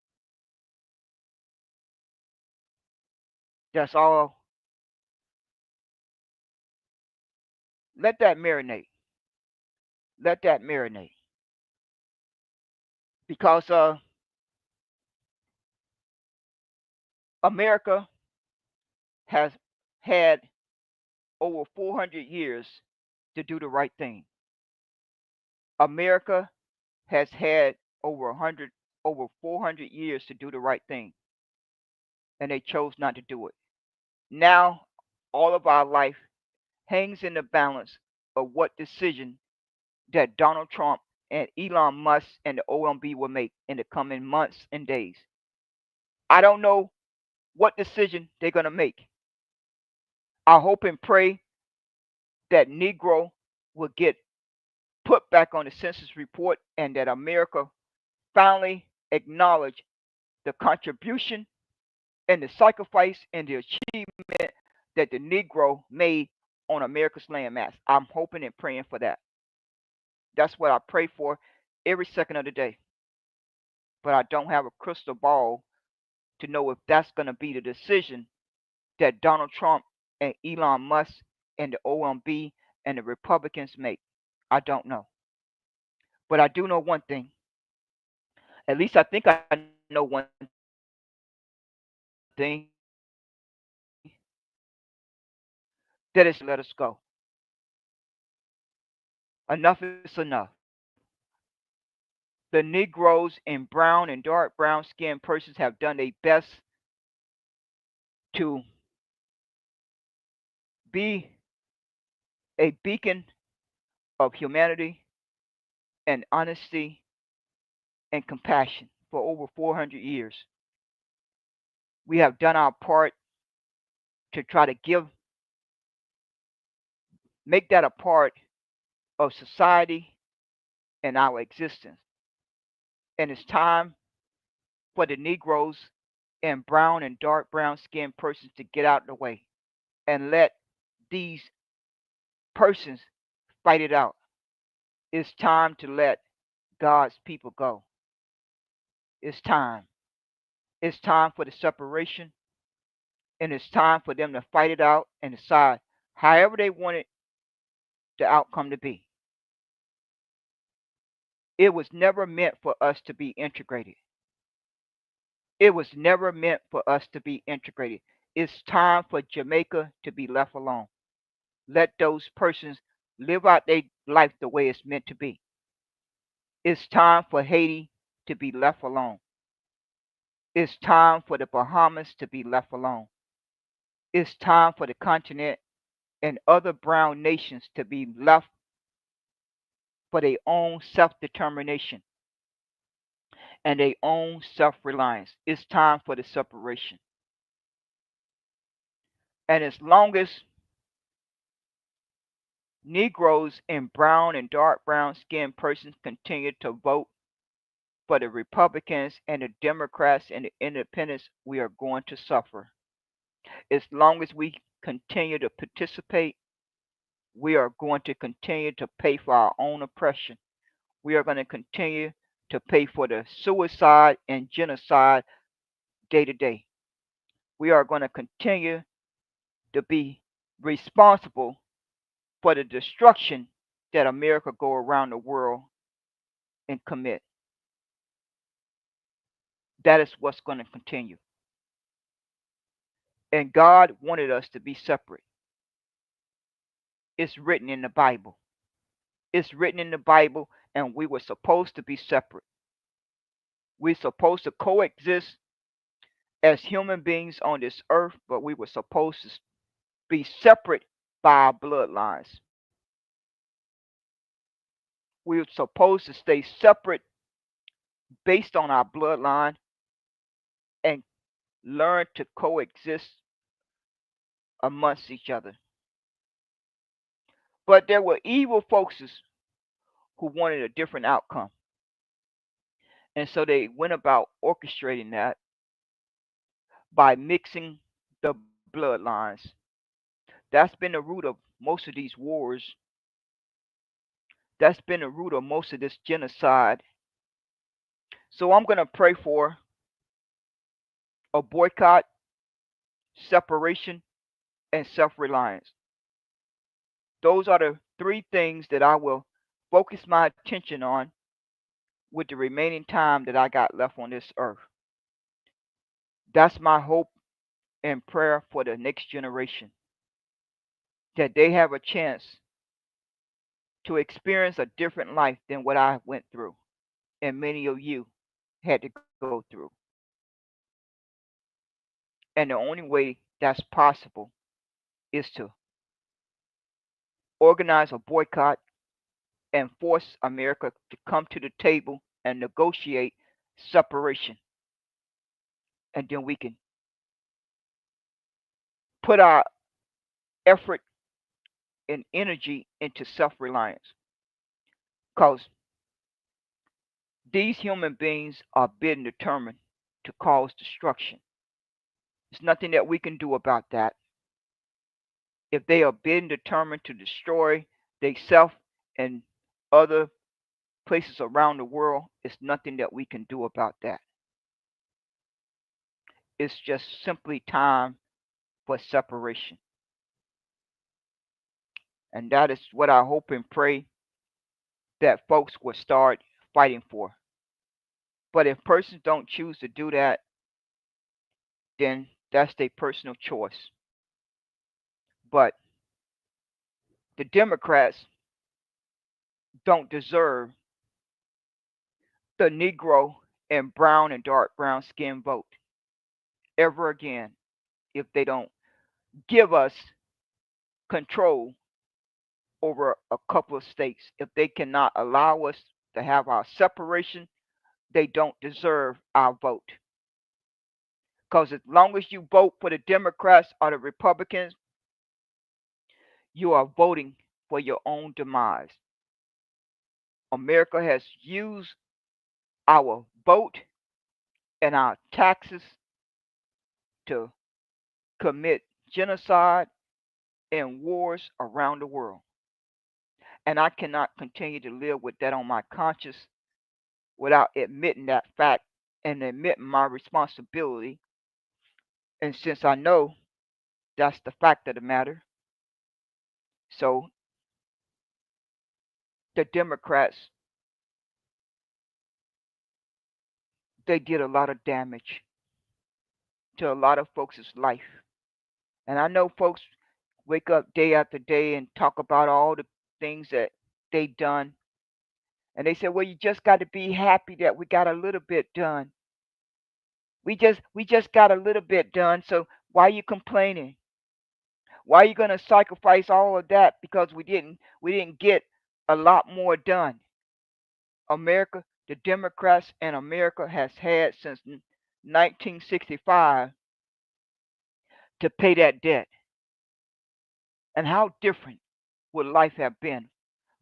That's all. Let that marinate. Let that marinate. Because America has had over 400 years to do the right thing. America has had over 400 years to do the right thing, and they chose not to do it. Now, all of our life hangs in the balance of what decision that Donald Trump and Elon Musk and the OMB will make in the coming months and days. I don't know what decision they're going to make. I hope and pray that Negro will get put back on the census report and that America finally acknowledge the contribution and the sacrifice and the achievement that the Negro made on America's landmass. I'm hoping and praying for that. That's what I pray for every second of the day. But I don't have a crystal ball to know if that's going to be the decision that Donald Trump and Elon Musk and the OMB and the Republicans make. I don't know. But I do know one thing. At least I think I know one thing. That is time for them to let us go. Enough is enough. The Negroes in brown and dark brown skinned persons have done their best to be a beacon of humanity and honesty and compassion for over 400 years. We have done our part to try to make that a part of society and our existence. And it's time for the Negroes and brown and dark brown skinned persons to get out of the way and let these persons fight it out. It's time to let God's people go. It's time. It's time for the separation, and it's time for them to fight it out and decide however they wanted the outcome to be. It was never meant for us to be integrated. It was never meant for us to be integrated. It's time for Jamaica to be left alone. Let those persons live out their life the way it's meant to be. It's time for Haiti to be left alone. It's time for the Bahamas to be left alone. It's time for the continent and other brown nations to be left for their own self determination and their own self reliance. It's time for the separation. And as long as Negroes and brown and dark brown skinned persons continue to vote for the Republicans and the Democrats and the independents, we are going to suffer. As long as we continue to participate, we are going to continue to pay for our own oppression. We are going to continue to pay for the suicide and genocide day to day. We are going to continue to be responsible for the destruction that America go around the world and commit. That is what's going to continue. And God wanted us to be separate. It's written in the Bible. It's written in the Bible, and we were supposed to be separate. We're supposed to coexist as human beings on this earth, but we were supposed to be separate by our bloodlines. We were supposed to stay separate based on our bloodline and learn to coexist amongst each other. But there were evil folks who wanted a different outcome. And so they went about orchestrating that by mixing the bloodlines. That's been the root of most of these wars. That's been the root of most of this genocide. So I'm going to pray for a boycott, separation, and self reliance. Those are the three things that I will focus my attention on with the remaining time that I got left on this earth. That's my hope and prayer for the next generation. that they have a chance to experience a different life than what I went through, and many of you had to go through. And the only way that's possible is to organize a boycott and force America to come to the table and negotiate separation. And then we can put our effort and energy into self reliance. Because these human beings are being determined to cause destruction. There's nothing that we can do about that. If they are being determined to destroy themselves and other places around the world, it's nothing that we can do about that. It's just simply time for separation. And that is what I hope and pray that folks will start fighting for. But if persons don't choose to do that, then that's their personal choice. But the Democrats don't deserve the Negro and brown and dark brown skin vote ever again if they don't give us control over a couple of states. If they cannot allow us to have our separation, they don't deserve our vote. Because as long as you vote for the Democrats or the Republicans, you are voting for your own demise. America has used our vote and our taxes to commit genocide and wars around the world. And I cannot continue to live with that on my conscience without admitting that fact and admitting my responsibility. And since I know that's the fact of the matter, so the Democrats, they did a lot of damage to a lot of folks' life. And I know folks wake up day after day and talk about all the things that they done. And they say, well, you just got to be happy that we got a little bit done. We just got a little bit done. So why are you complaining? Why are you going to sacrifice all of that because we didn't get a lot more done? America, the Democrats and America has had since 1965 to pay that debt. And how different would life have been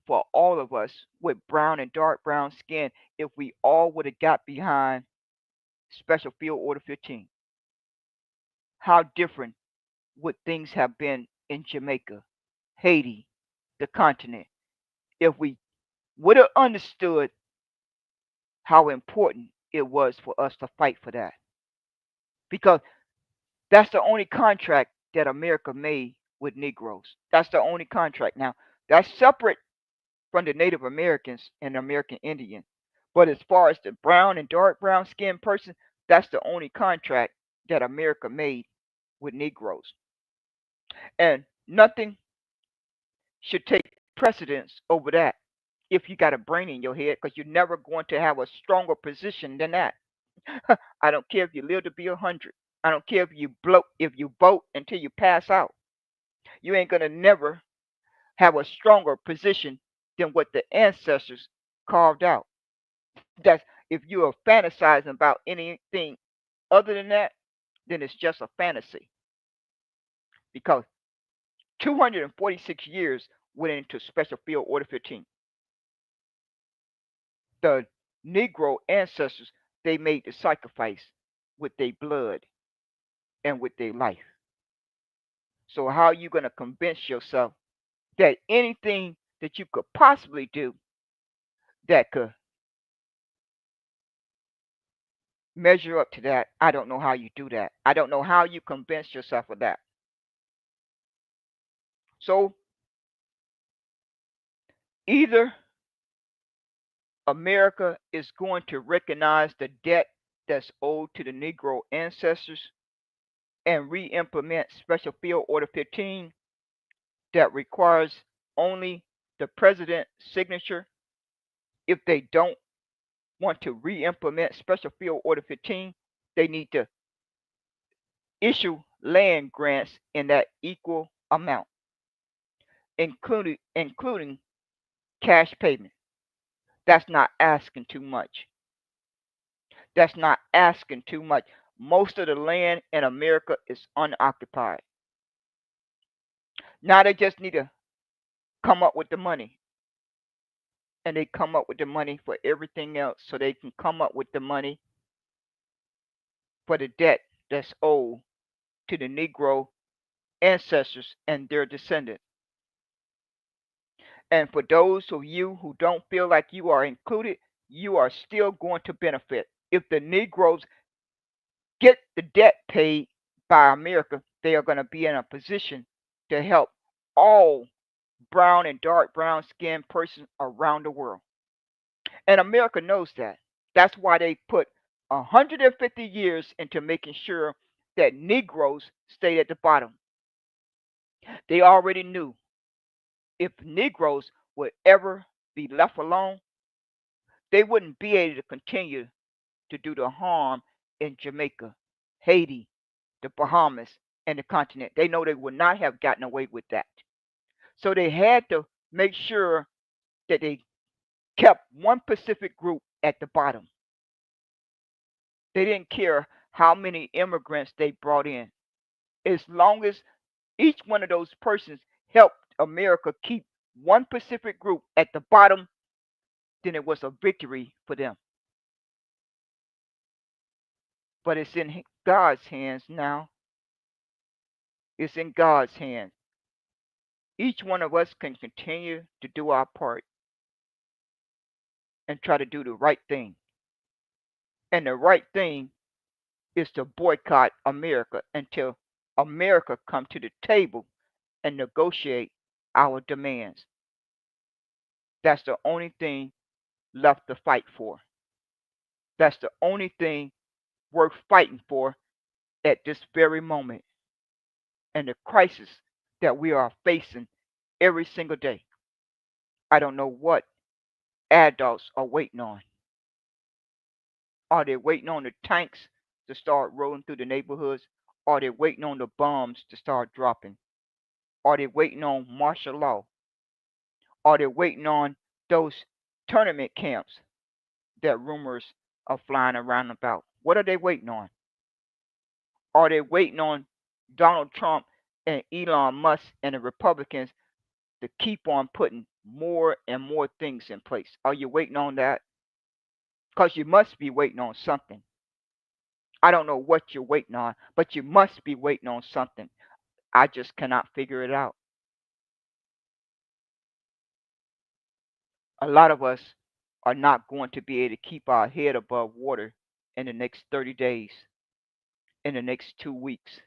for all of us with brown and dark brown skin if we all would have got behind Special Field Order 15? How different would things have been in Jamaica, Haiti, the continent, if we would have understood how important it was for us to fight for that? Because that's the only contract that America made with Negroes. That's the only contract. Now, that's separate from the Native Americans and the American Indian. But as far as the brown and dark brown skinned person, that's the only contract that America made with Negroes. And nothing should take precedence over that if you got a brain in your head because you're never going to have a stronger position than that. I don't care if you live to be 100. I don't care if you vote until you pass out. You ain't gonna never have a stronger position than what the ancestors carved out. That's if you are fantasizing about anything other than that, then it's just a fantasy. Because 246 years went into Special Field Order 15. The Negro ancestors, they made the sacrifice with their blood and with their life. So how are you going to convince yourself that anything that you could possibly do that could measure up to that? I don't know how you do that. I don't know how you convince yourself of that. So either America is going to recognize the debt that's owed to the Negro ancestors and re implement Special Field Order 15, that requires only the president's signature. If they don't want to re-implement Special Field Order 15, they need to issue land grants in that equal amount, including cash payment. That's not asking too much. That's not asking too much. Most of the land in America is unoccupied. Now they just need to come up with the money. And they come up with the money for everything else so they can come up with the money for the debt that's owed to the Negro ancestors and their descendants. And for those of you who don't feel like you are included, you are still going to benefit. If the Negroes get the debt paid by America, they are going to be in a position to help all brown and dark brown skinned persons around the world. And America knows that. That's why they put 150 years into making sure that Negroes stayed at the bottom. They already knew if Negroes would ever be left alone, they wouldn't be able to continue to do the harm in Jamaica, Haiti, the Bahamas, and the continent. They know they would not have gotten away with that. So they had to make sure that they kept one Pacific group at the bottom. They didn't care how many immigrants they brought in. As long as each one of those persons helped America keep one Pacific group at the bottom, then it was a victory for them. But it's in God's hands now. It's in God's hands. Each one of us can continue to do our part and try to do the right thing. And the right thing is to boycott America until America come to the table and negotiate our demands. That's the only thing left to fight for. That's the only thing worth fighting for at this very moment and the crisis that we are facing every single day. I don't know what adults are waiting on. Are they waiting on the tanks to start rolling through the neighborhoods? Are they waiting on the bombs to start dropping? Are they waiting on martial law? Are they waiting on those tournament camps that rumors are flying around about? What are they waiting on? Are they waiting on Donald Trump and Elon Musk and the Republicans to keep on putting more and more things in place? Are you waiting on that? Because you must be waiting on something. I don't know what you're waiting on, but you must be waiting on something. I just cannot figure it out. A lot of us are not going to be able to keep our head above water in the next 30 days, in the next 2 weeks.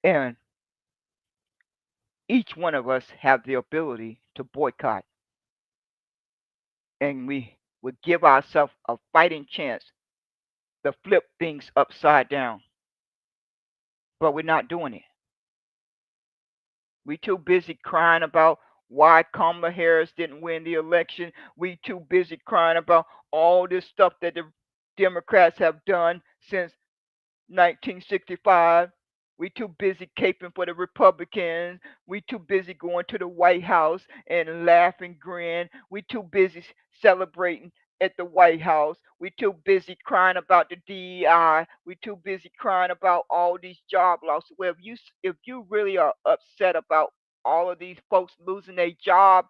And each one of us have the ability to boycott. And we would give ourselves a fighting chance to flip things upside down. But we're not doing it. We too busy crying about why Kamala Harris didn't win the election. We too busy crying about all this stuff that the Democrats have done since 1965. We too busy caping for the Republicans. We too busy going to the White House and laugh and grin. We too busy celebrating at the White House. We too busy crying about the DEI. We too busy crying about all these job losses. Well, if you really are upset about all of these folks losing their job,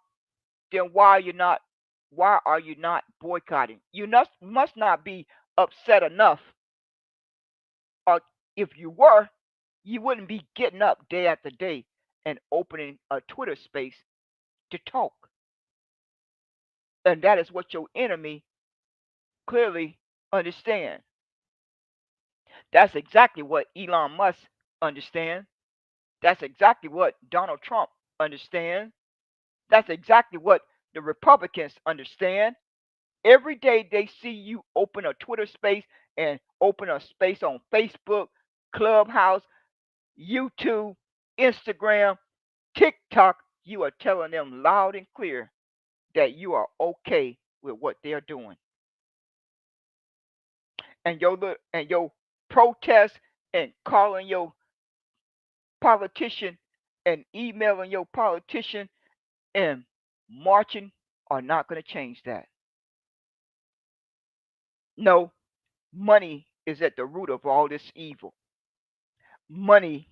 then why are you not boycotting? You must not be upset enough, or if you were, you wouldn't be getting up day after day and opening a Twitter space to talk. And that is what your enemy clearly understands. That's exactly what Elon Musk understands. That's exactly what Donald Trump understands. That's exactly what the Republicans understand. Every day they see you open a Twitter space and open a space on Facebook, Clubhouse, YouTube, Instagram, TikTok, you are telling them loud and clear that you are okay with what they're doing. And your protest and calling your politician and emailing your politician and marching are not going to change that. No, money is at the root of all this evil. Money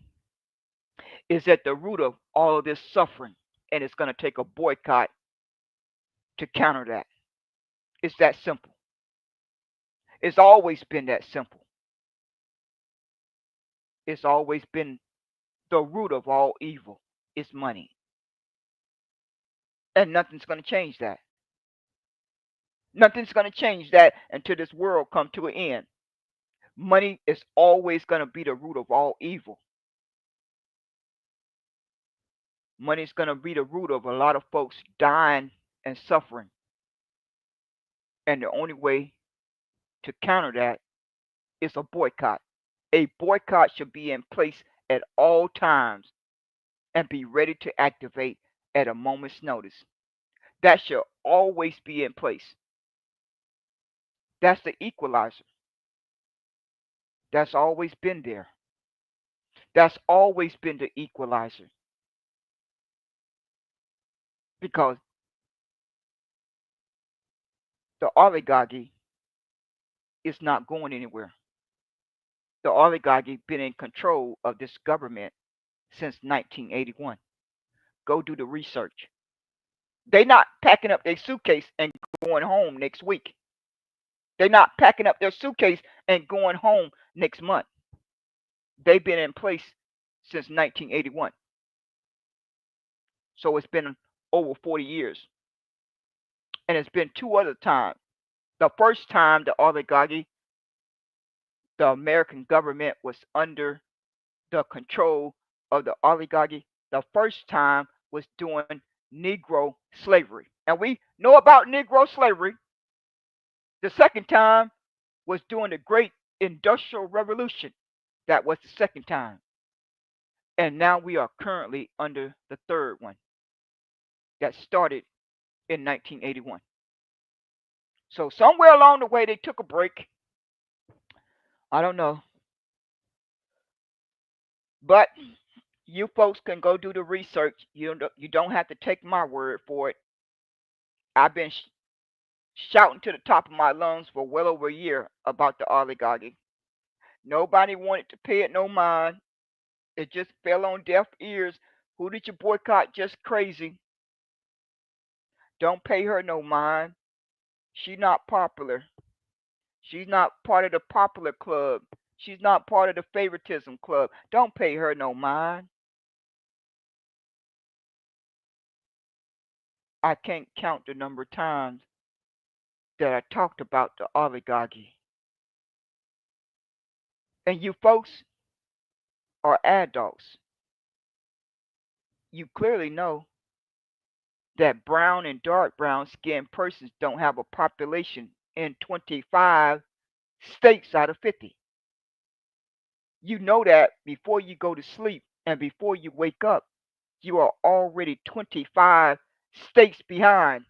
is at the root of all of this suffering, and it's going to take a boycott to counter that. It's that simple. It's always been that simple. It's always been the root of all evil. It's money. And nothing's going to change that. Nothing's going to change that until this world come to an end. Money is always going to be the root of all evil. Money is going to be the root of a lot of folks dying and suffering. And the only way to counter that is a boycott. A boycott should be in place at all times and be ready to activate at a moment's notice. That should always be in place. That's the equalizer. That's always been there. That's always been the equalizer. Because the oligarchy is not going anywhere. The oligarchy been in control of this government since 1981. Go do the research. They not packing up their suitcase and going home next week. They're not packing up their suitcase and going home next month. They've been in place since 1981. So it's been over 40 years. And it's been two other times. The first time the oligarchy, the American government was under the control of the oligarchy. The first time was during Negro slavery. And we know about Negro slavery. The second time was during the Great Industrial Revolution. That was the second time. And now we are currently under the third one that started in 1981. So somewhere along the way they took a break. I don't know. But you folks can go do the research. You don't have to take my word for it. I've been shouting to the top of my lungs for well over a year about the oligarchy. Nobody wanted to pay it no mind. It just fell on deaf ears. Who did you boycott? Just crazy. Don't pay her no mind. She's not popular. She's not part of the popular club. She's not part of the favoritism club. Don't pay her no mind. I can't count the number of times that I talked about the oligarchy. And you folks are adults. You clearly know that brown and dark brown skinned persons don't have a population in 25 states out of 50. You know that before you go to sleep and before you wake up, you are already 25 states behind.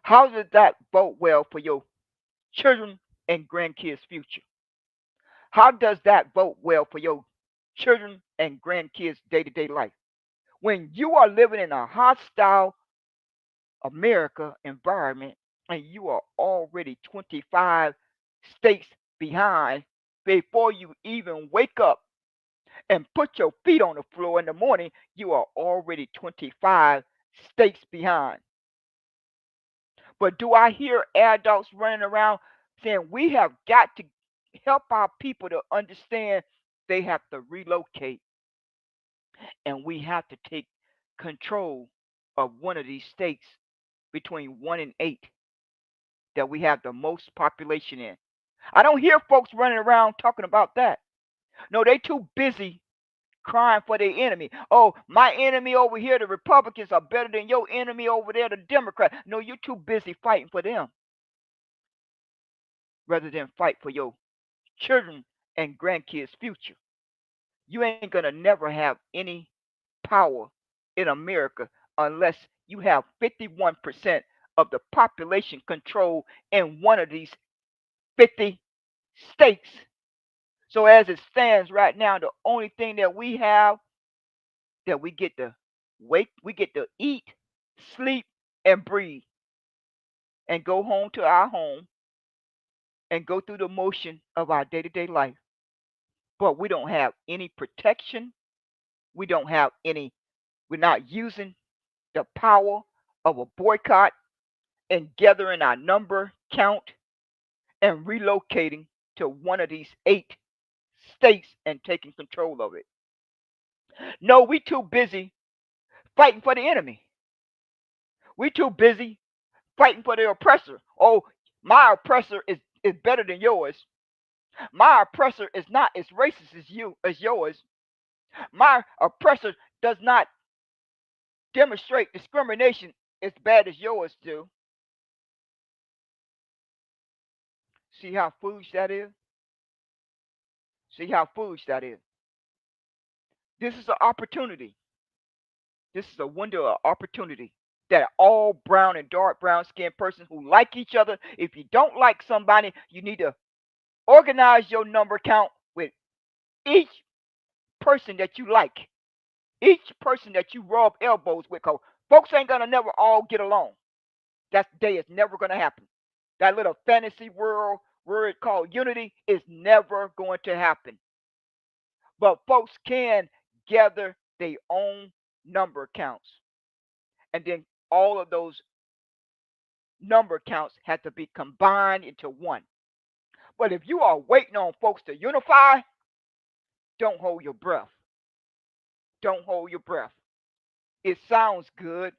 How does that bode well for your children and grandkids' future? How does that bode well for your children and grandkids' day to day life? When you are living in a hostile America environment and you are already 25 states behind before you even wake up and put your feet on the floor in the morning, you are already 25 states behind. But do I hear adults running around saying we have got to help our people to understand they have to relocate and we have to take control of one of these states between 1 and 8 that we have the most population in? I don't hear folks running around talking about that. No, they too busy crying for their enemy. Oh, my enemy over here, the Republicans, are better than your enemy over there, the Democrats. No, you're too busy fighting for them rather than fight for your children and grandkids' future. You ain't gonna never have any power in America unless you have 51% of the population control in one of these 50 states. So as it stands right now, the only thing that we have that we get to we get to eat, sleep, and breathe, and go home to our home and go through the motion of our day-to-day life. But we don't have any protection. We don't have any. We're not using the power of a boycott and gathering our number count and relocating to one of these 8 states and taking control of it. No, we too busy fighting for the enemy. We too busy fighting for the oppressor. Oh, my oppressor is better than yours. My oppressor is not as racist as yours. My oppressor does not demonstrate discrimination as bad as yours do. See how foolish that is? See how foolish that is? This is an opportunity. This is a window of opportunity that all brown and dark brown skinned persons who like each other, if you don't like somebody, you need to organize your number count with each person that you like, each person that you rub elbows with. Because folks ain't going to never all get along. That day is never going to happen. That little fantasy world word called unity is never going to happen. But folks can gather their own number counts. And then all of those number counts have to be combined into one. But if you are waiting on folks to unify, don't hold your breath. Don't hold your breath. It sounds good.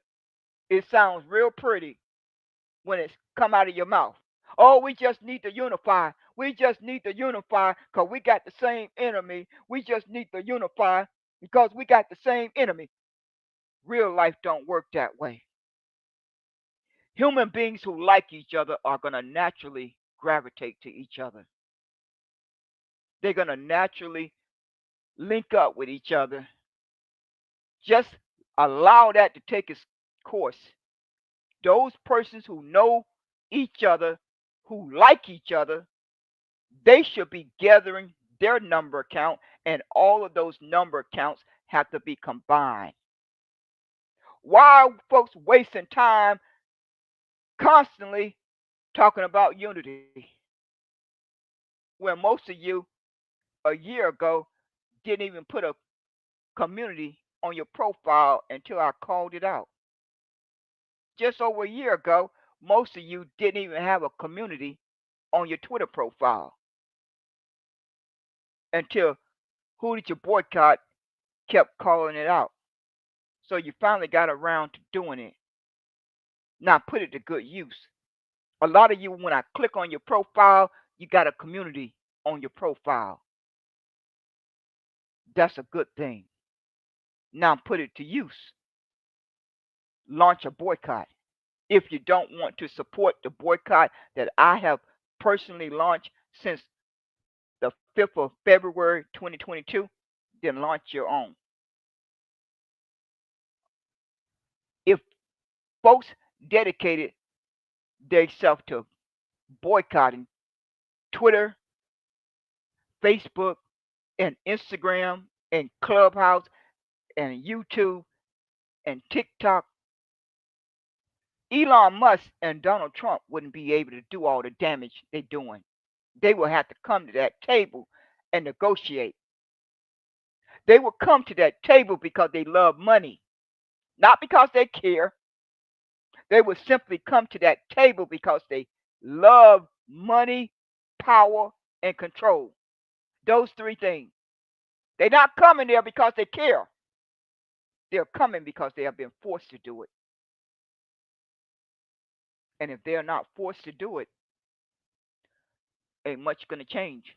It sounds real pretty when it's come out of your mouth. Oh, we just need to unify. We just need to unify because we got the same enemy. We just need to unify because we got the same enemy. Real life don't work that way. Human beings who like each other are going to naturally gravitate to each other. They're going to naturally link up with each other. Just allow that to take its course. Those persons who know each other, who like each other, they should be gathering their number count, and all of those number counts have to be combined. Why are folks wasting time constantly talking about unity when most of you a year ago didn't even put a community on your profile until I called it out? Just over a year ago, most of you didn't even have a community on your Twitter profile until Who Did You Boycott kept calling it out. So you finally got around to doing it. Now put it to good use. A lot of you, when I click on your profile, you got a community on your profile. That's a good thing. Now put it to use. Launch a boycott. If you don't want to support the boycott that I have personally launched since the 5th of February 2022, then launch your own. If folks dedicated themselves to boycotting Twitter, Facebook, and Instagram, and Clubhouse, and YouTube, and TikTok, Elon Musk and Donald Trump wouldn't be able to do all the damage they're doing. They will have to come to that table and negotiate. They will come to that table because they love money, not because they care. They will simply come to that table because they love money, power, and control. Those 3 things. They're not coming there because they care. They're coming because they have been forced to do it. And if they're not forced to do it, ain't much going to change.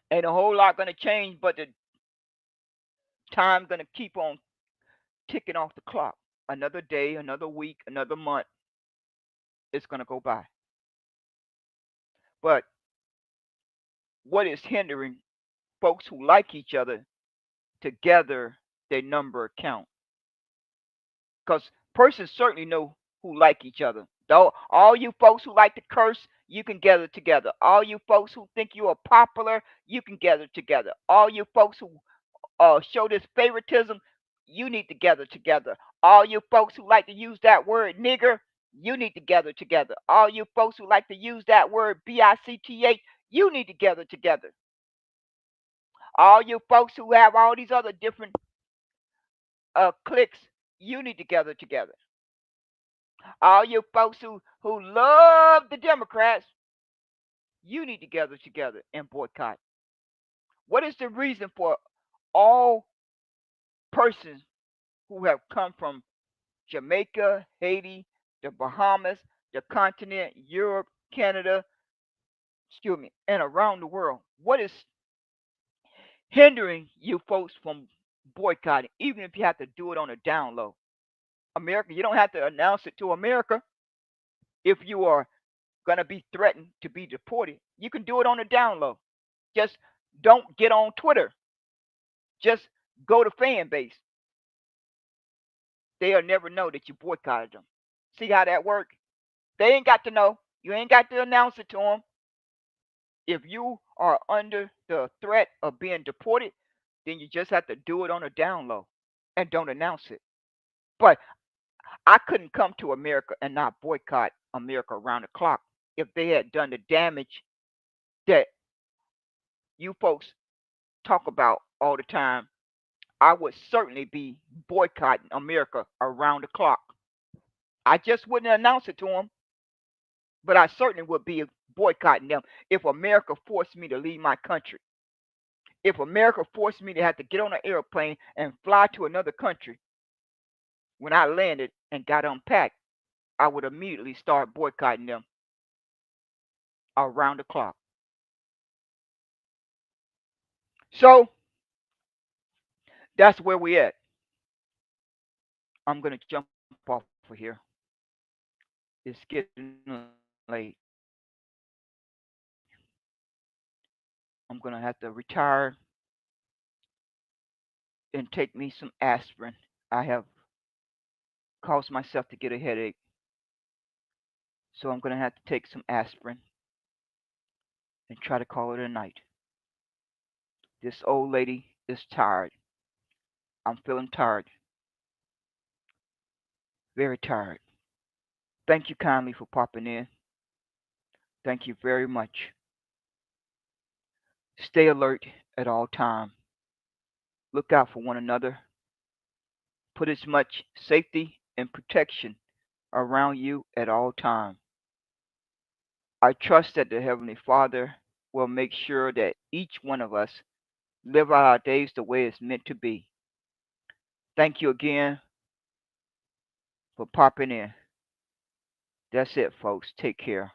Ain't a whole lot going to change, but the time going to keep on ticking off the clock. Another day, another week, another month, it's going to go by. But what is hindering folks who like each other together, their number count. Because persons certainly know who like each other. Though all you folks who like to curse, you can gather together. All you folks who think you are popular, you can gather together. All you folks who show this favoritism, you need to gather together. All you folks who like to use that word nigger, you need to gather together. All you folks who like to use that word BICTH, you need to gather together. All you folks who have all these other different cliques, you need to gather together. All you folks who love the Democrats, you need to gather together and boycott. What is the reason for all persons who have come from Jamaica, Haiti, the Bahamas, the continent, Europe, Canada, excuse me, and around the world? What is hindering you folks from boycotting, even if you have to do it on a down low? America, you don't have to announce it to America if you are going to be threatened to be deported. You can do it on a down low. Just don't get on Twitter. Just go to fan base. They'll never know that you boycotted them. See how that works? They ain't got to know. You ain't got to announce it to them. If you are under the threat of being deported, then you just have to do it on a down low and don't announce it. But I couldn't come to America and not boycott America around the clock if they had done the damage that you folks talk about all the time. I would certainly be boycotting America around the clock. I just wouldn't announce it to them, but I certainly would be boycotting them if America forced me to leave my country. If America forced me to have to get on an airplane and fly to another country, when I landed and got unpacked, I would immediately start boycotting them around the clock. So that's where we at. I'm gonna jump off of here. It's getting late. I'm gonna have to retire and take me some aspirin. I have caused myself to get a headache, so I'm gonna have to take some aspirin and try to call it a night. This old lady is tired. I'm feeling tired, very tired. Thank you kindly for popping in. Thank you very much. Stay alert at all time. Look out for one another. Put as much safety and protection around you at all time. I trust that the Heavenly Father will make sure that each one of us live out our days the way it's meant to be. Thank you again for popping in. That's it, folks. Take care.